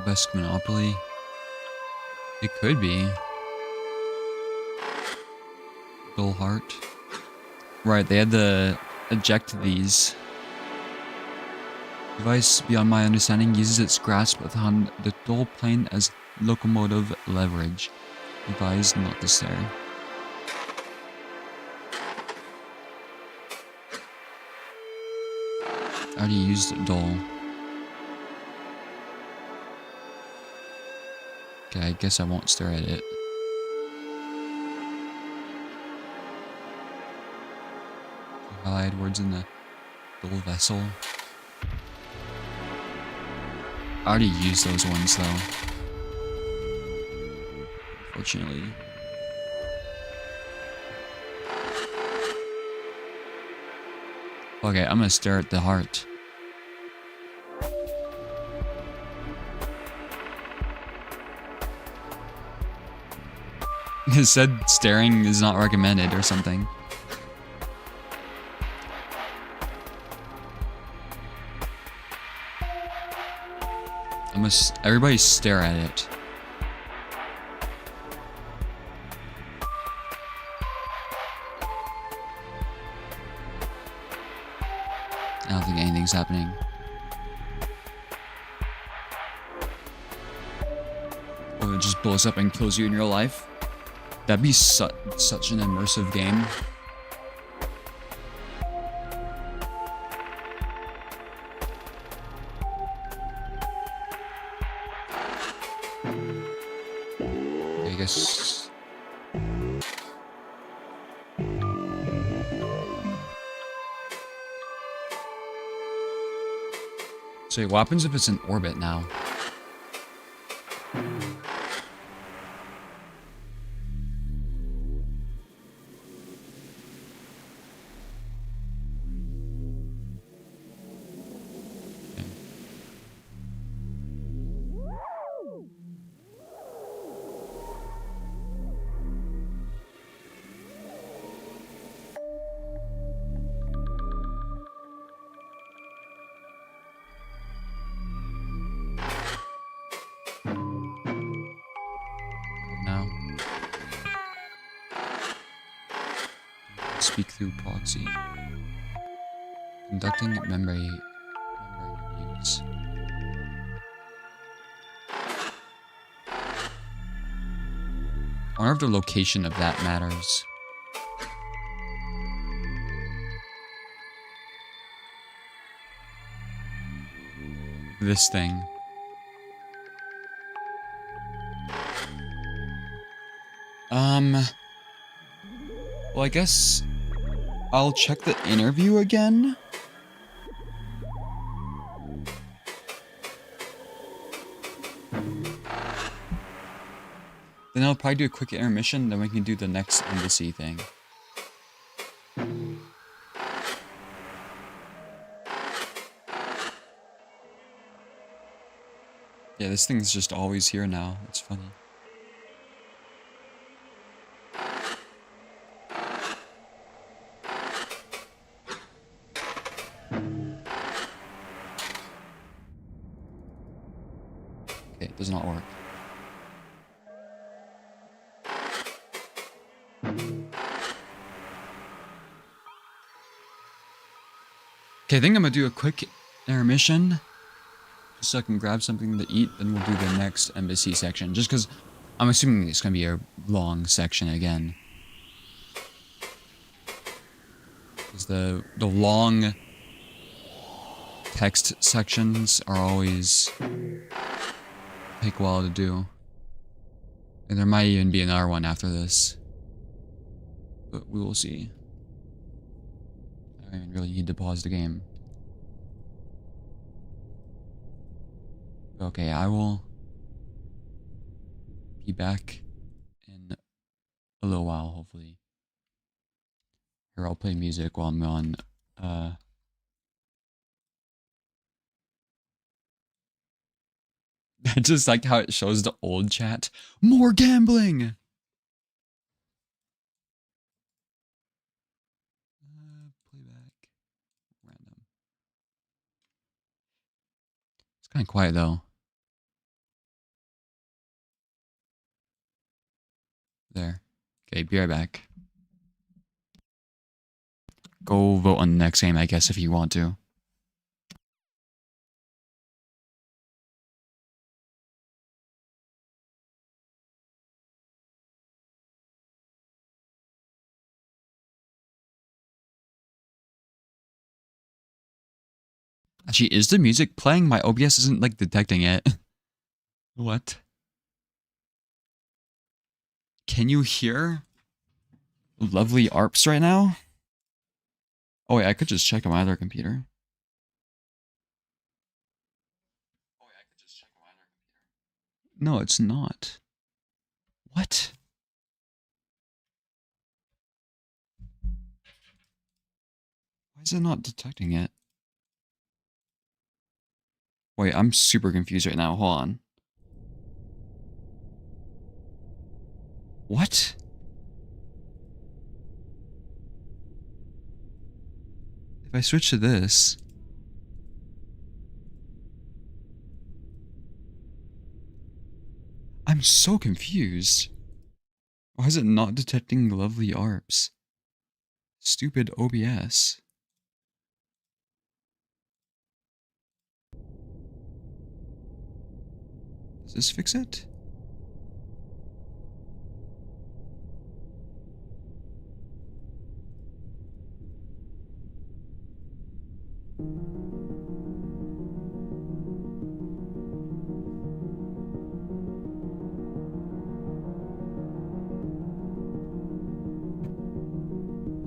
[SPEAKER 1] Best Monopoly. It could be. Dull Heart. Right, they had to eject these. Device, beyond my understanding, uses its grasp on the dull plane as locomotive leverage. Advised not to stare. I already used dull. Okay, I guess I won't stare at it. Highlighted words in the dull vessel. I already used those ones though. Unfortunately. Okay, I'm gonna stare at the heart. It said staring is not recommended or something. Everybody stare at it. I don't think anything's happening. Or it just blows up and kills you in real life. That'd be such an immersive game. I guess. So what happens if it's in orbit now? Speak through proxy. Conducting memory reviews. I wonder if the location of that matters. This thing. Well, I guess I'll check the interview again. Then I'll probably do a quick intermission, then we can do the next embassy thing. Yeah, this thing's just always here now. It's funny. Okay, it does not work. Okay, I think I'm gonna do a quick intermission. Just so I can grab something to eat, then we'll do the next embassy section. Just because I'm assuming it's gonna be a long section again. Because the long text sections are always take a while to do. And there might even be another one after this. But we will see. I really need to pause the game. Okay, I will be back in a little while, hopefully. Here, I'll play music while I'm on I just like how it shows the old chat. More gambling! Playback. Random. It's kind of quiet though. There. Okay, be right back. Go vote on the next game, I guess, if you want to. Actually, is the music playing? My OBS isn't, like, detecting it. What? Can you hear lovely ARPs right now? Oh, wait, I could just check on my other computer. No, it's not. What? Why is it not detecting it? Wait, I'm super confused right now. Hold on. What? If I switch to this... I'm so confused. Why is it not detecting lovely ARPs? Stupid OBS. Does this fix it?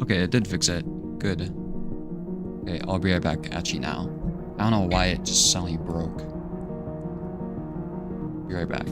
[SPEAKER 1] Okay, it did fix it. Good. Okay, I'll be right back at you now. I don't know why it just suddenly broke. Be right back.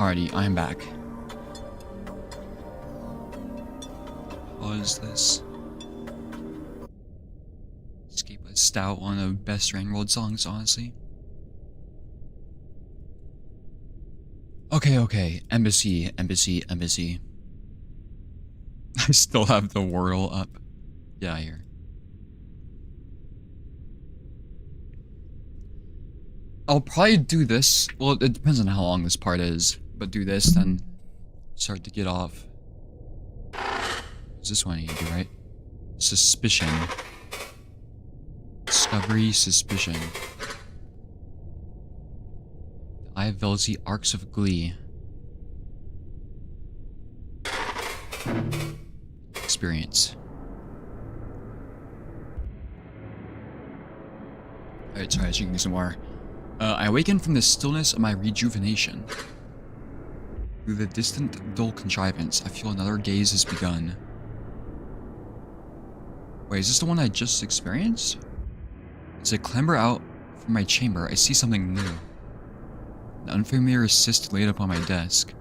[SPEAKER 1] Alrighty, I am back. What is this? Escape a stout, one of the best Rain World songs, honestly. Okay. Embassy. I still have the Wordle up. Yeah, here. I'll probably do this. Well, it depends on how long this part is. But do this, then start to get off. Is this one I need to do, right? Suspicion. Discovery, suspicion. The Eye of Velzy, Arcs of Glee. Experience. Alright, sorry, I was drinking some more. I awaken from the stillness of my rejuvenation. Through the distant, dull contrivance, I feel another gaze has begun. Wait, is this the one I just experienced? As I clamber out from my chamber, I see something new. An unfamiliar cyst laid upon my desk.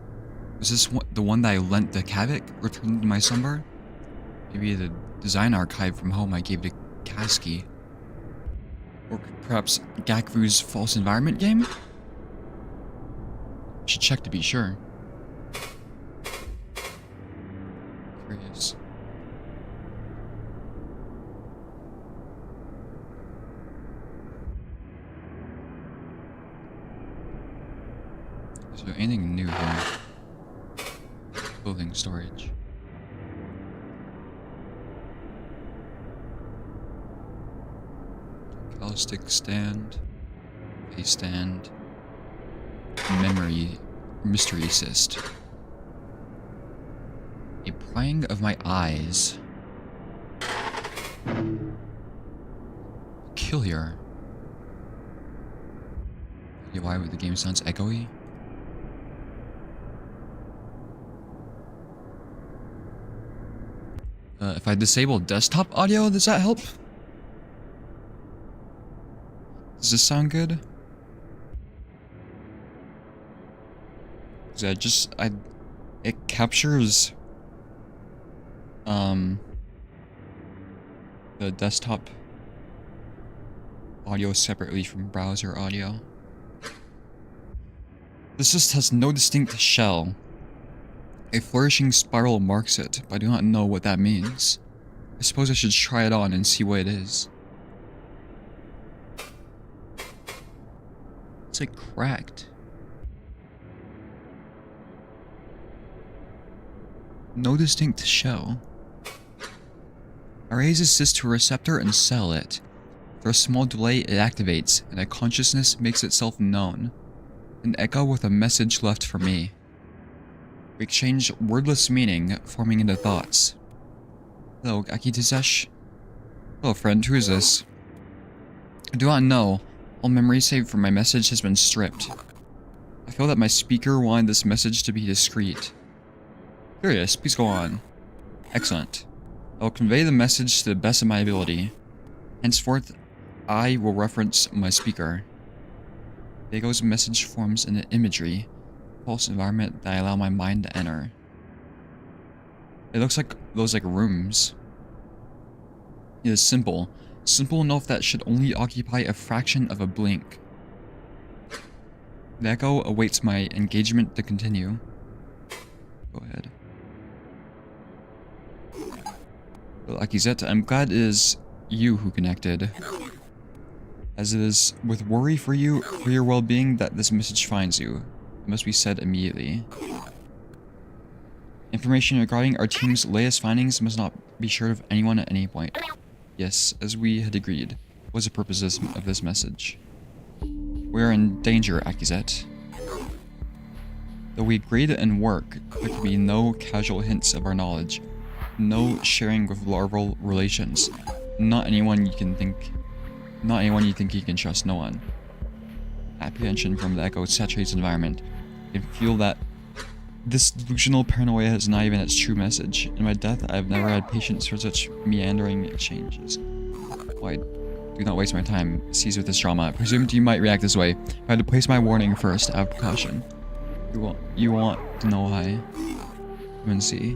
[SPEAKER 1] Was this the one that I lent to Kavik, returned to my slumber? Maybe the design archive from home I gave to Kasky. Or perhaps Gakvu's false environment game? Should check to be sure. Curious. Is there anything new here? Clothing storage. Stick stand, face stand, mystery cyst. A prying of my eyes. Peculiar. Why would the game sounds echoey? If I disable desktop audio, does that help? Does this sound good? Cause it captures the desktop audio separately from browser audio. This cyst has no distinct shell. A flourishing spiral marks it, but I do not know what that means. I suppose I should try it on and see what it is. It's like cracked. No distinct shell. I raise a cyst to a receptor and sell it. For a small delay, it activates, and a consciousness makes itself known. An echo with a message left for me. We exchange wordless meaning, forming into thoughts. Hello, Akitisesh. Hello, friend. Who is this? I do not know. All memory saved from my message has been stripped. I feel that my speaker wanted this message to be discreet. Curious, please go on. Excellent. I will convey the message to the best of my ability. Henceforth, I will reference my speaker. Dago's message forms an imagery, a false environment that I allow my mind to enter. It looks like those rooms. It is simple. Simple enough that should only occupy a fraction of a blink. The echo awaits my engagement to continue. Go ahead. Well, Akizet, I'm glad it is you who connected. As it is with worry for you, for your well-being, that this message finds you. It must be said immediately. Information regarding our team's latest findings must not be shared with anyone at any point. Yes, as we had agreed, was the purpose of this message. We are in danger, Akizet. Though we agreed and work, there can be no casual hints of our knowledge, no sharing with larval relations, not anyone you think you can trust, no one. Apprehension from the echo saturates the environment. You can feel that this delusional paranoia is not even its true message. In my death, I have never had patience for such meandering changes. Why? Do not waste my time. Seized with this drama. I presumed you might react this way. I had to place my warning first, out of precaution. You want to know why? Come and see.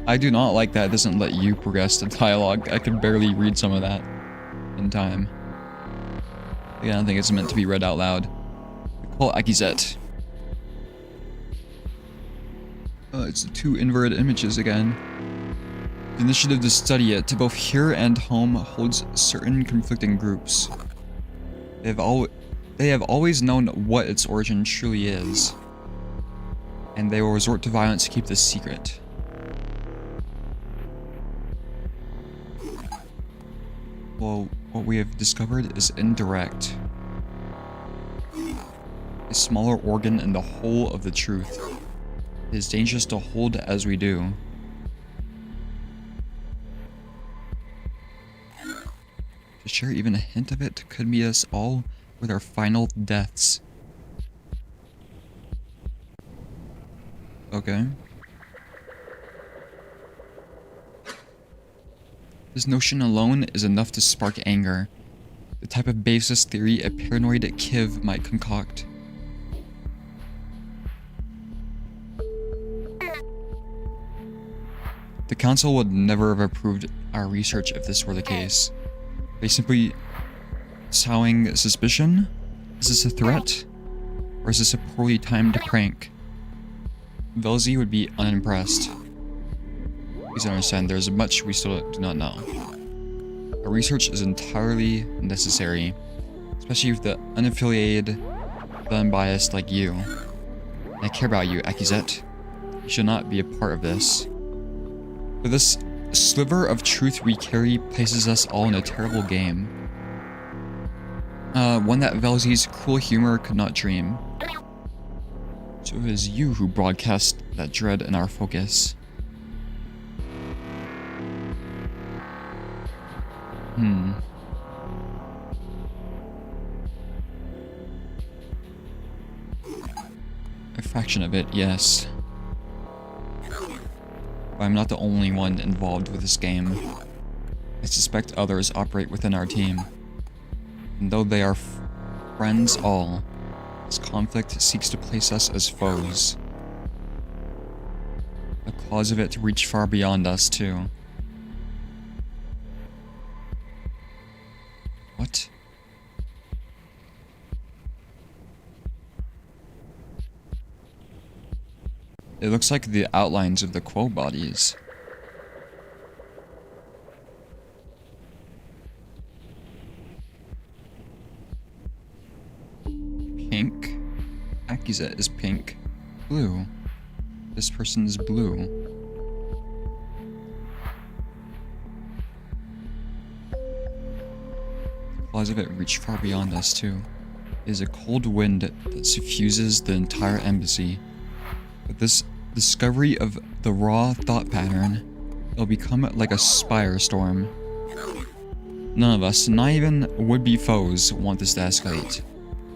[SPEAKER 1] I do not like that it doesn't let you progress the dialogue. I could barely read some of that in time. Yeah, I don't think it's meant to be read out loud. Call Akizet. It's the two inverted images again. The initiative to study it, to both here and home, holds certain conflicting groups. They have always known what its origin truly is, and they will resort to violence to keep this secret. Well, what we have discovered is indirect. A smaller organ in the whole of the truth. It is dangerous to hold as we do. To share even a hint of it could meet us all with our final deaths. Okay. This notion alone is enough to spark anger. The type of baseless theory a paranoid Kiv might concoct. The council would never have approved our research if this were the case. They simply sowing suspicion? Is this a threat? Or is this a poorly timed prank? Velzy would be unimpressed. Please understand, there's much we still do not know. Our research is entirely necessary, especially with the unaffiliated, the unbiased like you. And I care about you, Akizet. You should not be a part of this. But this sliver of truth we carry places us all in a terrible game. One that Velzy's cruel humor could not dream. So it is you who broadcast that dread in our focus. A fraction of it, yes. But I'm not the only one involved with this game. I suspect others operate within our team. And though they are friends all, this conflict seeks to place us as foes. The cause of it reach far beyond us, too. What? It looks like the outlines of the quo bodies. Pink. Akizet is pink. Blue. This person's blue. The claws of it reach far beyond us too. It is a cold wind that suffuses the entire embassy. But this discovery of the raw thought pattern, it'll become like a firestorm. None of us, not even would-be foes, want this to escalate.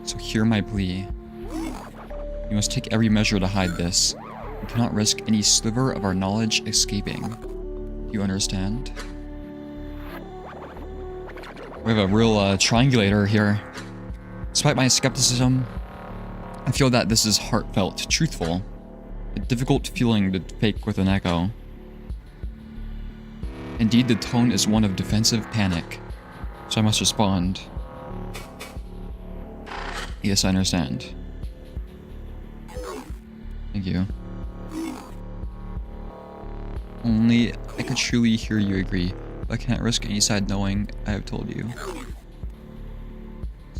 [SPEAKER 1] So hear my plea. You must take every measure to hide this. We cannot risk any sliver of our knowledge escaping. Do you understand? We have a real triangulator here. Despite my skepticism, I feel that this is heartfelt, truthful. A difficult feeling to fake with an echo. Indeed, the tone is one of defensive panic, so I must respond. Yes, I understand. Thank you. Only I could truly hear you agree, but I can't risk any side knowing I have told you.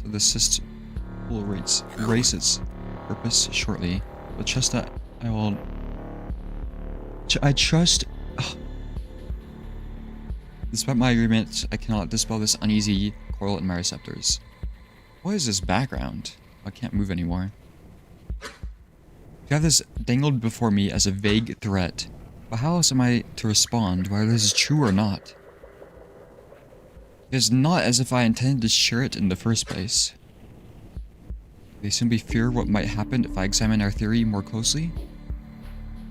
[SPEAKER 1] So the cyst will erase its purpose shortly, but trust that I will... I trust... Ugh. Despite my agreement, I cannot dispel this uneasy coil in my receptors. What is this background? I can't move anymore. You have this dangled before me as a vague threat, but how else am I to respond, whether this is true or not? It is not as if I intended to share it in the first place. They simply fear what might happen if I examine our theory more closely?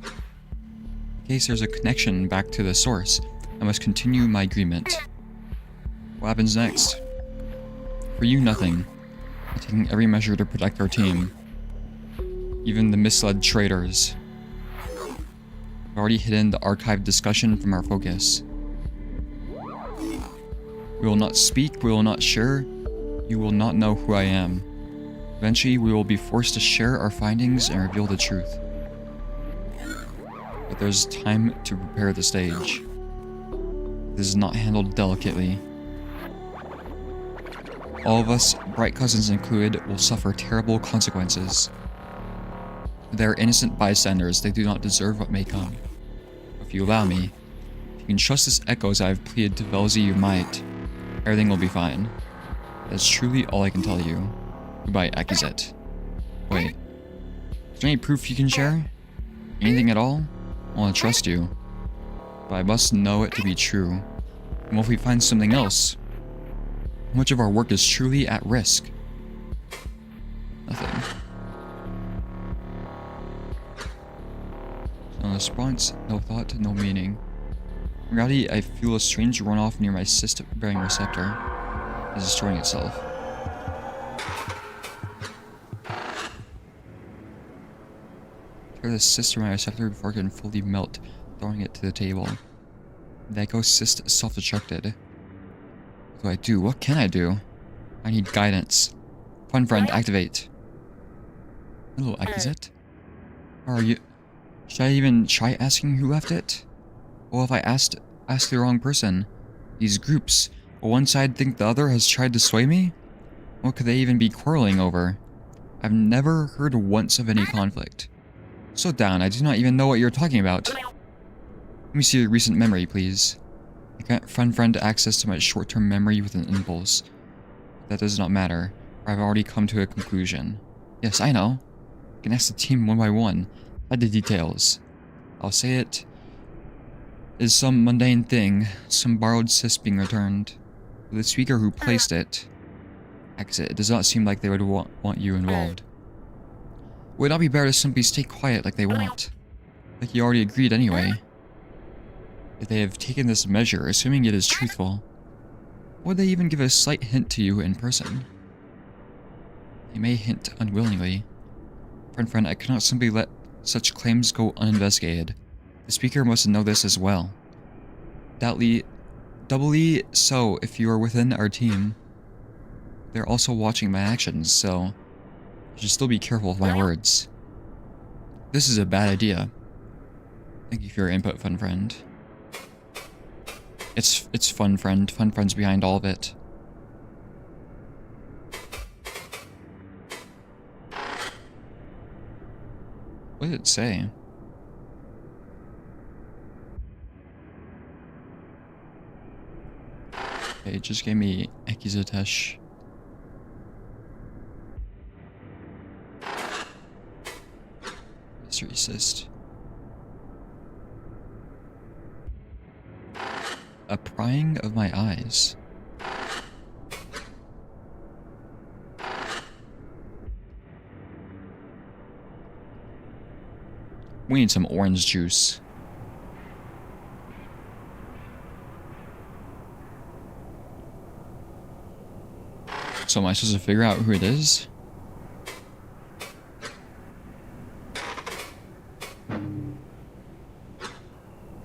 [SPEAKER 1] In case there's a connection back to the source, I must continue my agreement. What happens next? For you, nothing. I'm taking every measure to protect our team. even the misled traitors. I've already hidden the archived discussion from our focus. We will not speak, we will not share, you will not know who I am. Eventually, we will be forced to share our findings and reveal the truth. But there's time to prepare the stage. This is not handled delicately. All of us, bright cousins included, will suffer terrible consequences. They are innocent bystanders, they do not deserve what may come. If you allow me, if you can trust this echo as I have pleaded to Velzy you might, everything will be fine. That's truly all I can tell you. Goodbye, Akizet. Wait. Is there any proof you can share? Anything at all? I want to trust you. But I must know it to be true. And what if we find something else? How much of our work is truly at risk? Nothing. No response, no thought, no meaning. In reality, I feel a strange runoff near my cyst-bearing receptor. It's destroying itself. Tear the cyst from my receptor before it can fully melt, throwing it to the table. The echo cyst self-destructed. What do I do? What can I do? I need guidance. Fun friend, activate. Hello, Akizet. How are you? Should I even try asking who left it? Well, if I ask the wrong person? These groups, will one side think the other has tried to sway me? What could they even be quarreling over? I've never heard once of any conflict. Slow down, I do not even know what you're talking about. Let me see your recent memory, please. I can't fun friend access to my short-term memory with an impulse. That does not matter, for I've already come to a conclusion. Yes, I know. I can ask the team one by one. Add the details. I'll say it is some mundane thing, some borrowed cyst being returned. But the speaker who placed it, it does not seem like they would want you involved. Would it not be better to simply stay quiet like they want? Like you already agreed anyway. If they have taken this measure, assuming it is truthful, would they even give a slight hint to you in person? They may hint unwillingly. Friend, I cannot simply let such claims go uninvestigated. The speaker must know this as well. Doubly so if you are within our team. They're also watching my actions, so I should still be careful with my words. This is a bad idea. Thank you for your input, fun friend. It's fun friend. Fun friend's behind all of it. What did it say? Okay, it just gave me Akizatesh. Mystery cyst. A prying of my eyes. We need some orange juice. So am I supposed to figure out who it is?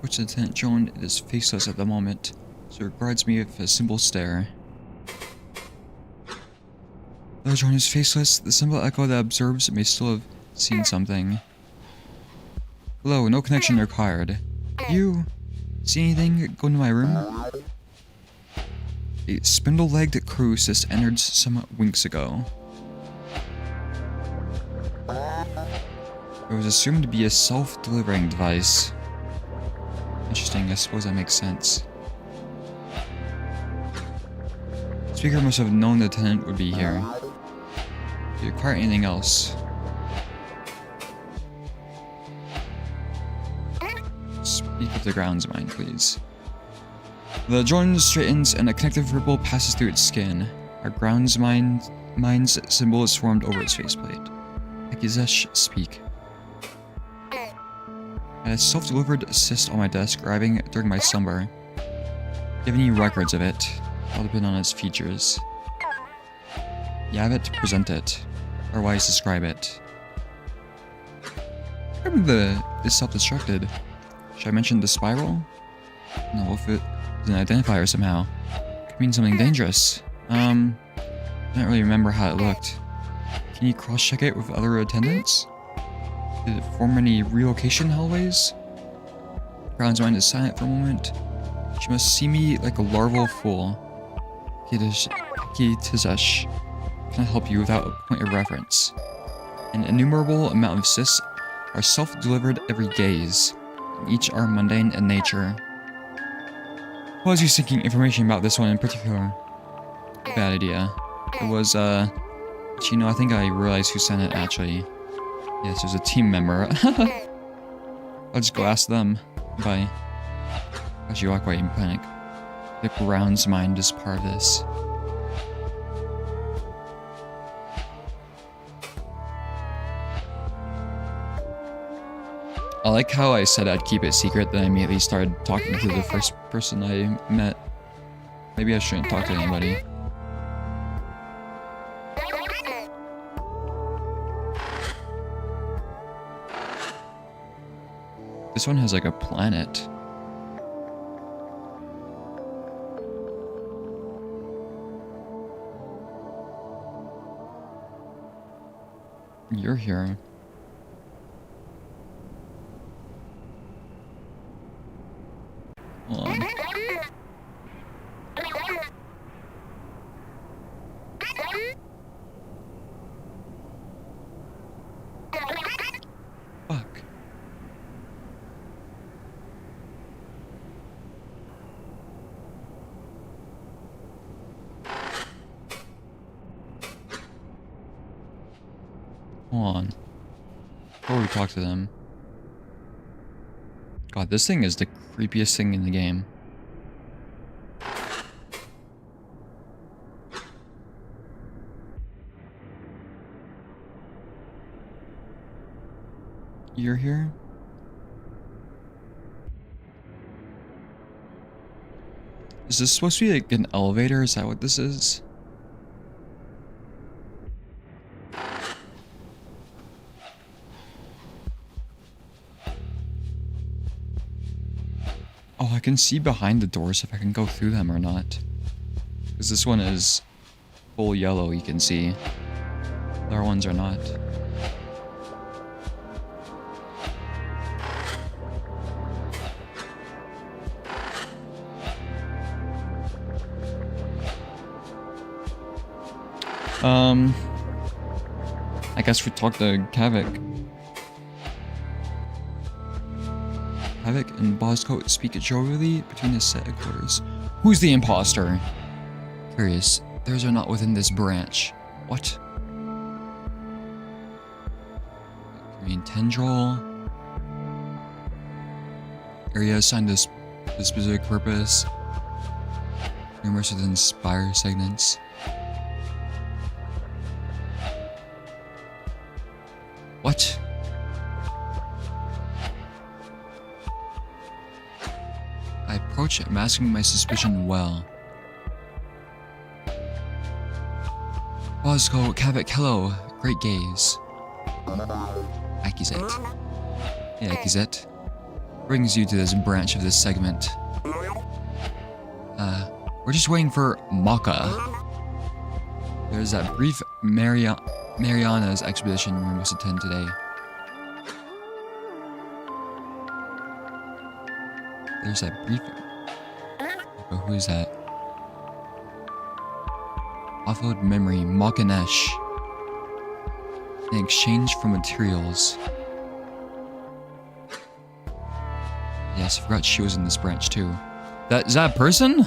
[SPEAKER 1] Which Lieutenant Joan is faceless at the moment, so regards me with a simple stare. Though Joan is faceless, the simple echo that observes may still have seen something. Hello, no connection required. You see anything? Go into my room. A spindle-legged crew just entered some winks ago. It was assumed to be a self-delivering device. Interesting, I suppose that makes sense. The speaker must have known the tenant would be here. Do you require anything else? Speak of the ground's mind, please. The joint straightens and a connective ripple passes through its skin. Our ground's mind's symbol is formed over its faceplate. Akizesh, speak. I had a self-delivered cyst on my desk arriving during my slumber. Do you have any records of it? All depend on its features. You have it, present it. Otherwise, describe it. is self-destructed. Should I mention the spiral? No, if it is an identifier somehow. Could mean something dangerous. I don't really remember how it looked. Can you cross-check it with other attendants? Did it form any relocation hallways? Brown's mind is silent for a moment. She must see me like a larval fool. Tizesh cannot help you without a point of reference. An innumerable amount of cysts are self-delivered every gaze, and each are mundane in nature. Why was you seeking information about this one in particular? Bad idea. It was, you know, I think I realized who sent it, actually. Yes, it was a team member. I'll just go ask them. Bye. As you walk away in panic. The Brown's mind is part of this. I like how I said I'd keep it secret, then I immediately started talking to the first person I met. Maybe I shouldn't talk to anybody. This one has like a planet. You're here. Hold on. Fuck. Hold on. Before we talk to them. God, this thing is the creepiest thing in the game. You're here? Is this supposed to be like an elevator? Is that what this is? Oh, I can see behind the doors if I can go through them or not. Because this one is full yellow, you can see. The other ones are not. I guess we talk to Kavik. Kavik and Boscoat speak jovially between the set of quarters. Who's the imposter? Curious. Theirs are not within this branch. What? I mean, tendril. Area assigned to a specific purpose. Numerous within spire segments. What? I approach it, masking my suspicion well. Bosco, Kavik, hello. Great gaze. Akizet. Hey, Akizet. Brings you to this branch of this segment. We're just waiting for Maka. There's that brief Mariana's expedition we must attend today. There's that brief... Oh, who is that? Offload memory, Makanesh. In exchange for materials. Yes, I forgot she was in this branch too. Is that a person?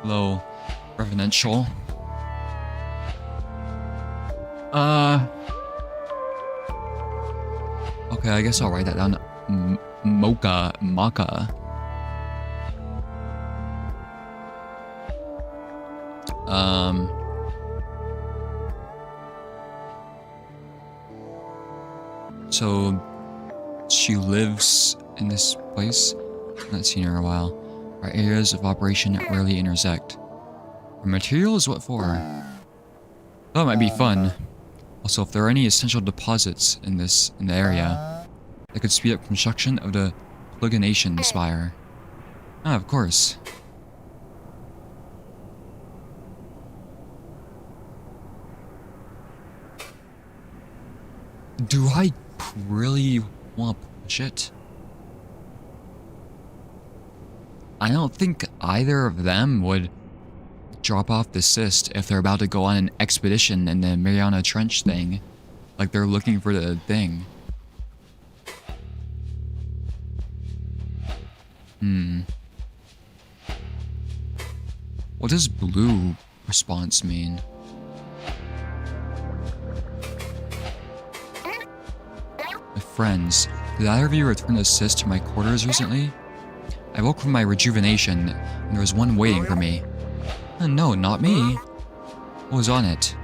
[SPEAKER 1] Hello, reverential. Okay, I guess I'll write that down. Maka. So she lives in this place? I've not seen her in a while. Our areas of operation rarely intersect. Our materials? What for? Oh, it might be fun. Also, if there are any essential deposits in the area, that could speed up construction of the plugination spire. Ah, of course. Do I really want to push it? I don't think either of them would drop off the cyst if they're about to go on an expedition in the Mariana Trench thing. Like they're looking for the thing. What does blue response mean? My friends, did either of you return the cyst to my quarters recently? I woke from my rejuvenation, and there was one waiting for me. No, not me. What was on it?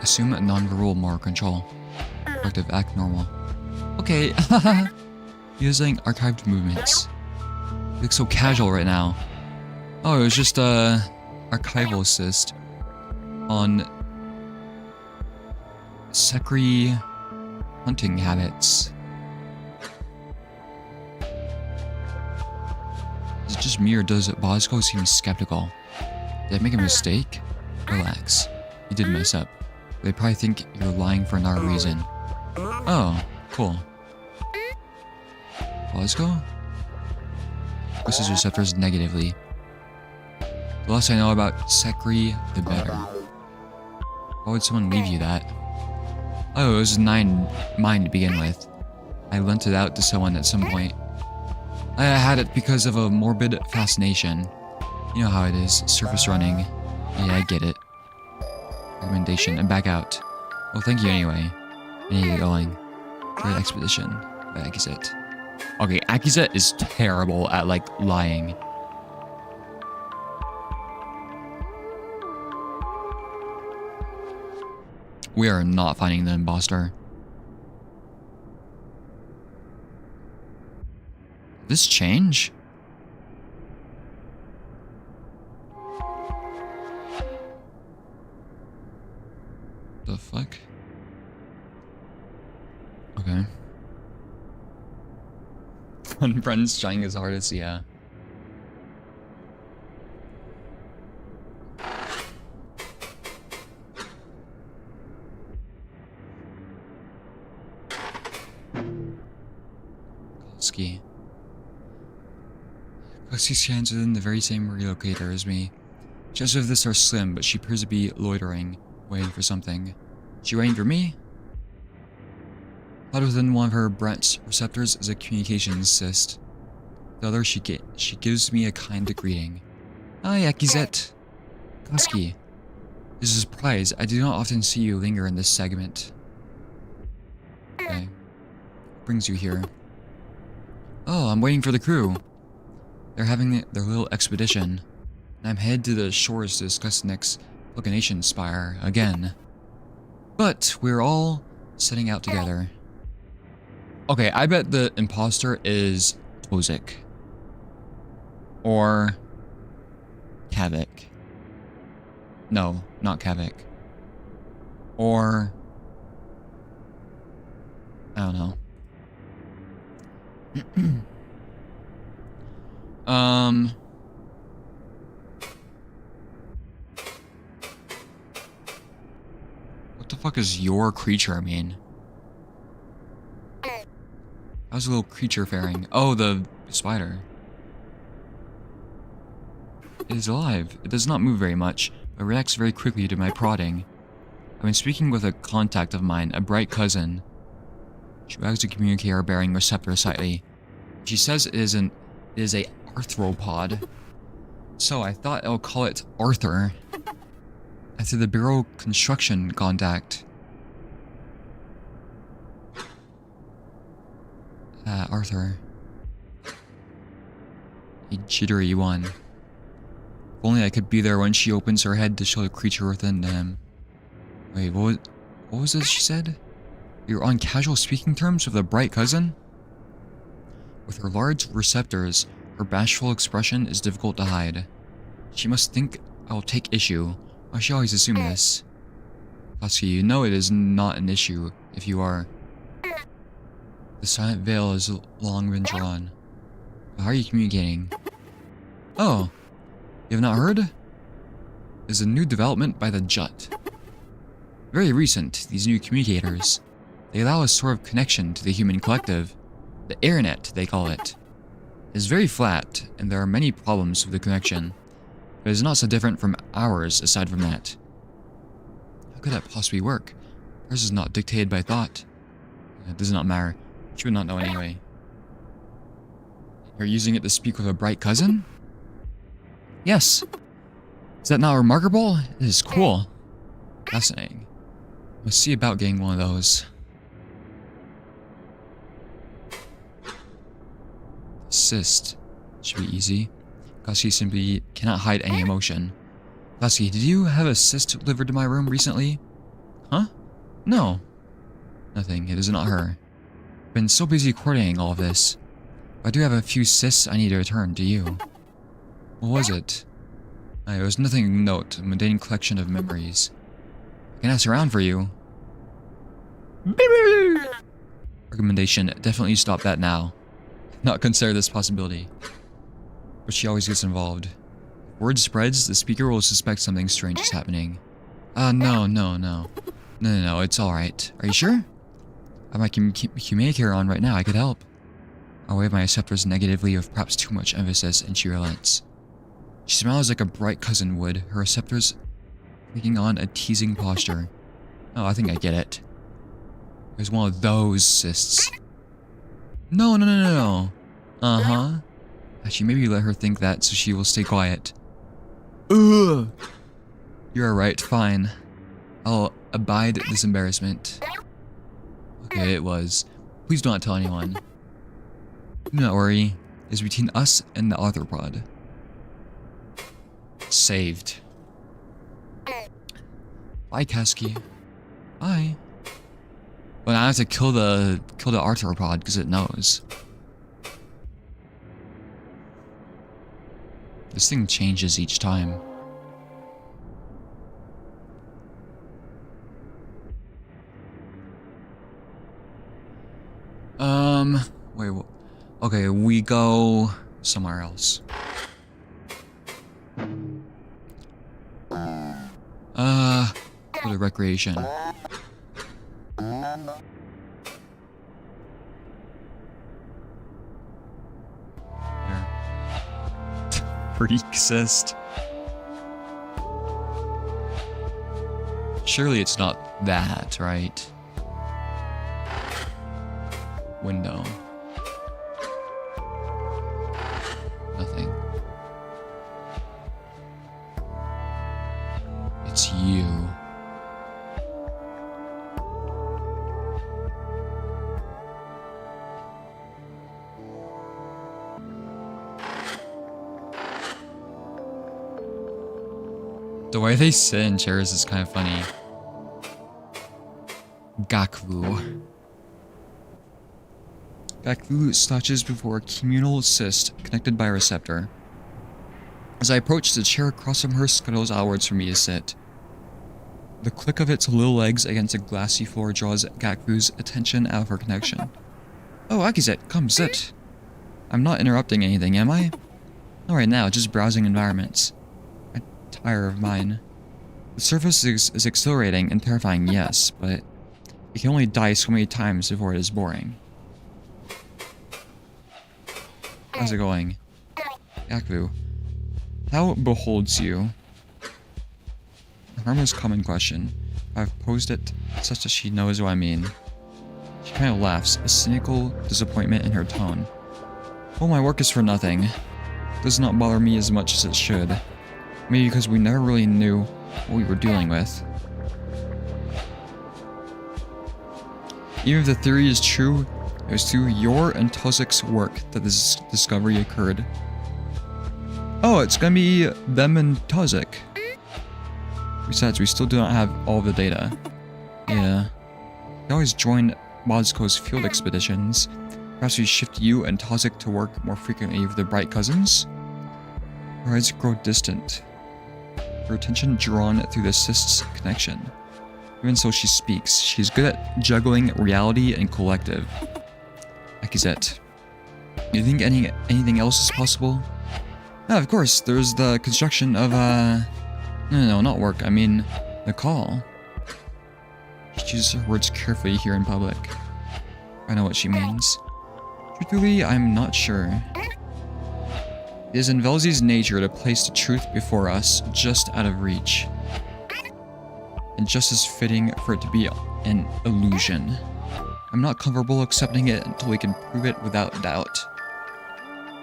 [SPEAKER 1] Assume a non-verbal motor control. Corrective act normal. Okay, using archived movements. You look so casual right now. Oh, it was just a archival cyst on Sekri hunting habits. Is it just me or does Bosco seem skeptical? Did I make a mistake? Relax. You did mess up. They probably think you're lying for another reason. Oh, cool. Bosco? Versus receptors negatively. The less I know about Sekri, the better. Why would someone leave you that? Oh, it was mine to begin with. I lent it out to someone at some point. I had it because of a morbid fascination. You know how it is, surface running. Yeah, I get it. Recommendation, and back out. Well, thank you anyway. I need to get going. Great expedition by Akizet. Okay, Akizet is terrible at, like, lying. We are not finding the imposter. This change? The fuck? Okay. One friend's trying his hardest, yeah. Ski. She stands within the very same relocator as me. Just of this are slim, but she appears to be loitering, waiting for something. She waiting for me? Thought within one of her Brent's receptors is a communications cyst. The other, she gives me a kind greeting. Hi, Akizet. Koski. This is a surprise. I do not often see you linger in this segment. Okay. What brings you here? Oh, I'm waiting for the crew. They're having their little expedition. And I'm headed to the shores to discuss the next plugination spire again. But we're all setting out together. Okay, I bet the imposter is Tozik. Or Kavik. No, not Kavik. Or I don't know. What the fuck is your creature mean? How's a little creature faring? Oh, the spider. It is alive. It does not move very much, but reacts very quickly to my prodding. I've been speaking with a contact of mine, a bright cousin. She wags a communicator bearing receptor slightly. She says it is a arthropod. So I thought I'll call it Arthur. After the Bureau construction contact. Arthur. A jittery one. If only I could be there when she opens her head to show the creature within him. Wait, what was this she said? You're on casual speaking terms with a bright cousin? With her large receptors, her bashful expression is difficult to hide. She must think I will take issue. Why she always assume this? Koski, you know it is not an issue if you are. The silent veil has long been drawn. But how are you communicating? Oh, you have not heard? There's a new development by the Jut. Very recent, these new communicators. They allow a sort of connection to the human collective. The AirNet, they call it. It is very flat, and there are many problems with the connection. But it is not so different from ours aside from that. How could that possibly work? Ours is not dictated by thought. It does not matter. She would not know anyway. You're using it to speak with a bright cousin? Yes. Is that not remarkable? It is cool. Fascinating. Let's see about getting one of those. Assist. Should be easy. Koski simply cannot hide any emotion. Koski, did you have a cyst delivered to my room recently? Huh? No. Nothing. It is not her. I've been so busy coordinating all of this. But I do have a few cysts I need to return to you. What was it? It was nothing of note. A mundane collection of memories. I can ask around for you. Recommendation. Definitely stop that now. Not consider this possibility. But she always gets involved. If word spreads, the speaker will suspect something strange is happening. No, it's alright. Are you sure? I have my communicator on right now, I could help. I'll wave my receptors negatively with perhaps too much emphasis, and she relents. She smiles like a bright cousin would, her receptors taking on a teasing posture. Oh, I think I get it. There's one of those cysts. No. Uh-huh. Actually, maybe let her think that so she will stay quiet. Ugh! You're right, fine. I'll abide this embarrassment. Okay, it was. Please do not tell anyone. Do not worry. It's between us and the arthropod. Saved. Bye, Koski. Bye. But I have to kill the arthropod because it knows. This thing changes each time. Wait, okay, we go somewhere else. Go to recreation. Freak cyst. Surely it's not that, right? Window. Nothing. It's you. The way they sit in chairs is kind of funny. Gakvu. Gakvu slouches before a communal cyst connected by a receptor. As I approach, the chair across from her scuttles outwards for me to sit. The click of its little legs against a glassy floor draws Gakvu's attention out of her connection. Oh, Akizet, come sit. I'm not interrupting anything, am I? Not right now, just browsing environments. I tire of mine. The surface is exhilarating and terrifying, yes, but it can only die so many times before it is boring. How's it going? Gakvu, how beholds you? A harmless common question. I've posed it such that she knows what I mean. She kind of laughs, a cynical disappointment in her tone. Well, my work is for nothing. It does not bother me as much as it should. Maybe because we never really knew what we were dealing with. Even if the theory is true, it was through your and Tozik's work that this discovery occurred. Oh, it's gonna be them and Tozik. Besides, we still do not have all the data. Yeah. We always join Mozco's field expeditions. Perhaps we shift you and Tozik to work more frequently with the Bright Cousins? Our eyes grow distant. Her attention drawn through the cyst's connection. Even so, she speaks. She's good at juggling reality and collective. Accusette. You think anything else is possible? Yeah, of course. There's the construction of, No, not work. I mean, the call. She chooses her words carefully here in public. I know what she means. Truthfully, I'm not sure. It is in Velzy's nature to place the truth before us, just out of reach. And just as fitting for it to be an illusion. I'm not comfortable accepting it until we can prove it without doubt.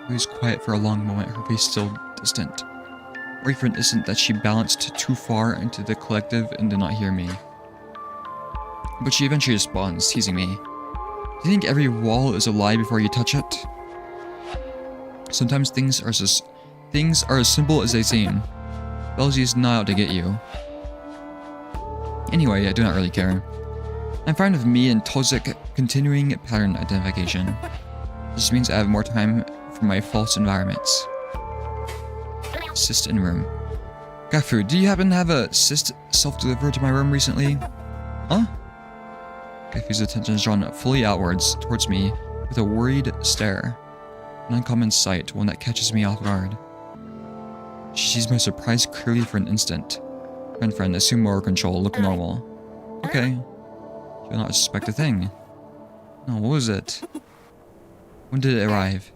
[SPEAKER 1] She was quiet for a long moment, her face still distant. Worry for an instant that she balanced too far into the collective and did not hear me. But she eventually responds, teasing me. Do you think every wall is a lie before you touch it? Sometimes things are as simple as they seem. Velzy is not out to get you. Anyway, I do not really care. I'm fine with me and Tozik continuing pattern identification. This means I have more time for my false environments. Cyst in room. Gafu, do you happen to have a cyst self-delivered to my room recently? Huh? Gafu's attention is drawn fully outwards towards me with a worried stare. An uncommon sight, one that catches me off guard. She sees my surprise clearly for an instant. Friend, assume moral control, look normal. Okay. She will not suspect a thing. No, what was it? When did it arrive?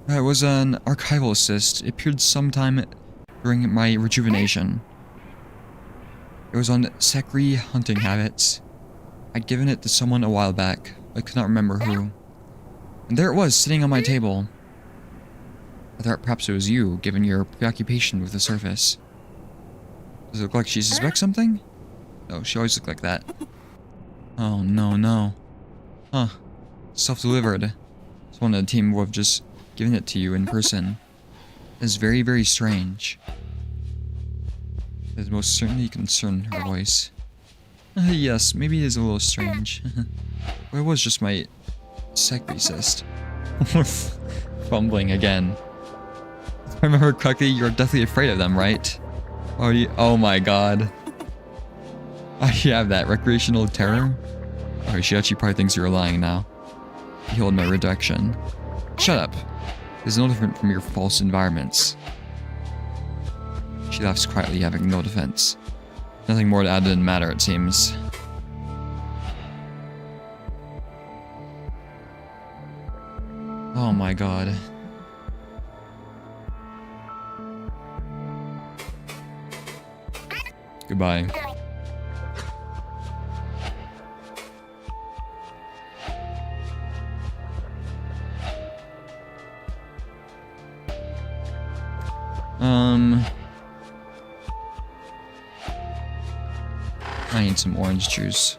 [SPEAKER 1] It was an archival cyst. It appeared sometime during my rejuvenation. It was on Sekri hunting habits. I'd given it to someone a while back. I could not remember who. And there it was, sitting on my table. I thought perhaps it was you, given your preoccupation with the surface. Does it look like she suspects something? No, she always looked like that. Oh, no. Huh. Self-delivered. Someone on the team would have just given it to you in person. It's very, very strange. It is most certainly concerned, her voice. Yes, maybe it is a little strange. But it was just my secret cyst. Fumbling again. If I remember correctly, you're deathly afraid of them, right? Oh my god. You have that recreational terror? Okay, she actually probably thinks you're lying now. Behold my reduction. Shut up. It's no different from your false environments. She laughs quietly, having no defense. Nothing more to add didn't matter, it seems. Oh my god. Goodbye. I need some orange juice.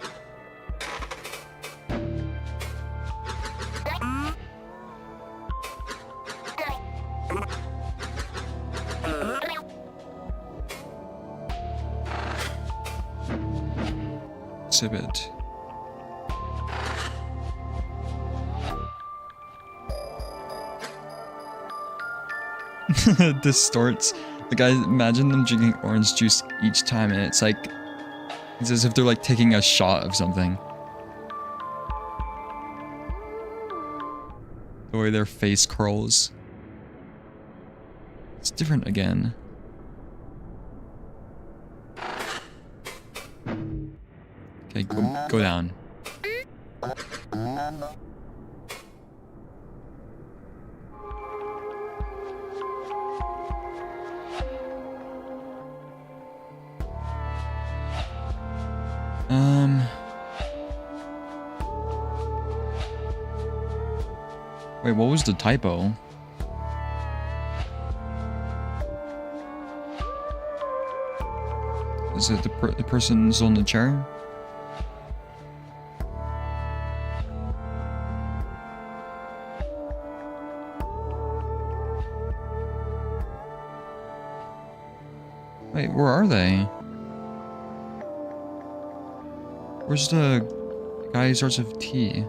[SPEAKER 1] Sip it. Distorts. Like, I imagine them drinking orange juice each time, and it's like, it's as if they're like taking a shot of something. The way their face curls. It's different again. Okay, go down. Wait, what was the typo? Is it the person's on the chair? Wait, where are they? Where's the guy who starts with T?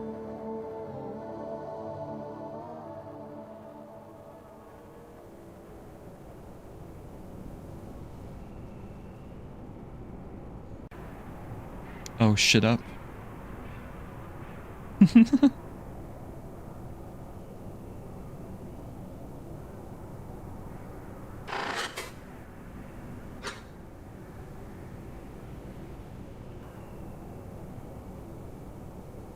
[SPEAKER 1] Oh, shit up.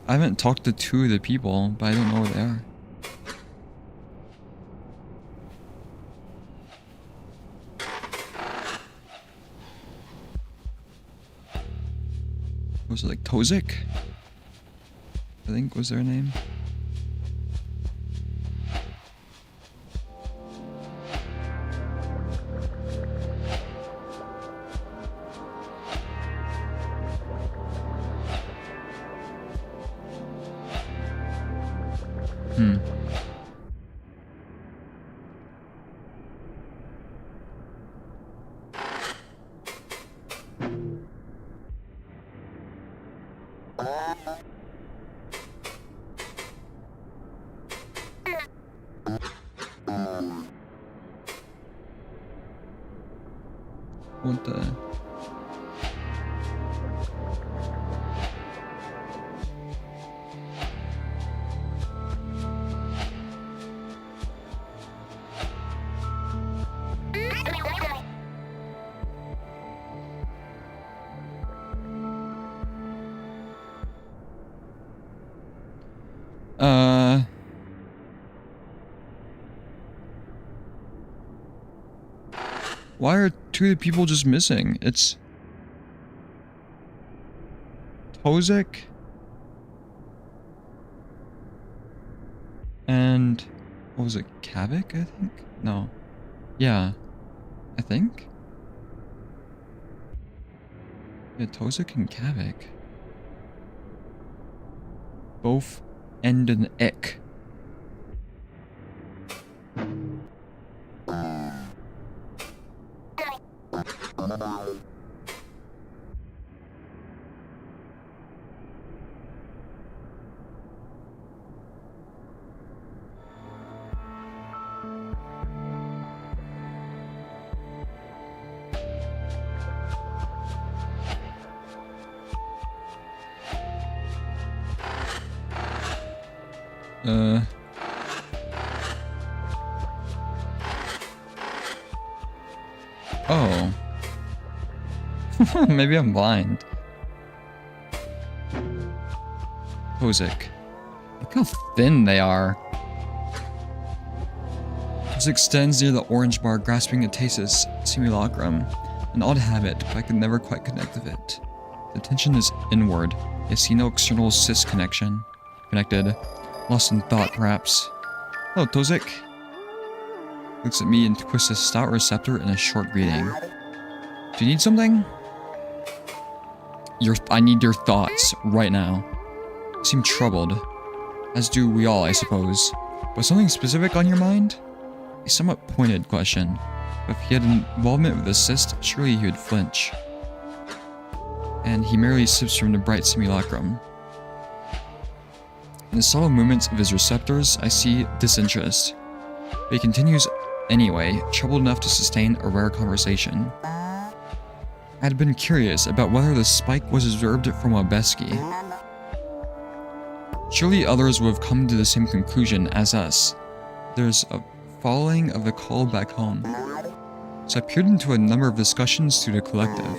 [SPEAKER 1] I haven't talked to two of the people, but I don't know where they are. Was it like Tozik? I think was their name. What the? Why are two of the people just missing? It's Tozik and what was it? Kavik, I think? No. Yeah. I think? Yeah, Tozik and Kavik. Both end in ick. Oh. Maybe I'm blind. Tozik. Look how thin they are. Tozik stands near the orange bar grasping a Tasis simulacrum. An odd habit, but I could never quite connect with it. The tension is inward. I see no external cis connection. Connected. Lost in thought, perhaps. Hello, Tozik. Looks at me and twists a stout receptor in a short greeting. Do you need something? I need your thoughts, right now. You seem troubled. As do we all, I suppose. But something specific on your mind? A somewhat pointed question. But if he had involvement with the cyst, surely he would flinch. And he merely sips from the bright simulacrum. In the subtle movements of his receptors, I see disinterest. But he continues anyway, troubled enough to sustain a rare conversation. I had been curious about whether the spike was observed from a Beeschur. Surely others would have come to the same conclusion as us. There's a following of the call back home. So I peered into a number of discussions through the collective.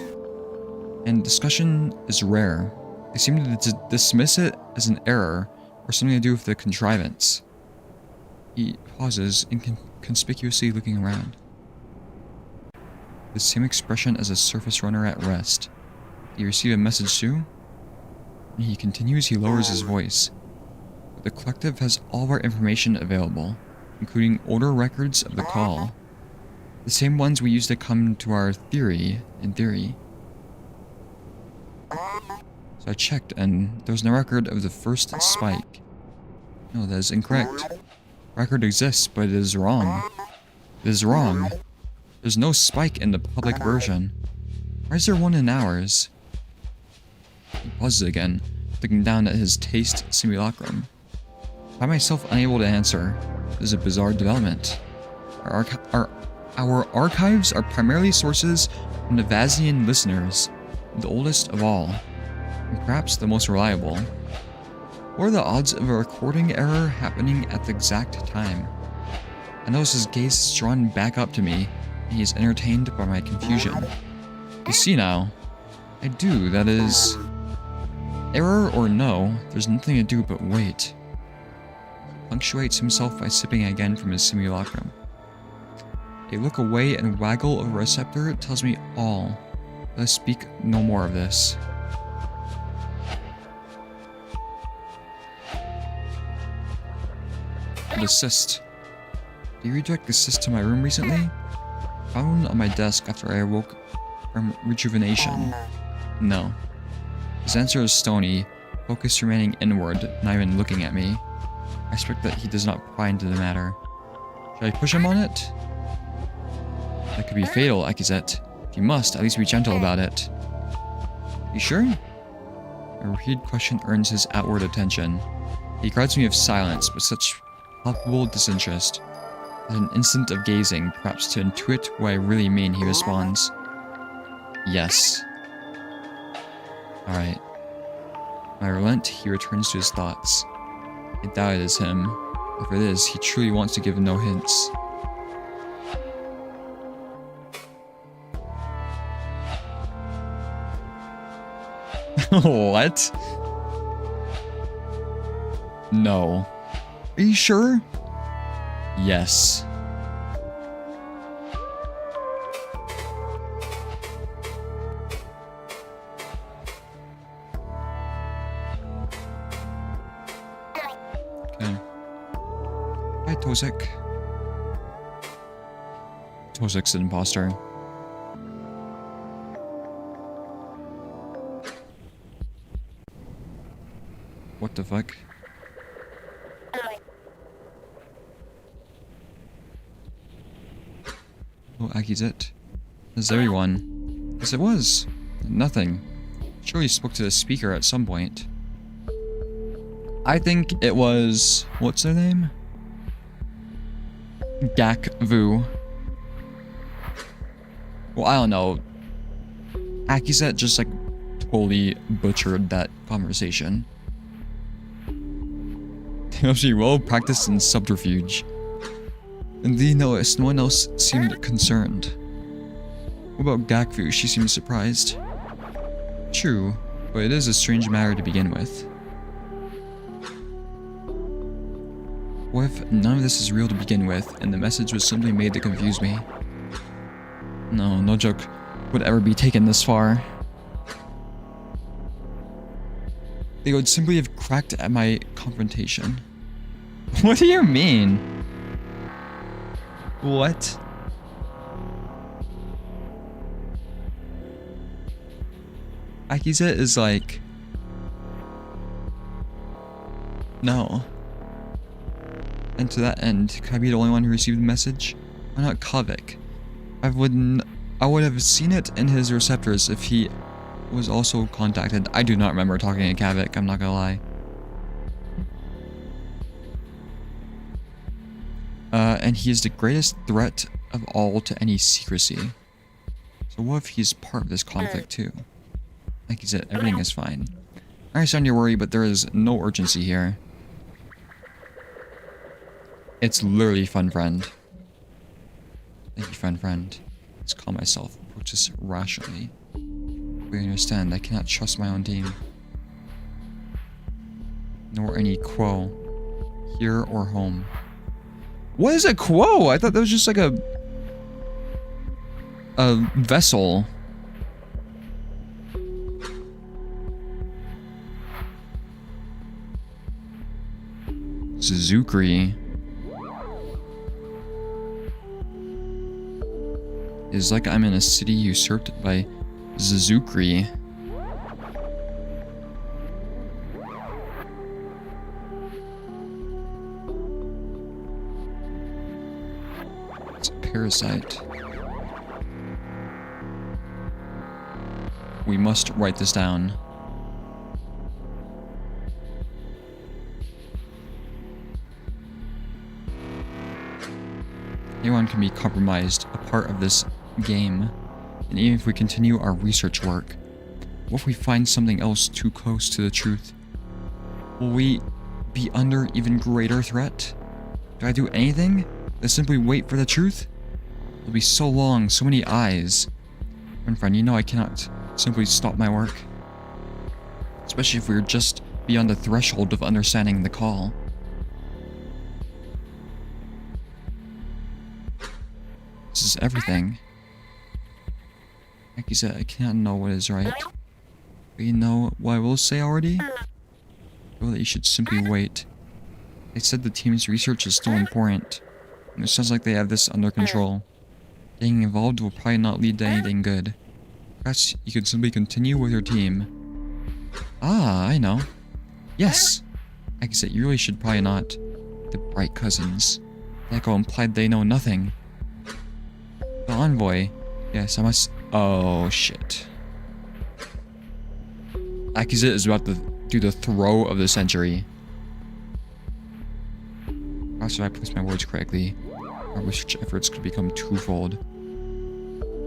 [SPEAKER 1] And discussion is rare. They seem to dismiss it as an error or something to do with the contrivance. He pauses, inconspicuously looking around. The same expression as a surface runner at rest. Do you receive a message too? When he continues, he lowers his voice. But the collective has all of our information available, including older records of the call. The same ones we used to come to our theory in theory. So I checked, and there was no record of the first spike. No, that is incorrect. Record exists, but it is wrong. It is wrong. There's no spike in the public version. Why is there one in ours? He pauses again, looking down at his taste simulacrum. I myself unable to answer. This is a bizarre development. Our archives are primarily sources from the Vazian listeners, the oldest of all. and perhaps the most reliable. What are the odds of a recording error happening at the exact time? I notice his gaze is drawn back up to me, and he is entertained by my confusion. You see now? I do, that is... Error or no, there's nothing to do but wait. He punctuates himself by sipping again from his simulacrum. A look away and waggle of a receptor tells me all. Let us speak no more of this. The cyst. Did you redirect the cyst to my room recently? Found one on my desk after I awoke from rejuvenation. No. His answer is stony, focus remaining inward, not even looking at me. I expect that he does not pry into the matter. Should I push him on it? That could be fatal, Akizet. If you must, at least be gentle about it. You sure? A repeated question earns his outward attention. He regards me with silence, but such palpable disinterest. At an instant of gazing, perhaps to intuit what I really mean, he responds. Yes. Alright. When I relent, he returns to his thoughts. I doubt it is him. If it is, he truly wants to give no hints. What? No. Are you sure? Yes. Okay. Hi, Tozek. Tozek's an imposter. What the fuck? Oh, Akizet. Is everyone? Yes, it was. Nothing. Surely you spoke to the speaker at some point. I think it was... What's their name? Gak-vu. Well, I don't know. Akizet just like totally butchered that conversation. Actually well practiced in subterfuge. Indeed, no one else seemed concerned. What about Gakvu? She seemed surprised. True, but it is a strange matter to begin with. What if none of this is real to begin with, and the message was simply made to confuse me? No joke would ever be taken this far. They would simply have cracked at my confrontation. What do you mean? What? Akizet is like... No. And to that end, could I be the only one who received the message? Why not Kavik? I would have seen it in his receptors if he was also contacted. I do not remember talking to Kavik, I'm not gonna lie. And he is the greatest threat of all to any secrecy. So what if he's part of this conflict too? Like he said, everything is fine. I understand your worry, but there is no urgency here. It's literally fun friend. Thank you, friend. Let's calm myself, approach this rationally. We understand, I cannot trust my own team. Nor any quo. Here or home. What is a quo? I thought that was just like a vessel. Suzuki. It's like I'm in a city usurped by Suzuki. It's a parasite. We must write this down. Anyone can be compromised, a part of this game, and even if we continue our research work, What if we find something else too close to the truth? Will we be under even greater threat? Do I do anything to simply wait for the truth? It'll be so long, so many eyes. Friend, you know I cannot simply stop my work. Especially if we're just beyond the threshold of understanding the call. This is everything. Like you said, I cannot know what is right. But you know what I will say already? Well, that you should simply wait. They said the team's research is still important, and it sounds like they have this under control. Getting involved will probably not lead to anything good. Perhaps you could simply continue with your team. Ah, I know. Yes! Like I said, you really should probably not. The Bright Cousins. Gecko implied they know nothing. The envoy. Yes, I must... Oh, shit. Akizit is about to do the throw of the century. Perhaps if I place my words correctly, our research efforts could become twofold.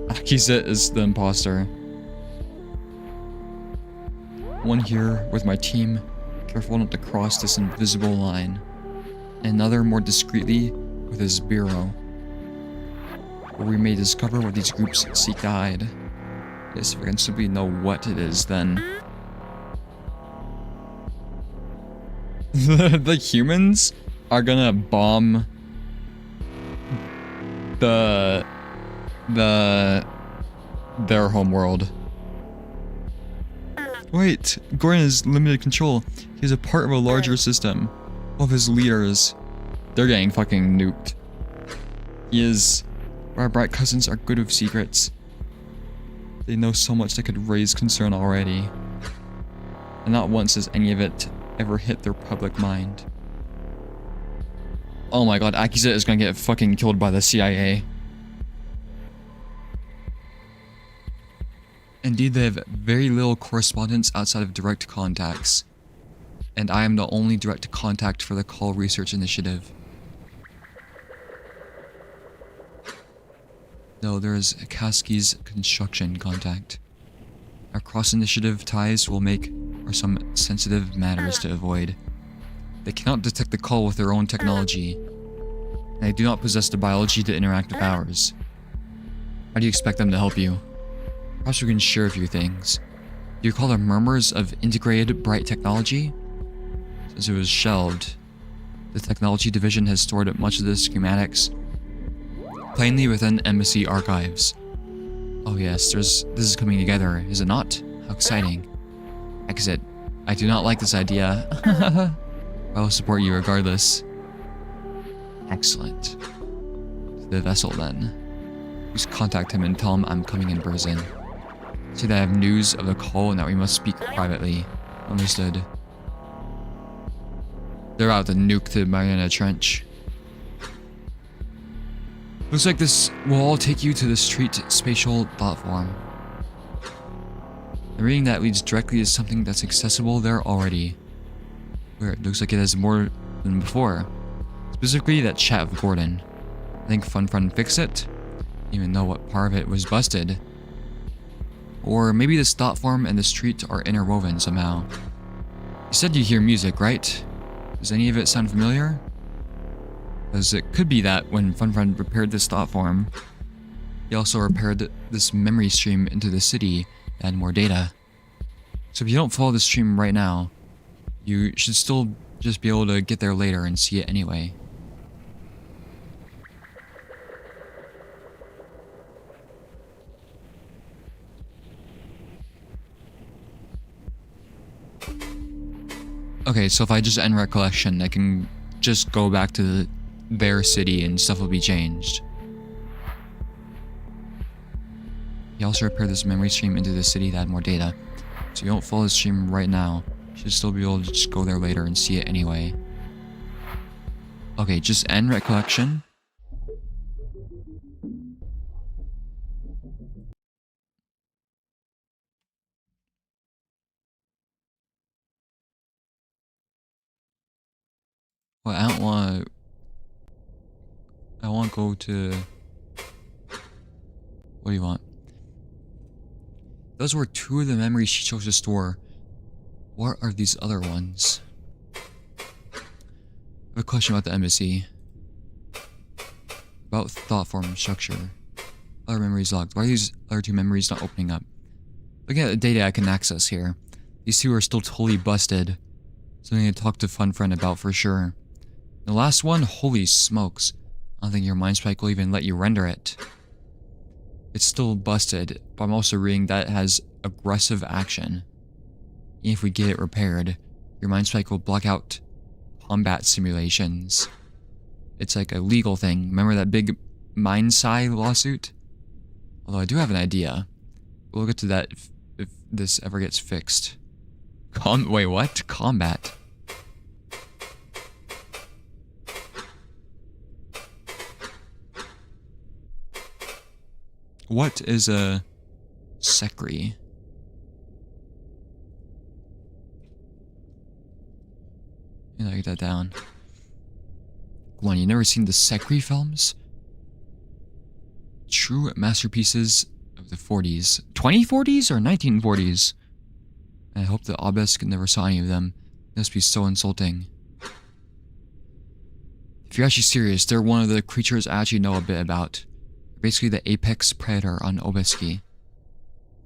[SPEAKER 1] Akizit is the imposter. One here with my team, careful not to cross this invisible line. And another more discreetly with his bureau, where we may discover what these groups seek to hide. Yes, if we can simply know what it is, then... the humans are gonna bomb their homeworld. Wait, Gordon has limited control. He's a part of a larger system. All of his leaders, they're getting fucking nuked. Our Bright Cousins are good with secrets. They know so much that could raise concern already. And not once has any of it ever hit their public mind. Oh my god, Akizit is gonna get fucking killed by the CIA. Indeed, they have very little correspondence outside of direct contacts. And I am the only direct contact for the Call Research Initiative. No, there is Kaski's construction contact. Our cross-initiative ties will make for some sensitive matters to avoid. They cannot detect the call with their own technology, and they do not possess the biology to interact with ours. How do you expect them to help you? Perhaps we can share a few things. Do you call the murmurs of integrated bright technology? Since it was shelved, the technology division has stored much of the schematics plainly within embassy archives. Oh yes, this is coming together, is it not? How exciting. Exit. I do not like this idea. I will support you regardless. Excellent. To the vessel then. Please contact him and tell him I'm coming in person. Say that I have news of the call and that we must speak privately. Understood. They're out to nuke the Mariana Trench. Looks like this will all take you to the street spatial platform. The reading that leads directly to something that's accessible there already. Where it looks like it has more than before. Specifically that chat with Gordon. I think Fun fixed it, even though what part of it was busted. Or maybe this platform and the street are interwoven somehow. You said you hear music, right? Does any of it sound familiar? Because it could be that when Fun repaired this platform, he also repaired this memory stream into the city to add more data. So if you don't follow the stream right now, you should still just be able to get there later and see it anyway. Okay, so if I just end recollection, I can just go back to their city and stuff will be changed. He also repaired this memory stream into the city to add more data. So you don't follow the stream right now, you should still be able to just go there later and see it anyway. Okay, just end recollection. Well, I don't want to go to... What do you want? Those were two of the memories she chose to store. What are these other ones? I have a question about the embassy. About thought form and structure. Other memories locked. Why are these other two memories not opening up? Looking at the data I can access here. These two are still totally busted. Something to talk to Fun Friend about for sure. The last one, holy smokes. I don't think your mind spike will even let you render it. It's still busted, but I'm also reading that it has aggressive action. Even if we get it repaired, your mind spike will block out combat simulations. It's like a legal thing. Remember that big MindSci lawsuit? Although I do have an idea. We'll get to that if this ever gets fixed. Wait, what? Combat. What is a secre? Yeah, get that down. Come on, you never seen the secre films? True masterpieces of the 40s. 2040s or 1940s? I hope the obelisk never saw any of them. It must be so insulting. If you're actually serious, they're one of the creatures I actually know a bit about. They're basically the apex predator on Obeski.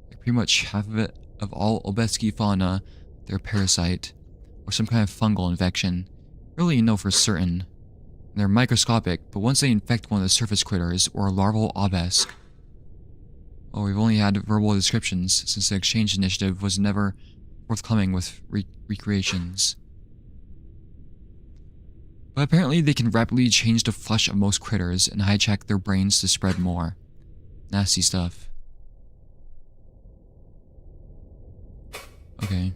[SPEAKER 1] Like pretty much half of it, of all Obeski fauna, they're a parasite, or some kind of fungal infection. Really know for certain. And they're microscopic, but once they infect one of the surface critters, or a larval obelisk. Well, we've only had verbal descriptions, since the exchange initiative was never forthcoming with recreations. But apparently they can rapidly change the flesh of most critters and hijack their brains to spread more. Nasty stuff. Okay.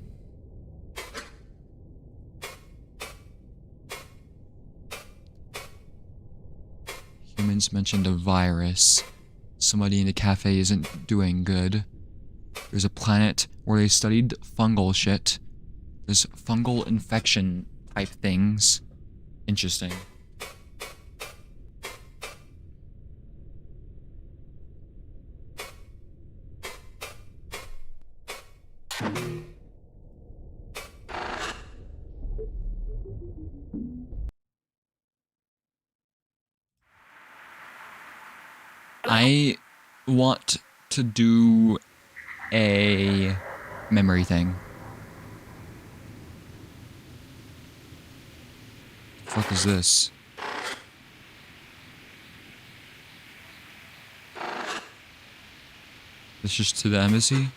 [SPEAKER 1] Humans mentioned a virus. Somebody in the cafe isn't doing good. There's a planet where they studied fungal shit. There's fungal infection type things. Interesting. I want to do a memory thing. The fuck is this? This just to the embassy?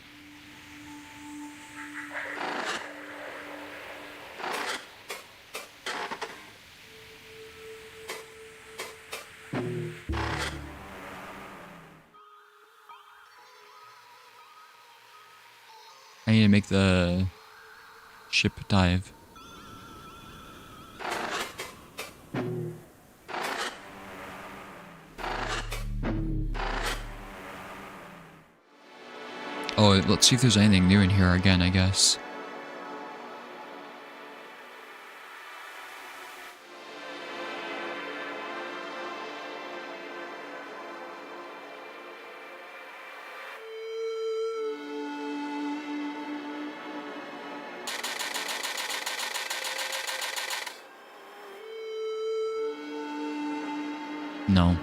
[SPEAKER 1] I need to make the ship dive. Oh, let's see if there's anything new in here again, I guess. No.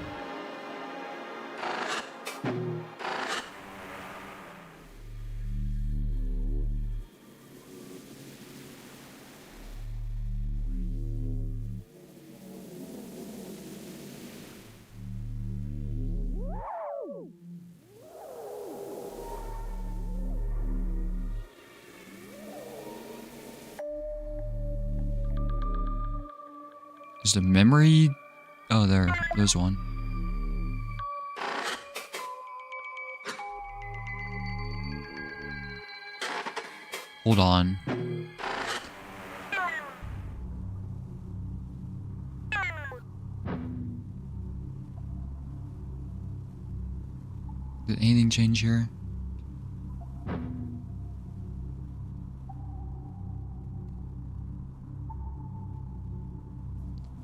[SPEAKER 1] Is the memory... Oh, there's one. Hold on. Did anything change here?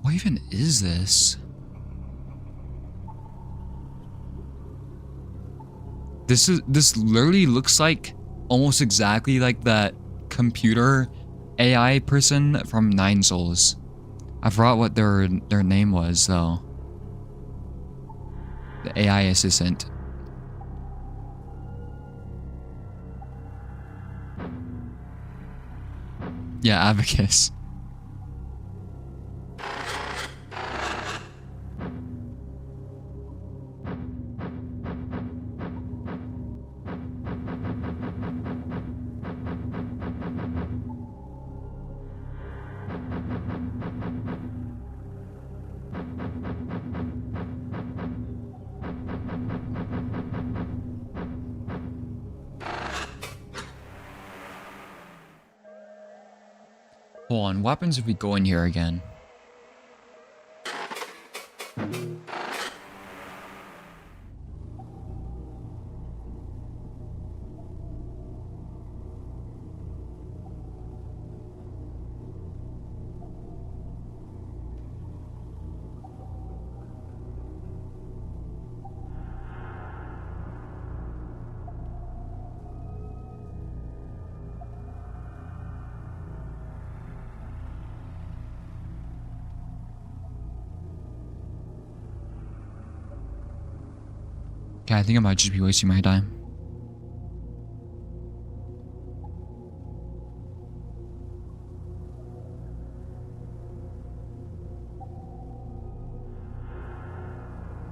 [SPEAKER 1] What even is this? This literally looks like almost exactly like that computer AI person from Nine Souls. I forgot what their name was though. The AI assistant. Yeah, Abacus. Hold on, what happens if we go in here again? Okay, I think I might just be wasting my time.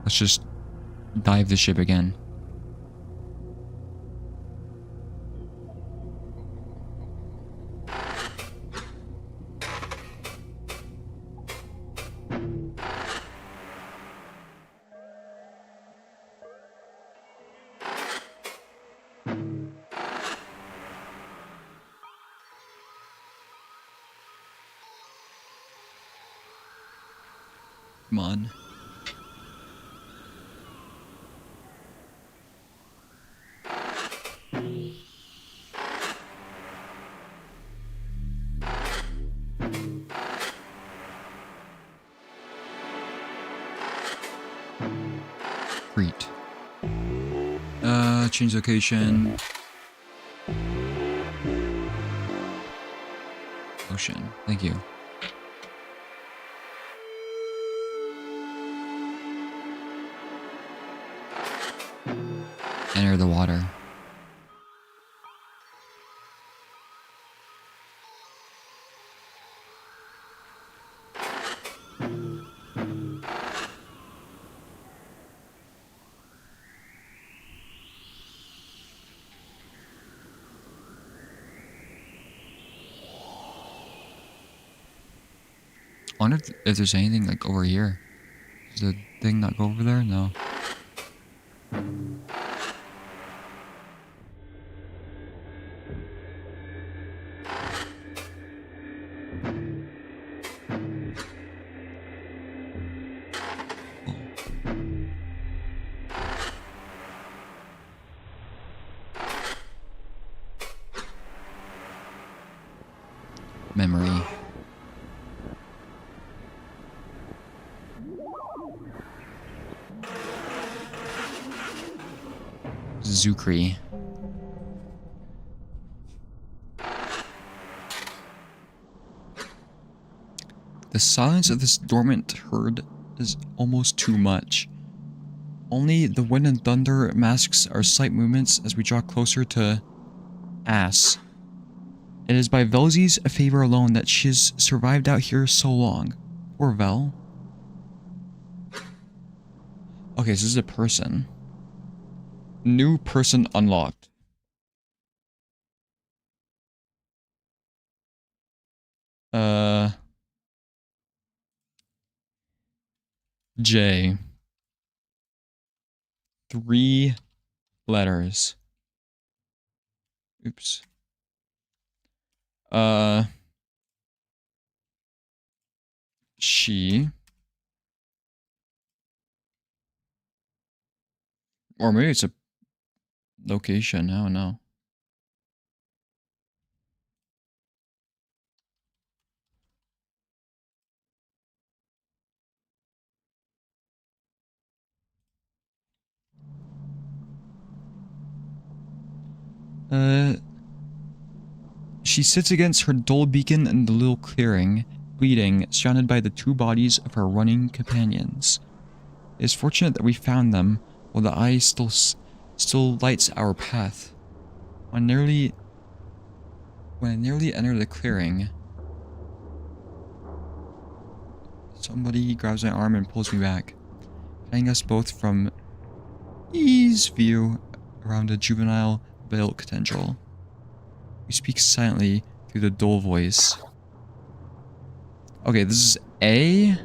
[SPEAKER 1] Let's just dive the ship again. Come on. Great. Change location. Ocean. Thank you. Enter the water. I wonder if there's anything like over here. Does the thing not go over there? No. Memory. Zukri. The silence of this dormant herd is almost too much. Only the wind and thunder masks our slight movements as we draw closer to Ass. It is by Velzy's favor alone that she's survived out here so long. Poor Vel. Okay, so this is a person. New person unlocked. J. 3 letters. Oops. She. Or maybe it's a location, I don't know. She sits against her dull beacon in the little clearing, bleeding, surrounded by the two bodies of her running companions. It is fortunate that we found them, while the eye still lights our path. When I nearly enter the clearing, somebody grabs my arm and pulls me back, hiding us both from ease view around a juvenile Velk tendril. We speak silently through the dull voice. Okay, this is A.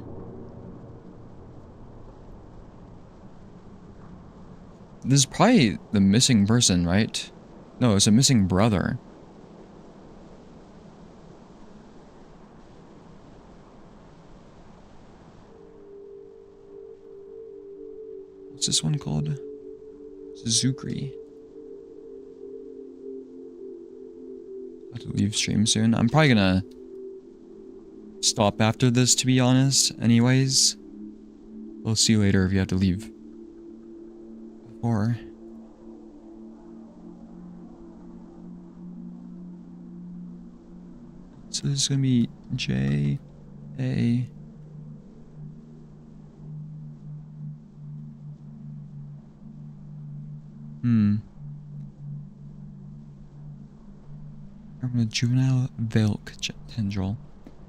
[SPEAKER 1] This is probably the missing person, right? No, it's a missing brother. What's this one called? Zukri. About to leave stream soon. I'm probably gonna stop after this, to be honest, anyways. We'll see you later if you have to leave. Before. So this is gonna be J, A. From a juvenile Velk tendril.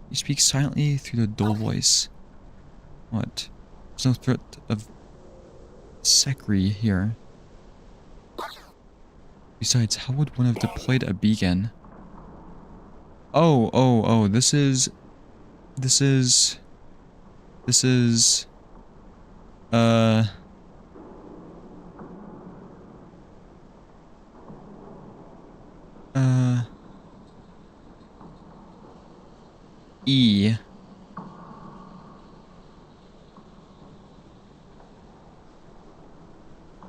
[SPEAKER 1] You speak silently through the dull voice. What? There's no threat of Sekri here. Besides, how would one have deployed a beacon? Oh, this is... E.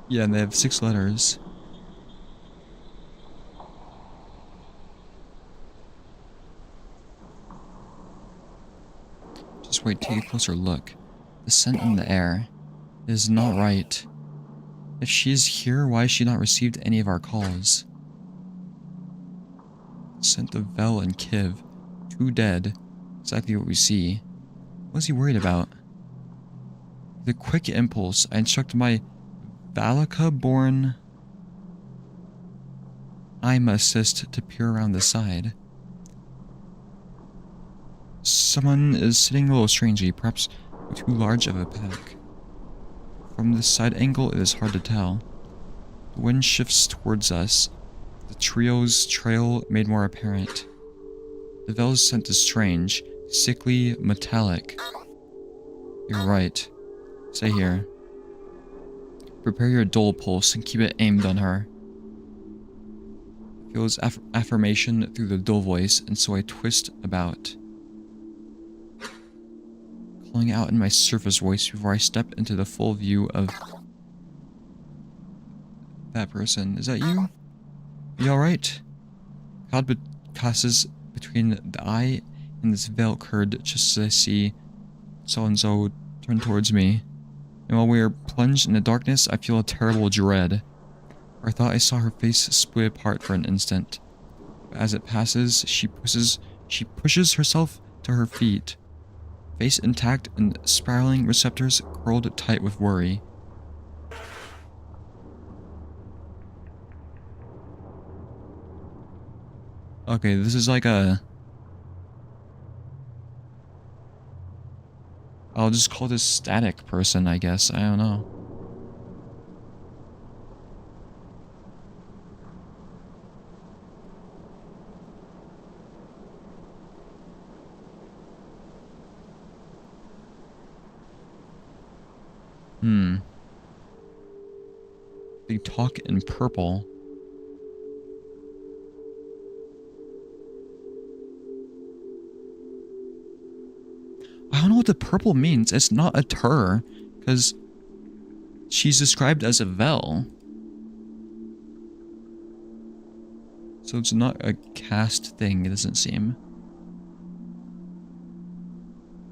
[SPEAKER 1] Yeah, and they have 6 letters. Just wait, take a closer look. The scent in the air is not right. If she is here, why has she not received any of our calls? The scent of Vel and Kiv. 2 dead. Exactly what we see. What is he worried about? With a quick impulse, I instruct my Valaka-born I'm assist to peer around the side. Someone is sitting a little strangely, perhaps too large of a pack. From this side angle, it is hard to tell. The wind shifts towards us, the trio's trail made more apparent. The Vel's scent is strange, sickly, metallic. You're right. Stay here. Prepare your dull pulse and keep it aimed on her. I feel his affirmation through the dull voice, and so I twist about, calling out in my surface voice before I step into the full view of that person. Is that you? You alright? Cloud passes between the eye and this veil curd just as I see so-and-so turn towards me. And while we are plunged in the darkness, I feel a terrible dread. I thought I saw her face split apart for an instant. But as it passes, she pushes herself to her feet. Face intact and spiraling receptors curled tight with worry. Okay, this is like a... I'll just call this static person, I guess. I don't know. They talk in purple. I don't know what the purple means. It's not a tur, because she's described as a Vel. So it's not a cast thing, it doesn't seem.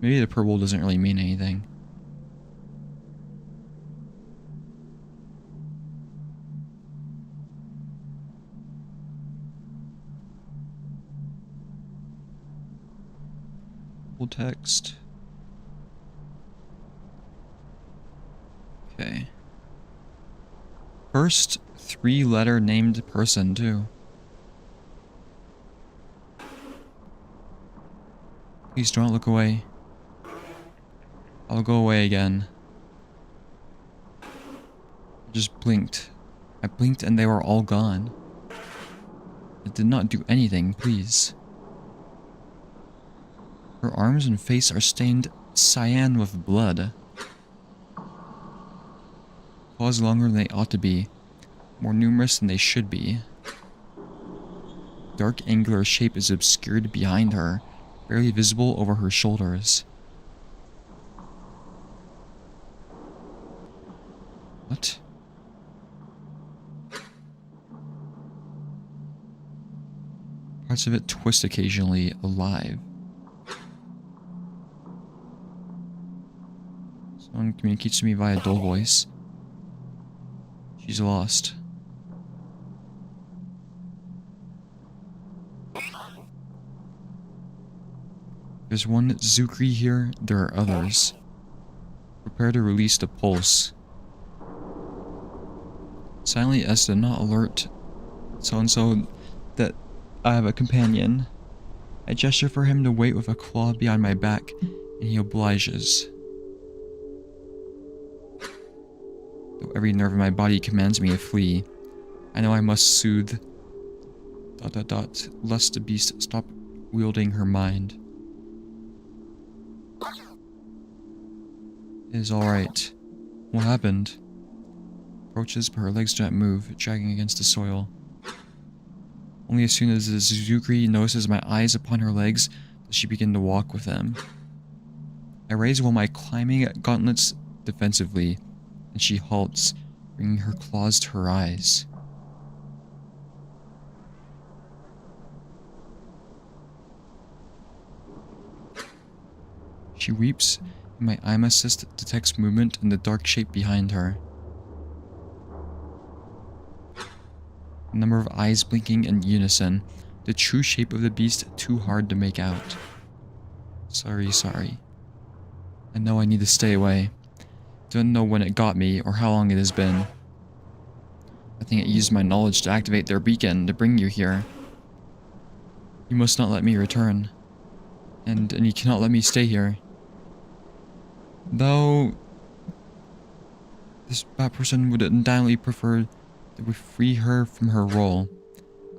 [SPEAKER 1] Maybe the purple doesn't really mean anything. Full text. Okay. First 3-letter named person, too. Please don't look away. I'll go away again. I just blinked. I blinked and they were all gone. It did not do anything, please. Her arms and face are stained cyan with blood. Claws longer than they ought to be. More numerous than they should be. Dark angular shape is obscured behind her, barely visible over her shoulders. What? Parts of it twist occasionally, alive. Someone communicates to me via dull voice. She's lost. There's one Zukri here, there are others. Prepare to release the pulse. Silently as to not alert so-and-so that I have a companion. I gesture for him to wait with a claw behind my back, and he obliges. Though every nerve in my body commands me to flee, I know I must soothe... lest the beast stop wielding her mind. It is alright. What happened? Approaches, but her legs do not move, dragging against the soil. Only as soon as the Zukri notices my eyes upon her legs does she begin to walk with them. I raise one of my climbing gauntlets defensively, and she halts, bringing her claws to her eyes. She weeps, and my aim assist detects movement in the dark shape behind her. A number of eyes blinking in unison, the true shape of the beast too hard to make out. Sorry. I know I need to stay away. Don't know when it got me or how long it has been. I think it used my knowledge to activate their beacon to bring you here. You must not let me return. And you cannot let me stay here. Though... this bad person would undoubtedly prefer that we free her from her role.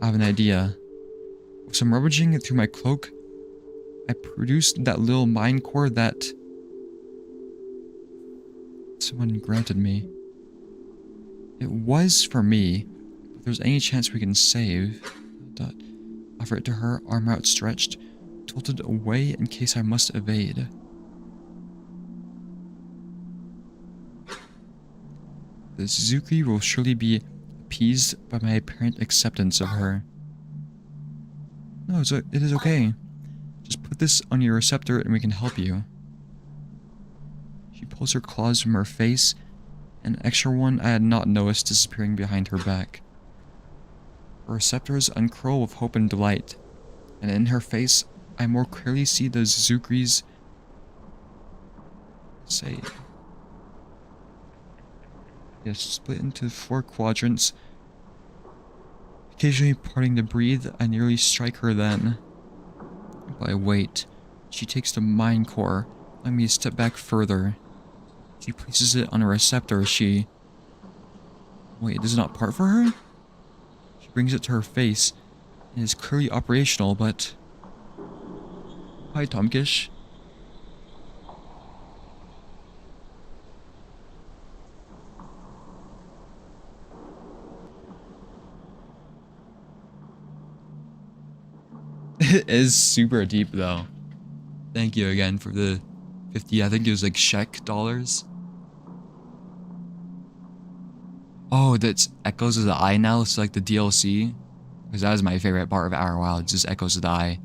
[SPEAKER 1] I have an idea. With some rummaging through my cloak, I produced that little mind core that someone granted me. It was for me, but if there's any chance we can save... offer it to her, arm outstretched, tilted away in case I must evade. The Suzuki will surely be appeased by my apparent acceptance of her. No, it is okay. Just put this on your receptor and we can help you. She pulls her claws from her face, an extra one I had not noticed disappearing behind her back. Her receptors uncurl with hope and delight, and in her face I more clearly see the Zukri's say... yes, split into 4 quadrants. Occasionally parting to breathe, I nearly strike her then. But I wait. She takes the mind core, letting me step back further. She places it on a receptor. She... wait, this is not part for her? She brings it to her face. It is clearly operational, but... hi, Tomkish. It is super deep though. Thank you again for the 50, I think it was like Czech dollars. Oh, that's Echoes of the Eye now. It's like the DLC. Because that was my favorite part of Outer Wilds, just Echoes of the Eye.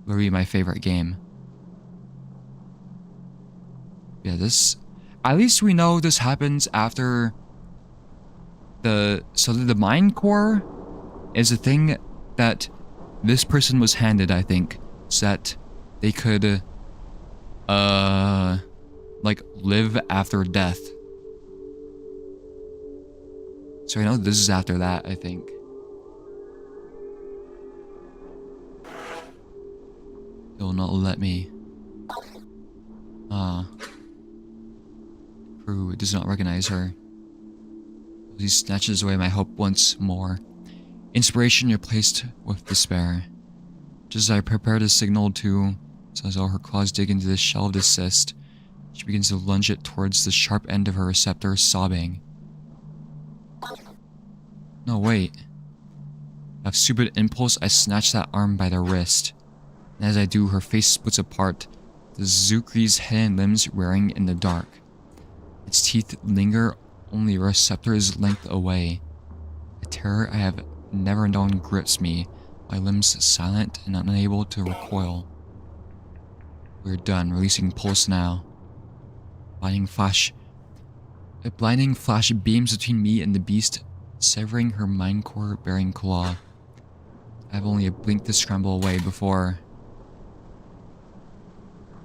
[SPEAKER 1] Literally my favorite game. Yeah, this... at least we know this happens after the... so the mind core is a thing that this person was handed, I think, so that they could Like live after death. So I know this is after that, I think. It will not let me. Crew does not recognize her. He snatches away my hope once more. Inspiration replaced with despair. Just as I prepare to signal to, as all her claws dig into the shell of the cyst, she begins to lunge it towards the sharp end of her receptor, sobbing. No, wait. Out of stupid impulse, I snatch that arm by the wrist. And as I do, her face splits apart, the Zukri's head and limbs rearing in the dark. Its teeth linger only a receptor's length away. A terror I have never known grips me, my limbs silent and unable to recoil. We're done, releasing pulse now. A blinding flash beams between me and the beast, severing her mind core bearing claw. I have only a blink to scramble away before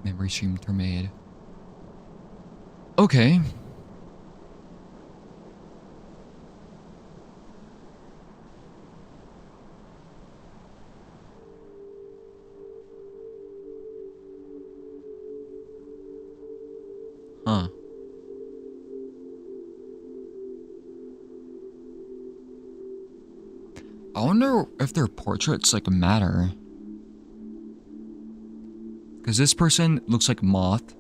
[SPEAKER 1] memory stream terminated. Okay. Huh. I wonder if their portraits like matter. Because this person looks like Moth.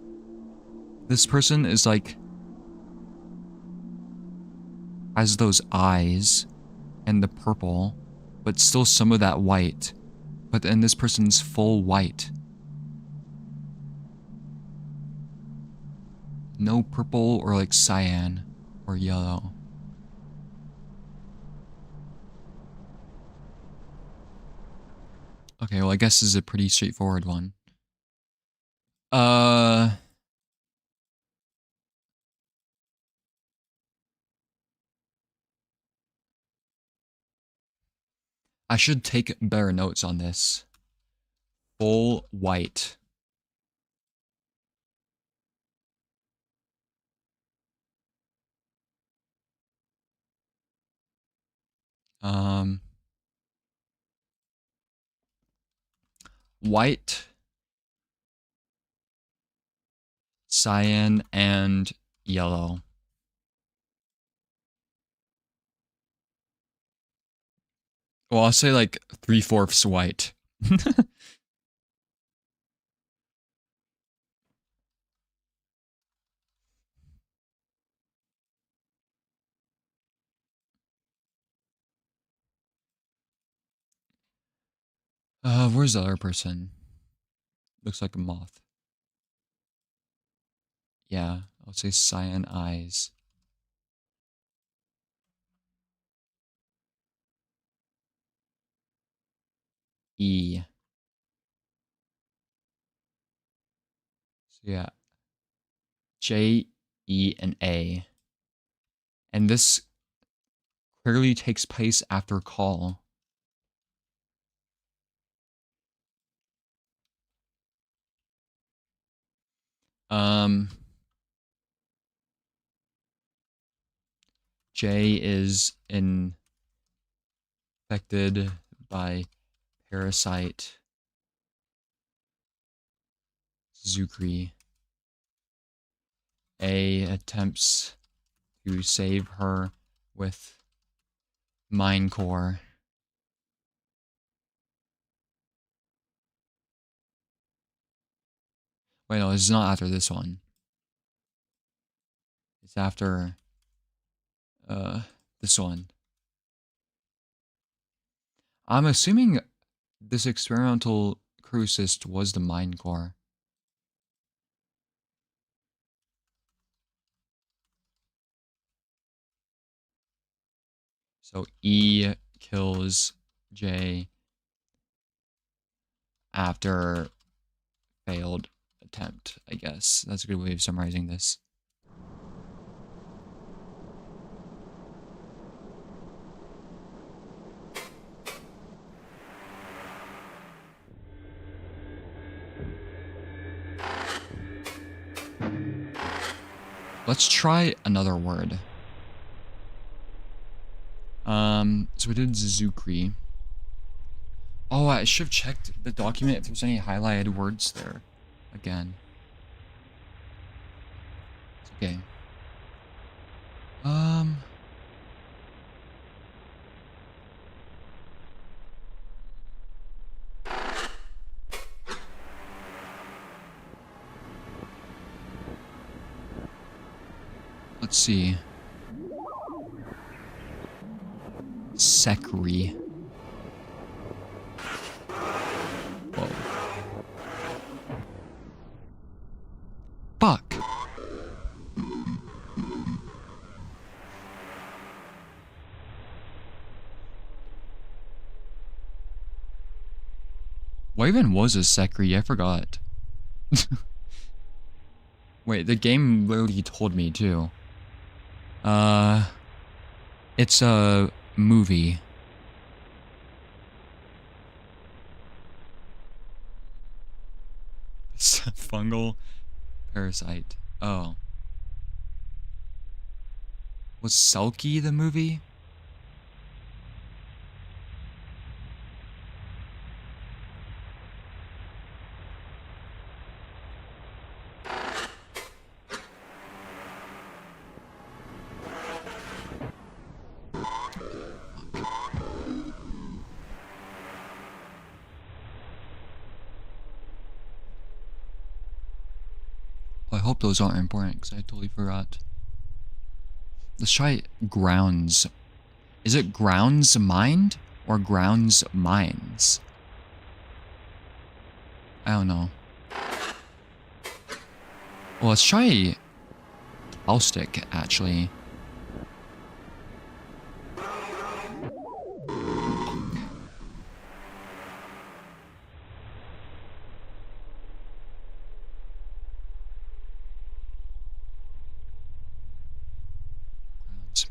[SPEAKER 1] This person is like has those eyes and the purple, but still some of that white. But then this person's full white. No purple or like cyan or yellow. Okay, well I guess this is a pretty straightforward one. I should take better notes on this. Full white. White, cyan, and yellow. Well, I'll say like 3/4 white. Where's the other person? Looks like a moth. Yeah, I'll say cyan eyes. E. So yeah. J, E, and A. And this clearly takes place after call. J is infected by parasite Zukri. A attempts to save her with Mind Core. Wait, no, it's not after this one. It's after this one. I'm assuming this experimental crucist was the Mind Core. So E kills J after failed attempt, I guess. That's a good way of summarizing this. Let's try another word. So we did Zuzukri. Oh, I should have checked the document if there's any highlighted words there. Again. It's okay. Let's see. Sekri. Whoa. Fuck. What even was a Sekri? I forgot. Wait, the game literally told me too. It's a movie. It's a fungal parasite. Oh. Was Selkie the movie? I hope those aren't important because I totally forgot. Let's try grounds. Is it grounds mind or grounds mines? I don't know. Well, let's try caustic actually.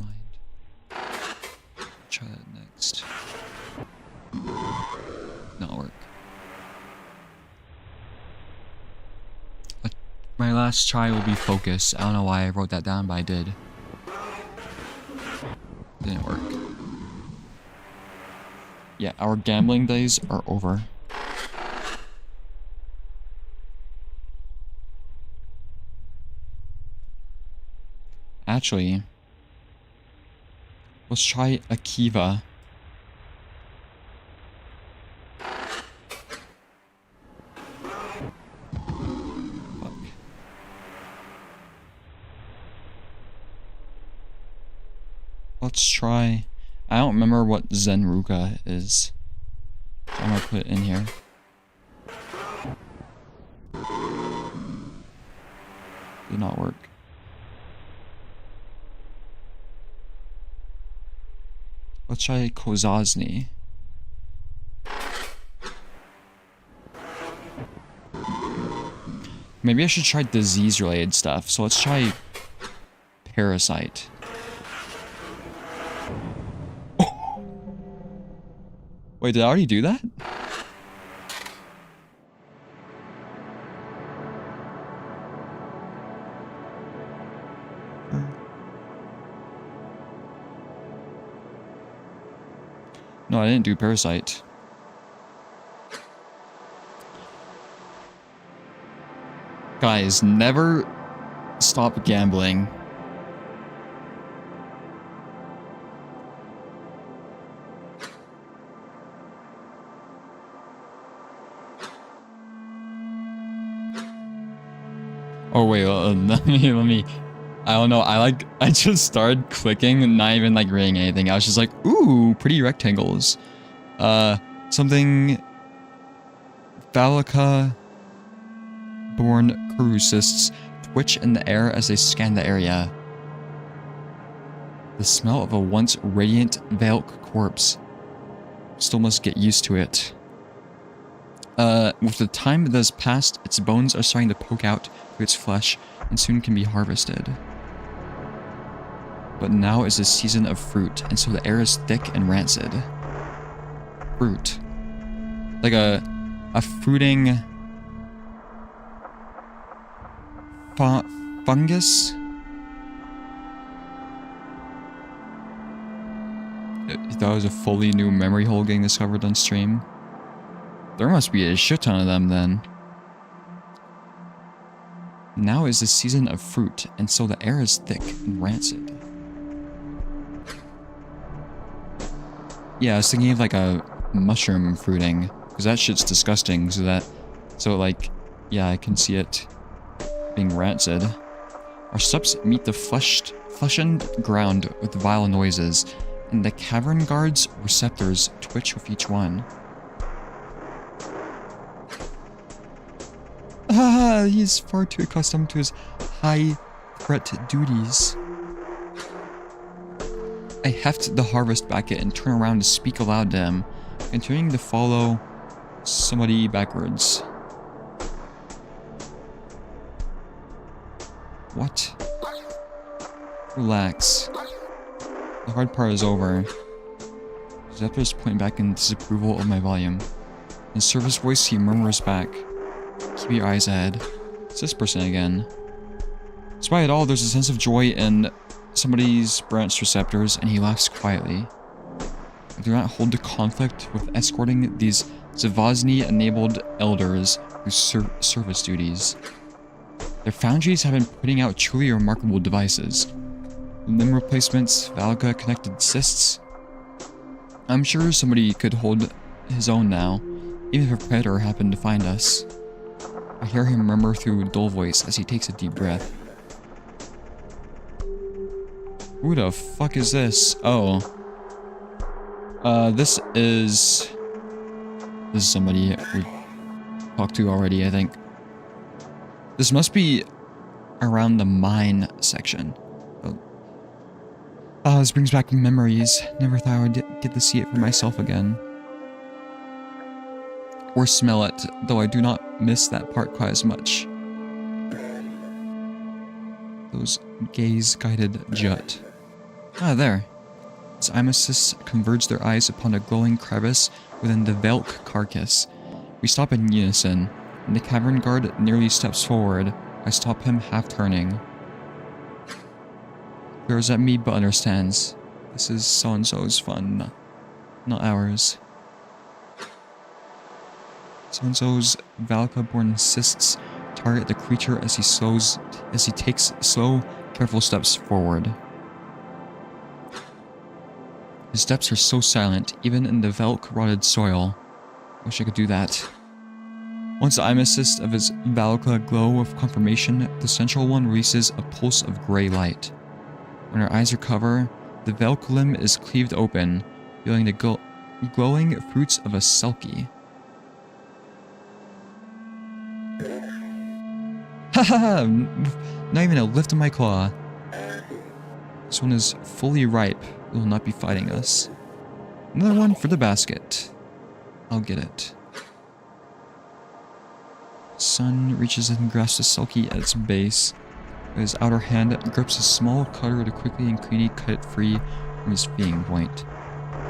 [SPEAKER 1] Mind. Try that next. Not work. My last try will be focus. I don't know why I wrote that down, but I did. Didn't work. Yeah, our gambling days are over. Actually, let's try Akiva. Fuck. Let's try... I don't remember what Zenruka is. So I'm gonna put it in here. Did not work. Let's try Kozazny. Maybe I should try disease-related stuff. So let's try parasite. Oh. Wait, did I already do that? No, I didn't do parasite. Guys, never stop gambling. Oh wait, let me. I don't know. I just started clicking and not even like reading anything. I was just like, ooh, pretty rectangles. Something. Phalica born corrucists twitch in the air as they scan the area. The smell of a once radiant Valk corpse. Still must get used to it. With the time that has passed, its bones are starting to poke out through its flesh and soon can be harvested. But now is the season of fruit, and so the air is thick and rancid. Fruit. Like a fruiting fungus? You thought it was a fully new memory hole getting discovered on stream? There must be a shit ton of them then. Now is the season of fruit, and so the air is thick and rancid. Yeah, I was thinking of like a mushroom fruiting, because that shit's disgusting, so like, yeah, I can see it being rancid. Our steps meet the fleshened ground with vile noises, and the cavern guard's receptors twitch with each one. Ah, he's far too accustomed to his high-threat duties. I heft the harvest bucket and turn around to speak aloud to him, continuing to follow somebody backwards. What? Relax. The hard part is over. Zepter's pointing back in disapproval of my volume. In Service voice, he murmurs back. Keep your eyes ahead. It's this person again. Despite it all, there's a sense of joy in somebody's branched receptors, and he laughs quietly. I do not hold the conflict with escorting these Zavazny-enabled elders through service duties. Their foundries have been putting out truly remarkable devices. Limb replacements, Valga-connected cysts. I'm sure somebody could hold his own now, even if a predator happened to find us. I hear him murmur through a dull voice as he takes a deep breath. Who the fuck is this? Oh. This is somebody we talked to already, I think. This must be around the mine section. Oh, this brings back memories. Never thought I would get to see it for myself again. Or smell it, though I do not miss that part quite as much. Those gaze-guided jut. Ah, there. As Imesis converge their eyes upon a glowing crevice within the Velk carcass. We stop in unison, and the cavern guard nearly steps forward. I stop him, half turning. Glares at me but understands. This is so-and-so's fun, not ours. So-and-so's Valka-born cysts target the creature as he takes slow, careful steps forward. His steps are so silent, even in the Velk-rotted soil. Wish I could do that. Once I'm assist of his Valka glow of confirmation, the central one releases a pulse of gray light. When our eyes recover, the Velk limb is cleaved open, revealing the glowing fruits of a selkie. Haha! Not even a lift of my claw. This one is fully ripe. It will not be fighting us. Another one for the basket. I'll get it. Sun reaches and grasps the selkie at its base. With his outer hand grips a small cutter to quickly and cleanly cut it free from his feeding point.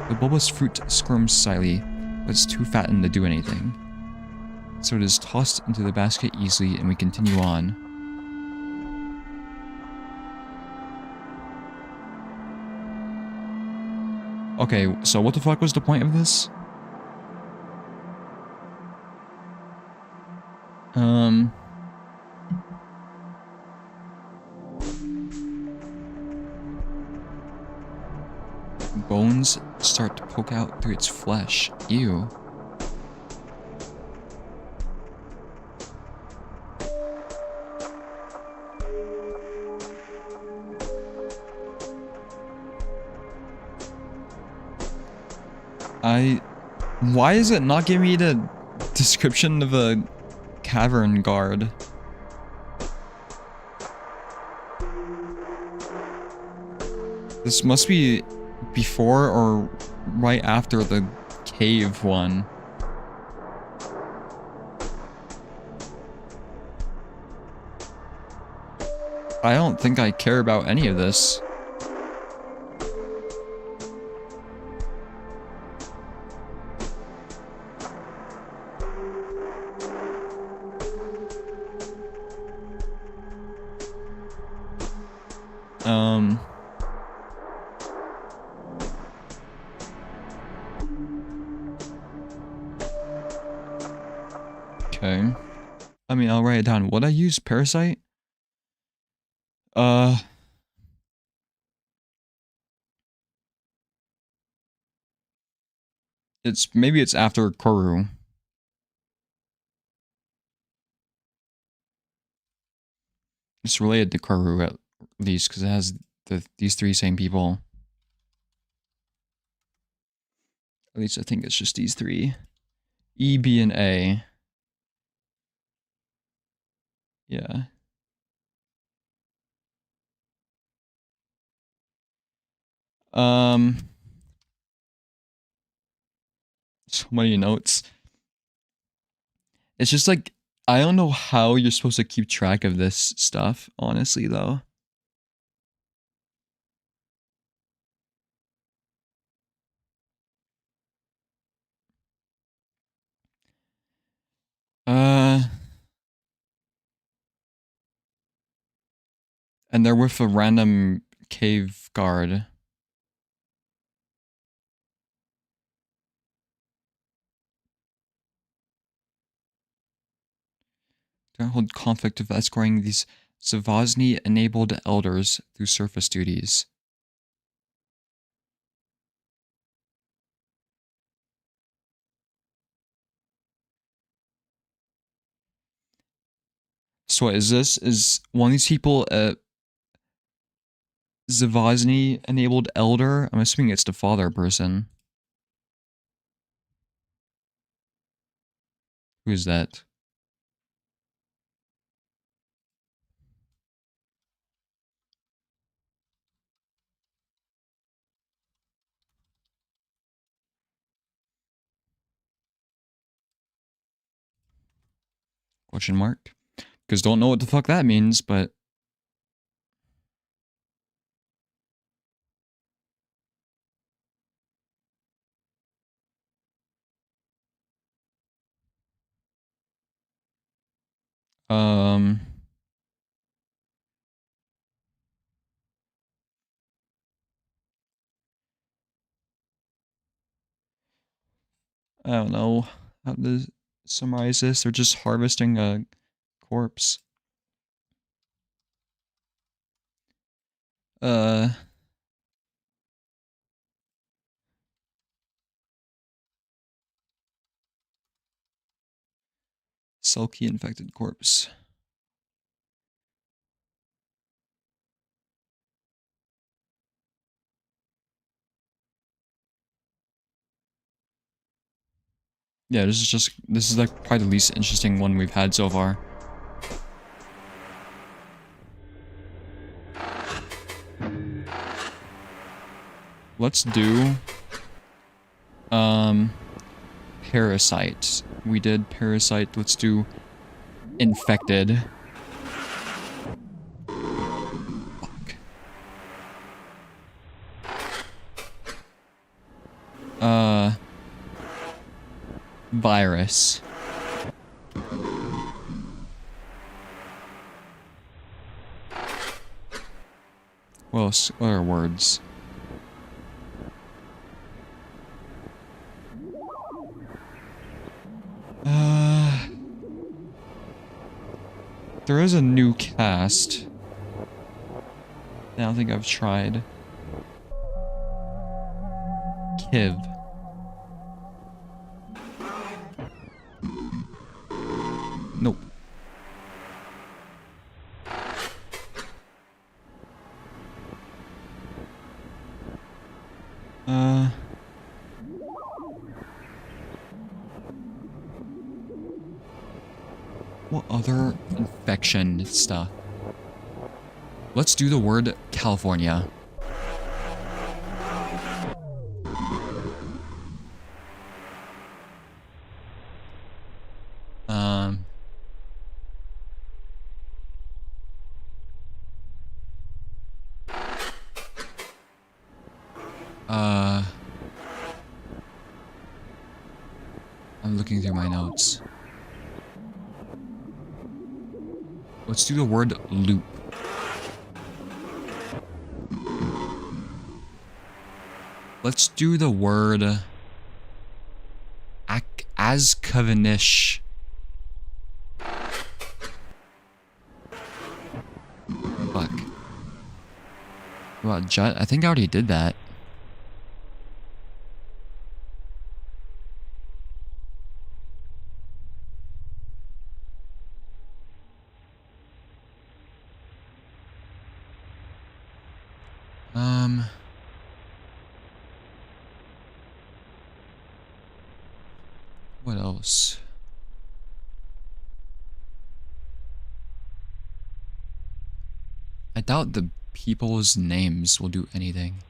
[SPEAKER 1] The bulbous fruit squirms slightly, but it's too fattened to do anything. So it is tossed into the basket easily, and we continue on. Okay, so what the fuck was the point of this? Bones start to poke out through its flesh. Ew. Why is it not giving me the description of a cavern guard? This must be before or right after the cave one. I don't think I care about any of this. I mean, I'll write it down. Would I use parasite? Maybe it's after corru. It's related to corru at least because it has these three same people. At least I think it's just these three. E, B, and A. Yeah. So many notes. It's just like, I don't know how you're supposed to keep track of this stuff, honestly, though. And they're with a random cave guard. Don't hold conflict of escorting these Savosny-enabled elders through surface duties. So what is this? Is one of these people a Zavosny-enabled elder? I'm assuming it's the father person. Who is that? Question mark? Because don't know what the fuck that means, but... I don't know how to summarize this. They're just harvesting a corpse. Sulky infected corpse. Yeah, this is like probably the least interesting one we've had so far. Let's do parasite. We did parasite. Let's do infected. Fuck. Virus. What else? What are words? There is a new cast. I don't think I've tried. Kiv. Nope. What other infection stuff? Let's do the word California. I'm looking through my notes. Let's do the word loop. Let's do the word Ascovenish. about jet? I think I already did that. What else? I doubt the people's names will do anything.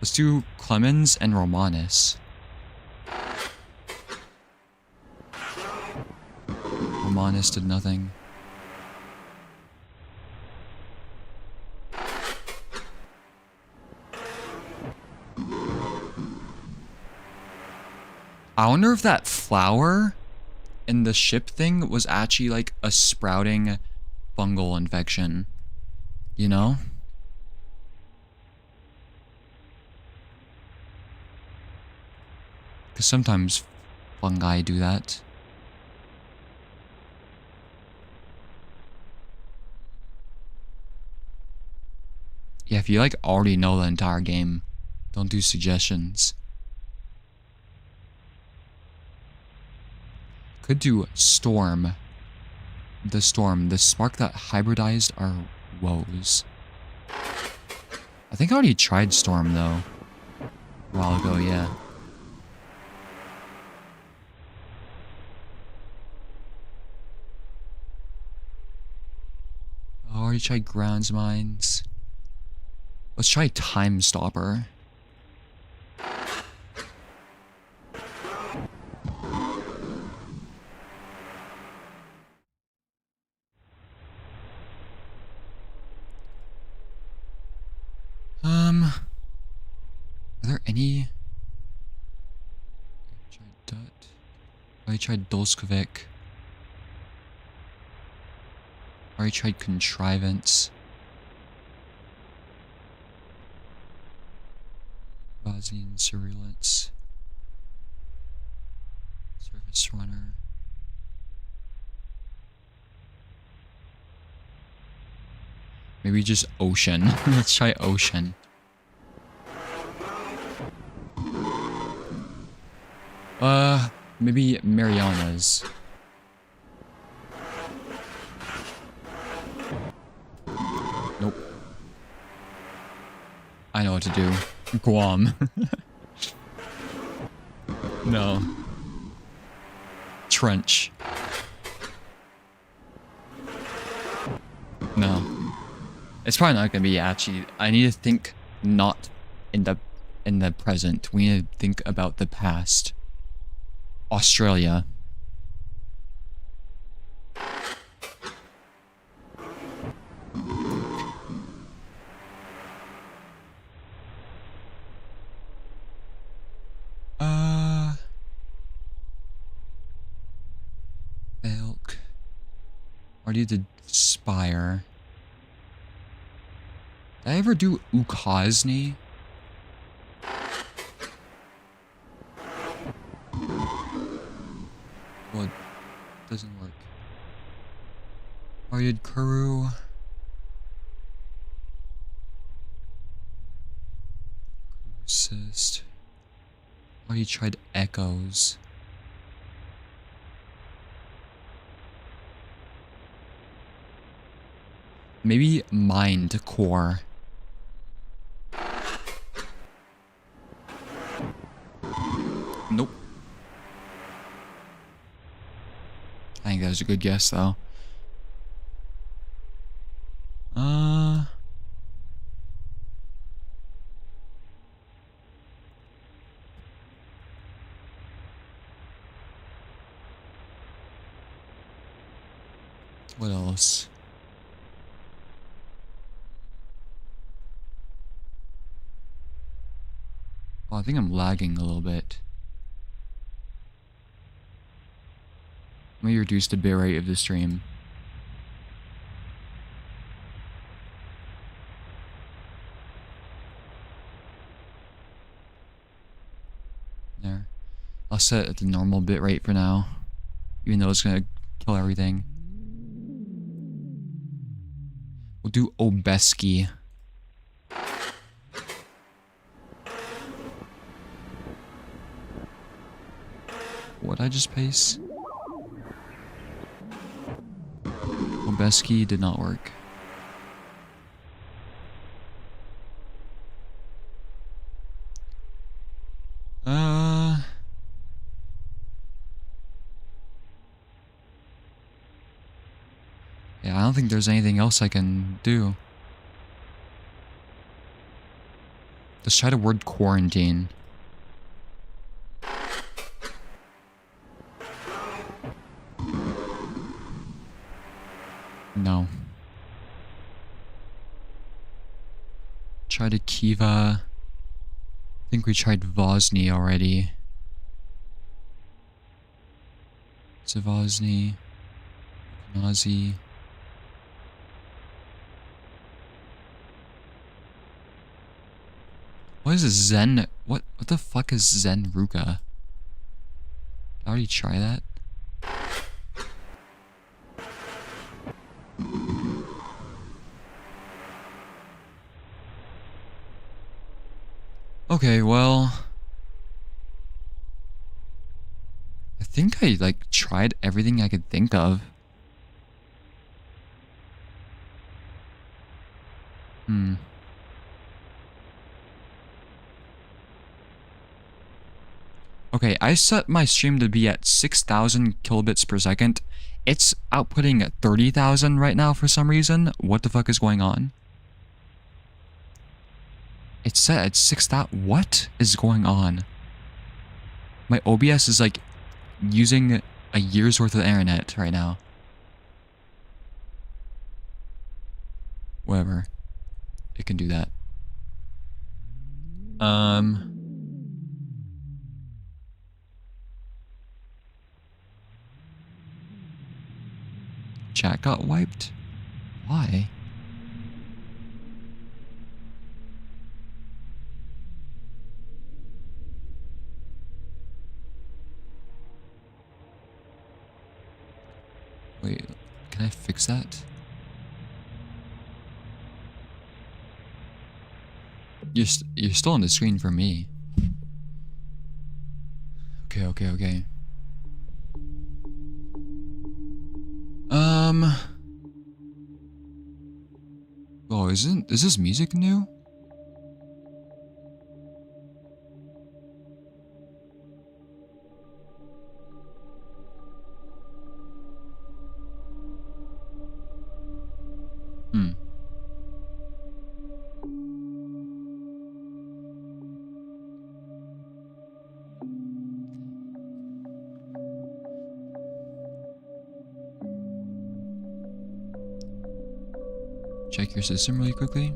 [SPEAKER 1] Let's do Clemens and Romanus. Romanus did nothing. I wonder if that flower in the ship thing was actually like a sprouting fungal infection. You know? Because sometimes fungi do that. Yeah, if you like already know the entire game, don't do suggestions. Could do Storm. The Storm. The spark that hybridized our woes. I think I already tried Storm though. A while ago, yeah. I already tried Grounds Mines. Let's try Time Stopper. Are there any? I tried Dut. I tried Dolskovic. I tried Contrivance. Vazian Surveillance. Surface Runner. Maybe just Ocean. Let's try Ocean. Maybe Marianas. Nope. I know what to do. Guam. No. Trench. No. It's probably not gonna be actually. I need to think not in the present. We need to think about the past. Australia. Elk. Already did Spire. Did I ever do Ukosny? Well, it doesn't work. I did corru. Assist. Already tried echoes. Maybe mind core. Nope. I think that was a good guess though. What else? Oh, I think I'm lagging a little bit. Let me reduce the bitrate of the stream. There. I'll set it at the normal bitrate for now. Even though it's gonna kill everything. We'll do Obeski. What'd I just paste? Obeski did not work. Yeah, I don't think there's anything else I can do. Let's try the word quarantine. No. Try to Kiva. I think we tried Vosny already. Zavosny. Nazi. What is a Zen? What the fuck is Zen Ruka? Did I already try that? Okay, well, I think I like tried everything I could think of. Okay, I set my stream to be at 6,000 kilobits per second. It's outputting at 30,000 right now for some reason. What the fuck is going on? It's set at 6,000. What is going on? My OBS is like using a year's worth of internet right now. Whatever. It can do that. Chat got wiped? Why? Wait, can I fix that? You're still on the screen for me. Okay. Oh, is this music new? Check your system really quickly.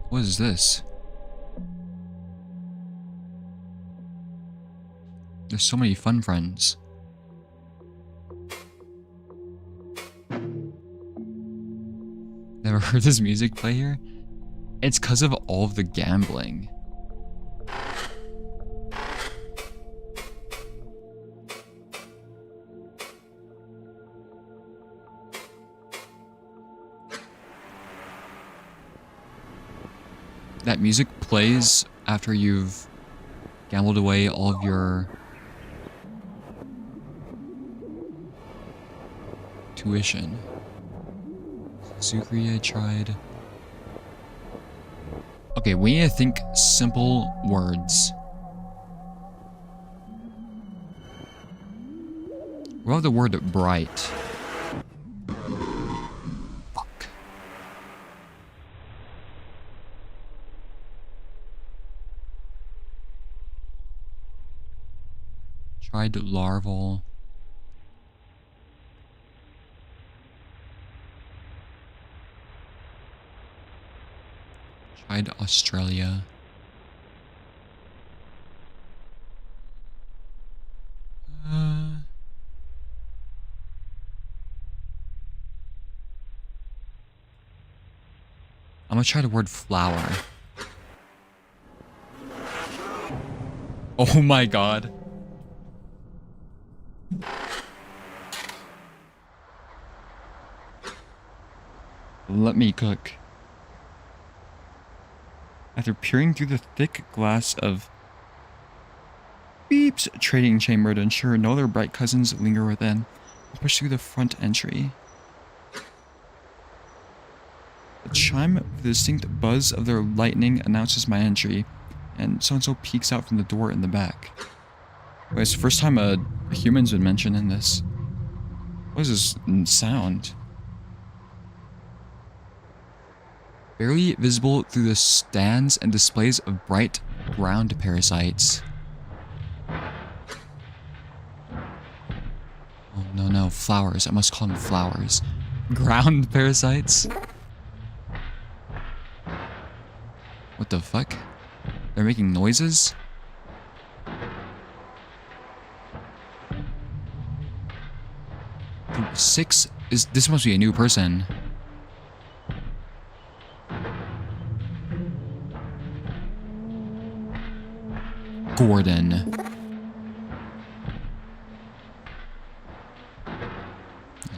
[SPEAKER 1] What is this? There's so many fun friends. Never heard this music play here? It's because of all of the gambling. That music plays after you've gambled away all of your tuition. Sukri I tried. Okay, we need to think simple words. What about the word bright? Fuck. Tried larval. Tried Australia. I'm gonna try the word flower. Oh my god. Let me cook. After peering through the thick glass of Beep's trading chamber to ensure no other bright cousins linger within, I push through the front entry. The chime with the distinct buzz of their lightning announces my entry, and so-and-so peeks out from the door in the back. Wait, it's the first time a human's been mentioned in this. What is this sound? Barely visible through the stands and displays of bright ground parasites. Oh no, flowers. I must call them flowers. Ground parasites? What the fuck? They're making noises? Six is this must be a new person. Gordon.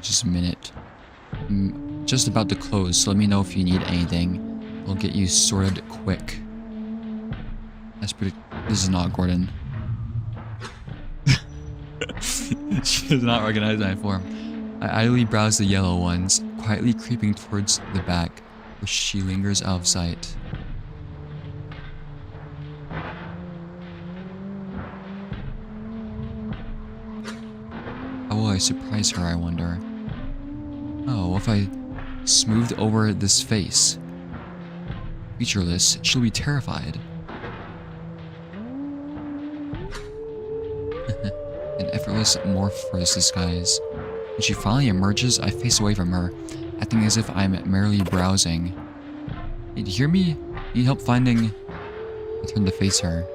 [SPEAKER 1] Just a minute. I'm just about to close, so let me know if you need anything. I'll get you sorted quick. That's pretty. This is not Gordon. She does not recognize my form. I idly browse the yellow ones, quietly creeping towards the back, where she lingers out of sight. How will I surprise her, I wonder? Oh, if I smoothed over this face? Featureless, she'll be terrified. An effortless morph for this disguise. When she finally emerges, I face away from her, acting as if I'm merely browsing. Hey, do you hear me? Need help finding... I turn to face her.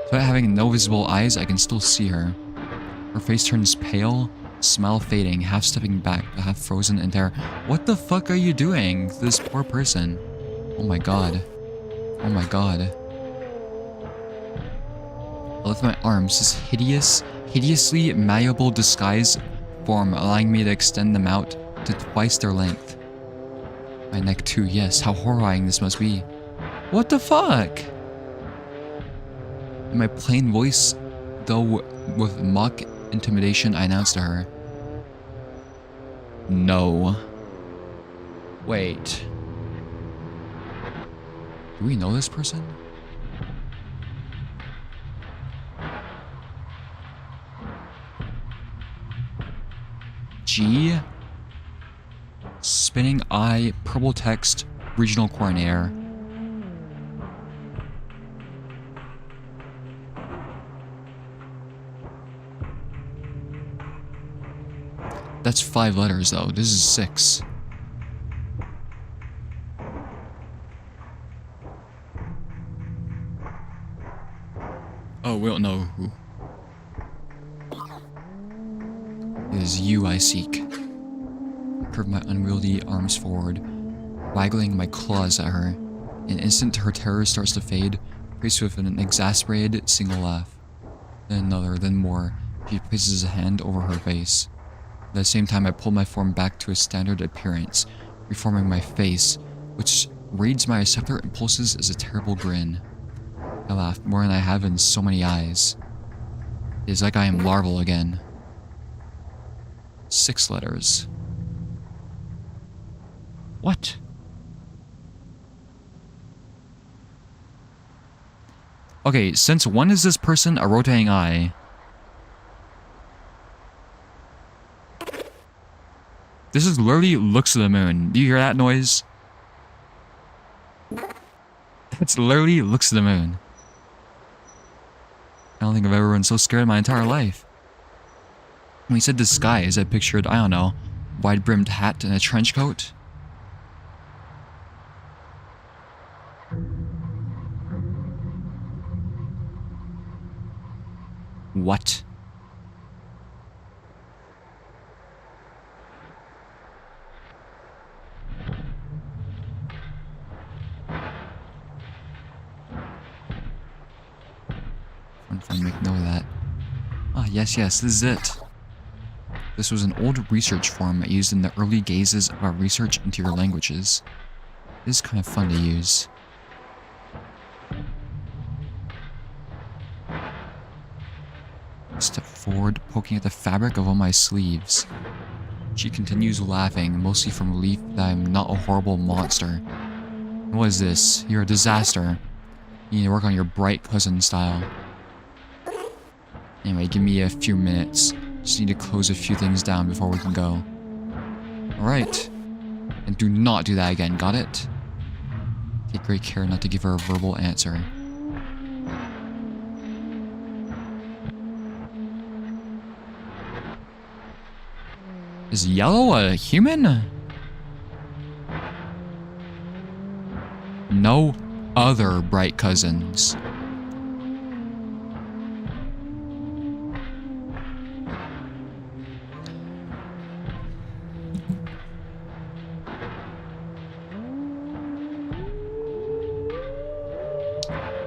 [SPEAKER 1] Despite having no visible eyes, I can still see her. Her face turns pale, smile fading, half stepping back, half frozen in terror. What the fuck are you doing to this poor person? Oh my god. Oh my god. I lift my arms, this hideously malleable disguise form, allowing me to extend them out to twice their length. My neck too, yes, how horrifying this must be. What the fuck? In my plain voice, though with mock intimidation, I announced to her. No. Wait. Do we know this person? G. Spinning eye, purple text, regional coordinator. That's 5 letters though, this is 6. Oh, we don't know who. It is you I seek. I curve my unwieldy arms forward, waggling my claws at her. In an instant, her terror starts to fade, replaced with an exasperated single laugh. Then another, then more. She places a hand over her face. At the same time, I pull my form back to a standard appearance, reforming my face, which reads my receptor impulses as a terrible grin. I laugh more than I have in so many eyes. It is like I am larval again. 6 letters. What? Okay, since when is this person a rotating eye? This is literally looks to the moon. Do you hear that noise? It's literally looks to the moon. I don't think I've ever been so scared in my entire life. When he said disguise, I pictured, I don't know, wide-brimmed hat and a trench coat. What? Ah, yes, this is it. This was an old research form used in the early phases of our research into your languages. It is kind of fun to use. Step forward, poking at the fabric of all my sleeves. She continues laughing, mostly from relief that I'm not a horrible monster. What is this? You're a disaster. You need to work on your bright cousin style. Anyway, give me a few minutes. Just need to close a few things down before we can go. Alright. And do not do that again, got it? Take great care not to give her a verbal answer. Is Yellow a human? No other bright cousins.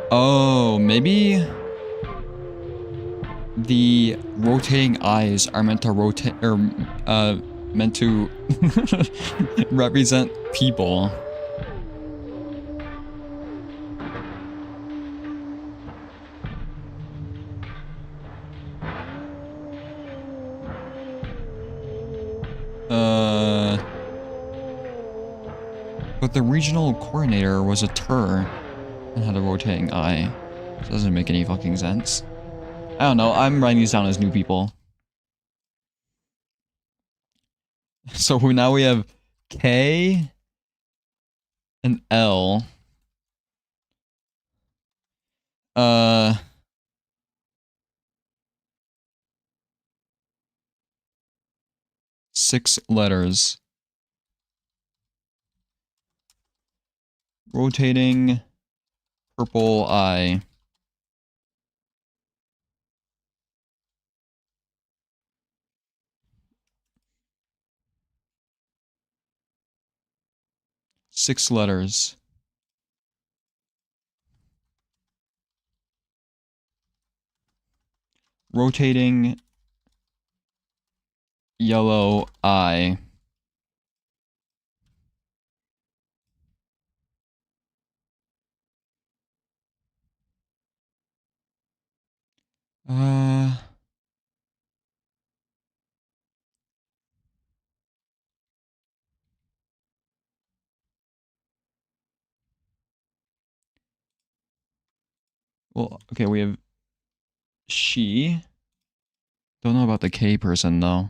[SPEAKER 1] Oh, maybe the rotating eyes are meant to rotate, or meant to represent people. But the regional coordinator was a tur and had a rotating eye. So it doesn't make any fucking sense. I don't know, I'm writing these down as new people. So now we have K and L. 6 letters. Rotating purple eye. Six letters. Rotating yellow eye. Well, okay, we have she. Don't know about the K person, though.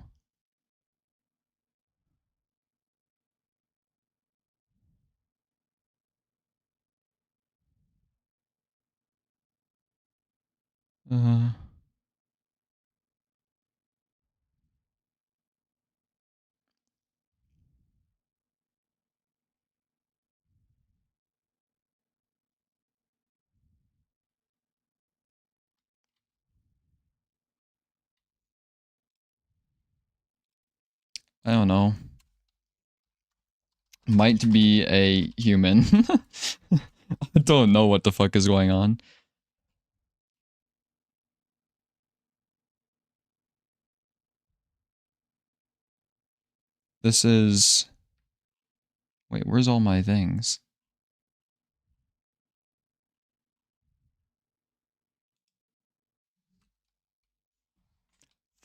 [SPEAKER 1] I don't know. Might be a human. I don't know what the fuck is going on. This is... Wait, where's all my things?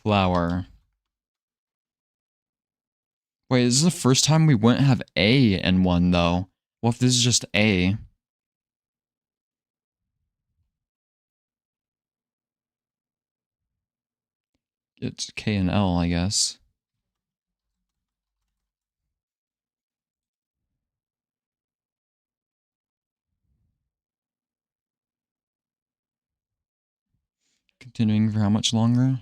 [SPEAKER 1] Flower. Wait, this is the first time we wouldn't have A in one, though. What if this is just A? It's K and L, I guess. Continuing for how much longer?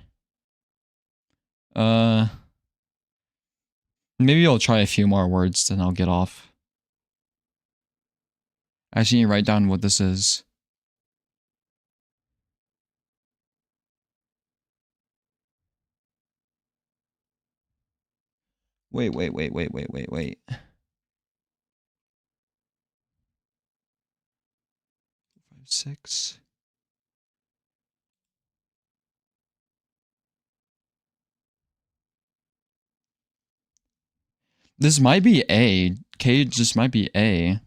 [SPEAKER 1] Maybe I'll try a few more words, then I'll get off. I actually need to write down what this is. Wait. 5, 6. This might be A. K just might be A.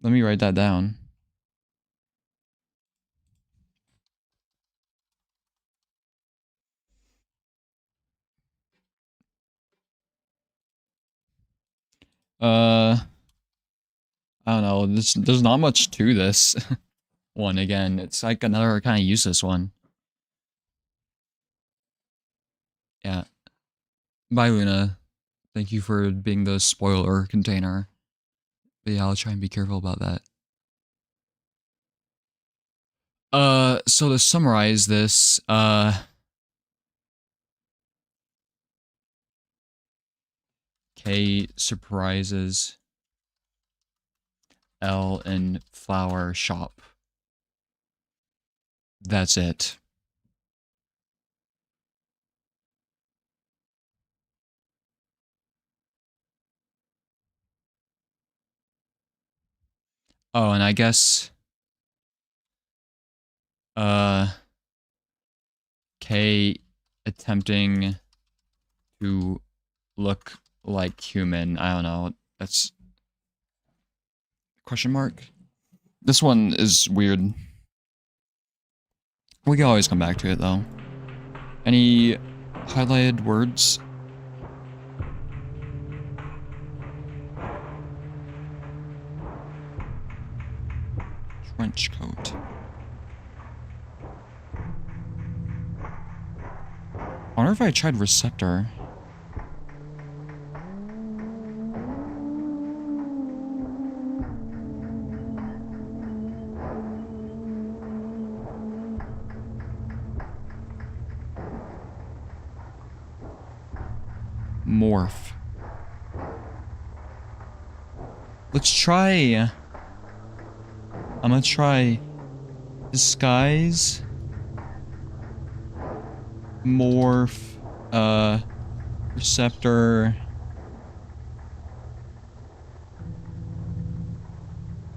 [SPEAKER 1] Let me write that down. I don't know. There's not much to this one again. It's like another kind of useless one. Yeah. Bye, Luna. Thank you for being the spoiler container. But yeah, I'll try and be careful about that. So to summarize this, K surprises L in flower shop. That's it. Oh, and I guess K attempting to look like human. I don't know. That's question mark. This one is weird. We can always come back to it though. Any highlighted words? Trench coat. I wonder if I tried receptor. Morph. Let's try. I'm gonna try disguise. Morph. Receptor.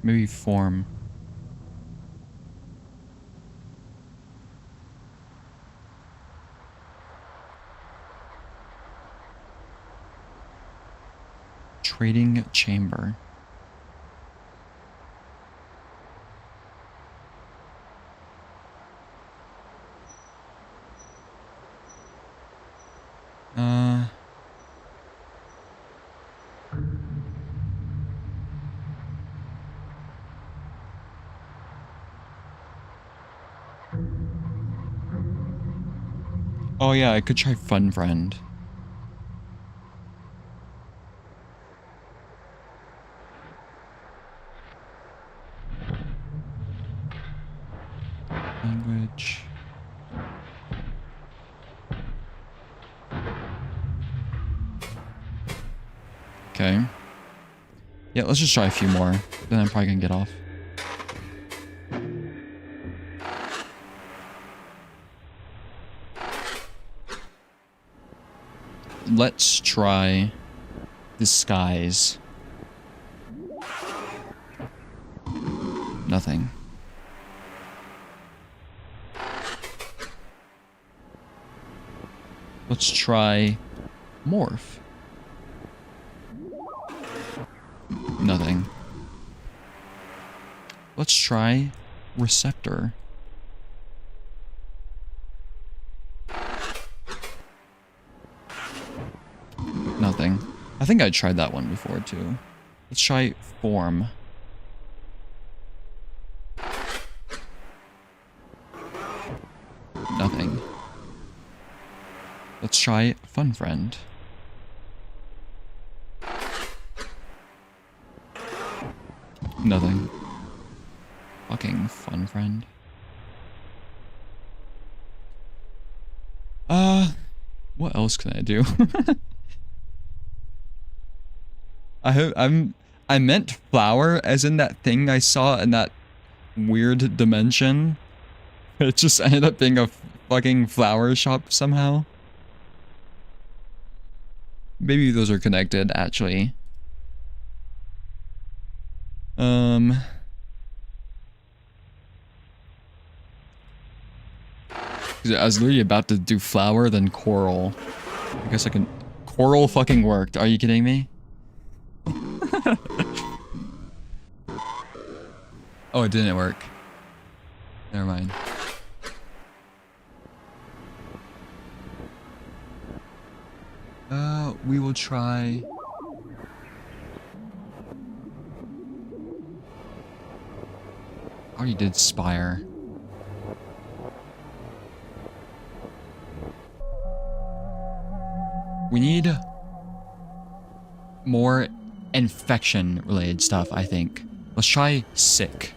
[SPEAKER 1] Maybe form. Trading chamber. Oh yeah, I could try fun friend. Language. Okay. Yeah, let's just try a few more. Then I'm probably gonna get off. Let's try disguise. Nothing. Let's try morph. Nothing. Let's try receptor. Nothing. I think I tried that one before too. Let's try form. Nothing. Let's try fun friend. Nothing. Fucking fun friend. What else can I do? I meant flower as in that thing I saw in that weird dimension. It just ended up being a fucking flower shop somehow. Maybe those are connected, actually. I was literally about to do flower, then coral. I guess I can... coral fucking worked. Are you kidding me? Oh, it didn't work. Never mind. We will try. Already did Spire. We need more infection related stuff, I think. Let's try sick.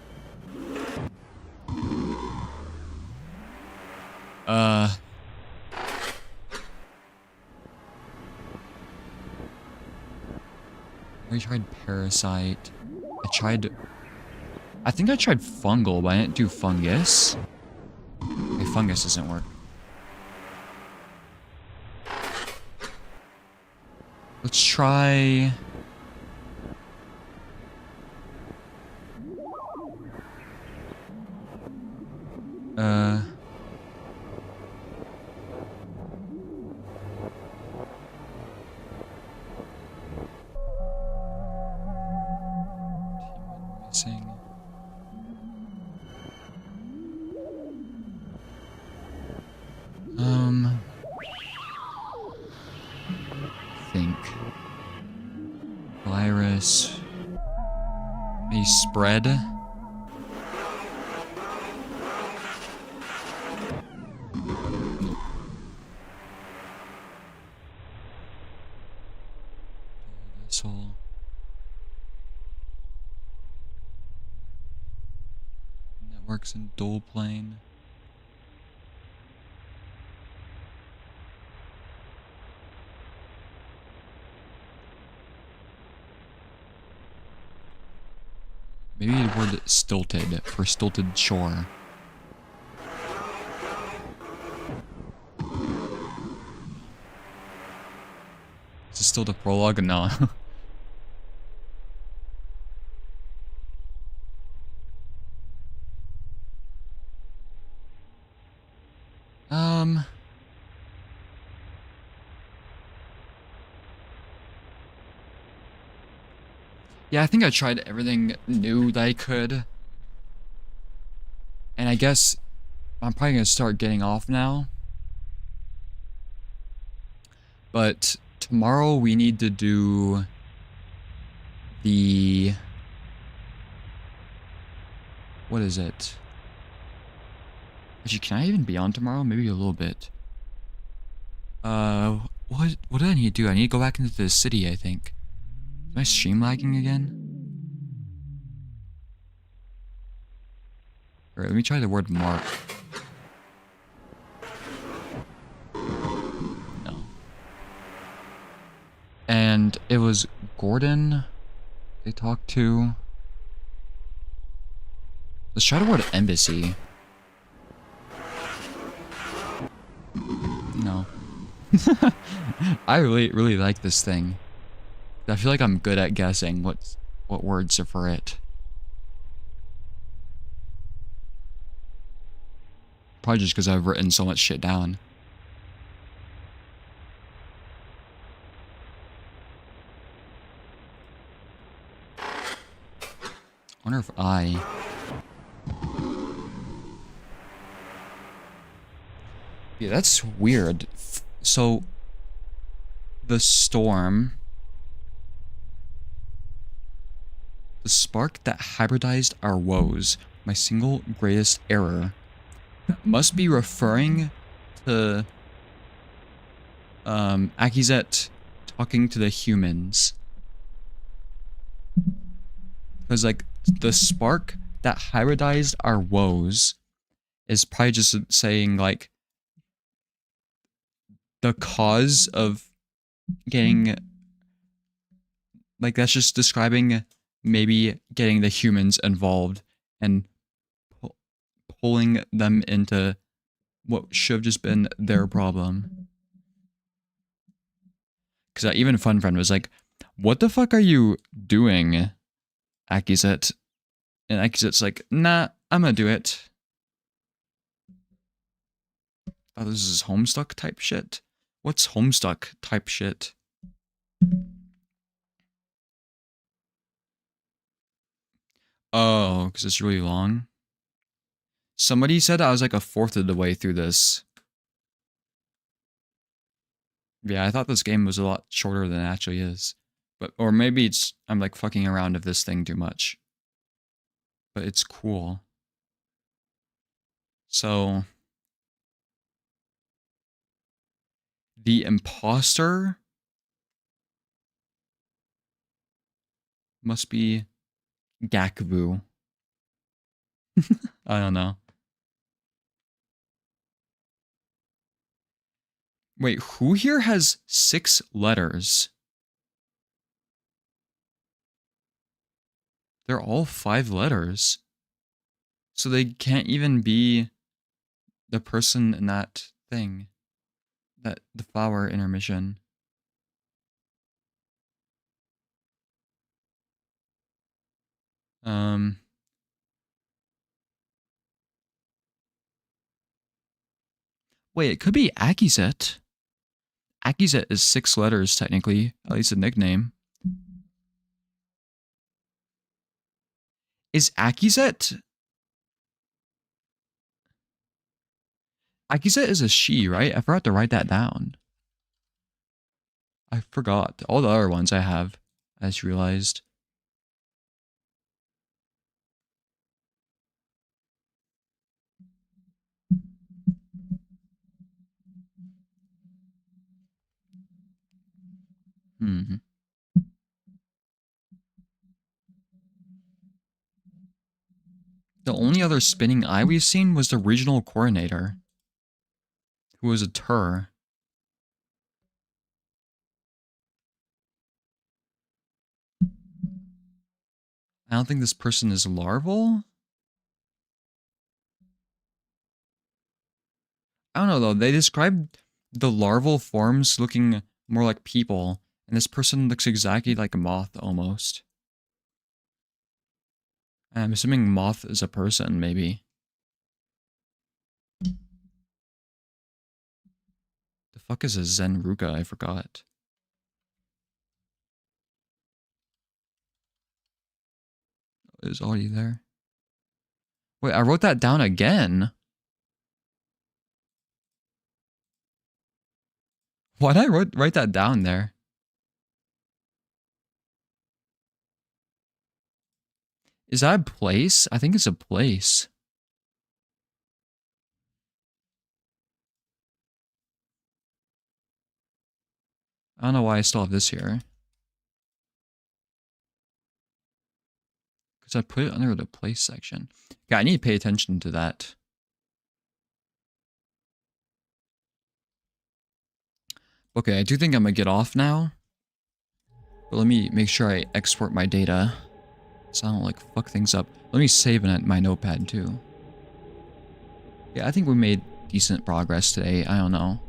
[SPEAKER 1] We tried parasite. I think I tried fungal, but I didn't do fungus. Okay, fungus doesn't work. Let's try... Missing. Think. Virus. May spread. Vessel. Networks in dual plane. Maybe the word stilted for stilted shore. Is this still the prologue? No. Yeah, I think I tried everything new that I could. And I guess I'm probably gonna start getting off now. But tomorrow we need to do the... What is it? Actually, can I even be on tomorrow? Maybe a little bit. What do I need to do? I need to go back into the city, I think. Is my stream lagging again? Alright, let me try the word mark. No. And it was Gordon they talked to. Let's try the word embassy. No. I really like this thing. I feel like I'm good at guessing what words are for it. Probably just because I've written so much shit down. I wonder if Yeah, that's weird. So, the storm... The spark that hybridized our woes, my single greatest error, must be referring to Akizet talking to the humans. Because like the spark that hybridized our woes is probably just saying like the cause of getting, like that's just describing maybe getting the humans involved and pulling them into what should have just been their problem. Because even Fun Friend was like, what the fuck are you doing, Akizet? And Akizet's like, nah, I'm gonna do it. Oh, this is Homestuck type shit? What's Homestuck type shit? Oh, because it's really long. Somebody said I was like a fourth of the way through this. Yeah, I thought this game was a lot shorter than it actually is. But, or maybe it's, I'm like fucking around with this thing too much. But it's cool. So, the imposter must be Gakbu. I don't know. Wait, who here has 6 letters? They're all 5 letters. So they can't even be the person in that thing. That the flower intermission. Wait, it could be Akizet. Akizet is 6 letters technically, at least a nickname. Is Akizet? Akizet is a she, right? I forgot to write that down. I forgot. All the other ones I have, I just realized. Hmm. The only other spinning eye we've seen was the regional coordinator, who was a tur. I don't think this person is larval. I don't know though, they described the larval forms looking more like people, and this person looks exactly like a moth almost. I'm assuming moth is a person, maybe. The fuck is a Zenruka? I forgot. It was already there. Wait, I wrote that down again. Why'd I write that down there? Is that a place? I think it's a place. I don't know why I still have this here. Because I put it under the place section. Yeah, I need to pay attention to that. Okay, I do think I'm gonna get off now. But let me make sure I export my data, so I don't like fuck things up. Let me save it in my notepad too. Yeah, I think we made decent progress today. I don't know.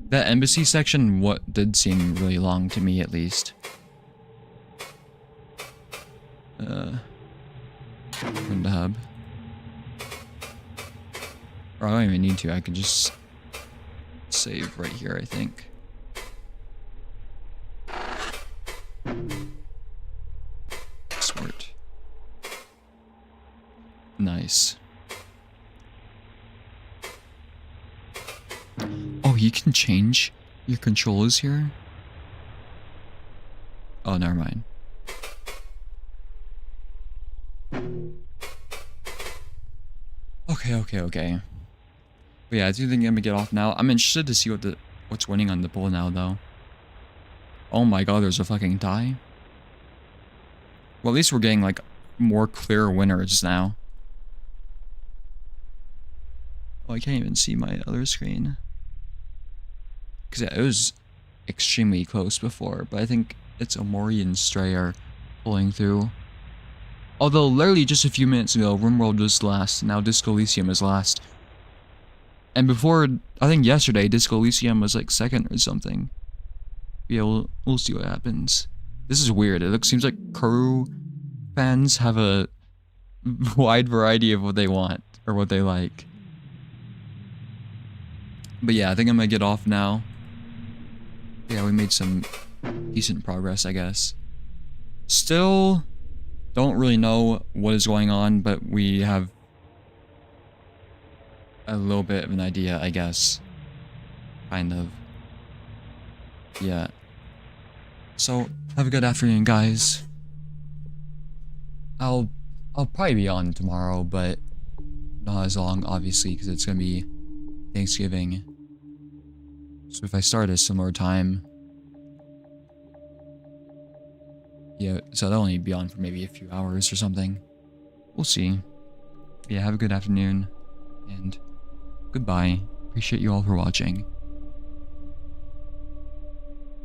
[SPEAKER 1] That embassy section, what did seem really long to me at least. From the hub. Or I don't even need to, I can just save right here, I think. Smart. Nice. Oh, you can change your controls here? Oh, never mind. Okay. But yeah, I do think I'm gonna get off now. I'm interested to see what's winning on the poll now, though. Oh my god, there's a fucking tie. Well, at least we're getting, like, more clear winners now. Oh, I can't even see my other screen. Because yeah, it was extremely close before, but I think it's Omori and Stray are pulling through. Although, literally just a few minutes ago, RimWorld was last, now Disco Elysium is last. And before, I think yesterday, Disco Elysium was like second or something. Yeah, we'll see what happens. This is weird. It seems like Corru fans have a wide variety of what they want, or what they like. But yeah, I think I'm gonna get off now. Yeah, we made some decent progress, I guess. Still don't really know what is going on, but we have a little bit of an idea, I guess. Kind of. Yeah. So, have a good afternoon, guys. I'll probably be on tomorrow, but not as long, obviously, because it's gonna be Thanksgiving. So if I start at a similar time, yeah, so I'll only be on for maybe a few hours or something. We'll see. Yeah, have a good afternoon, and goodbye. Appreciate you all for watching.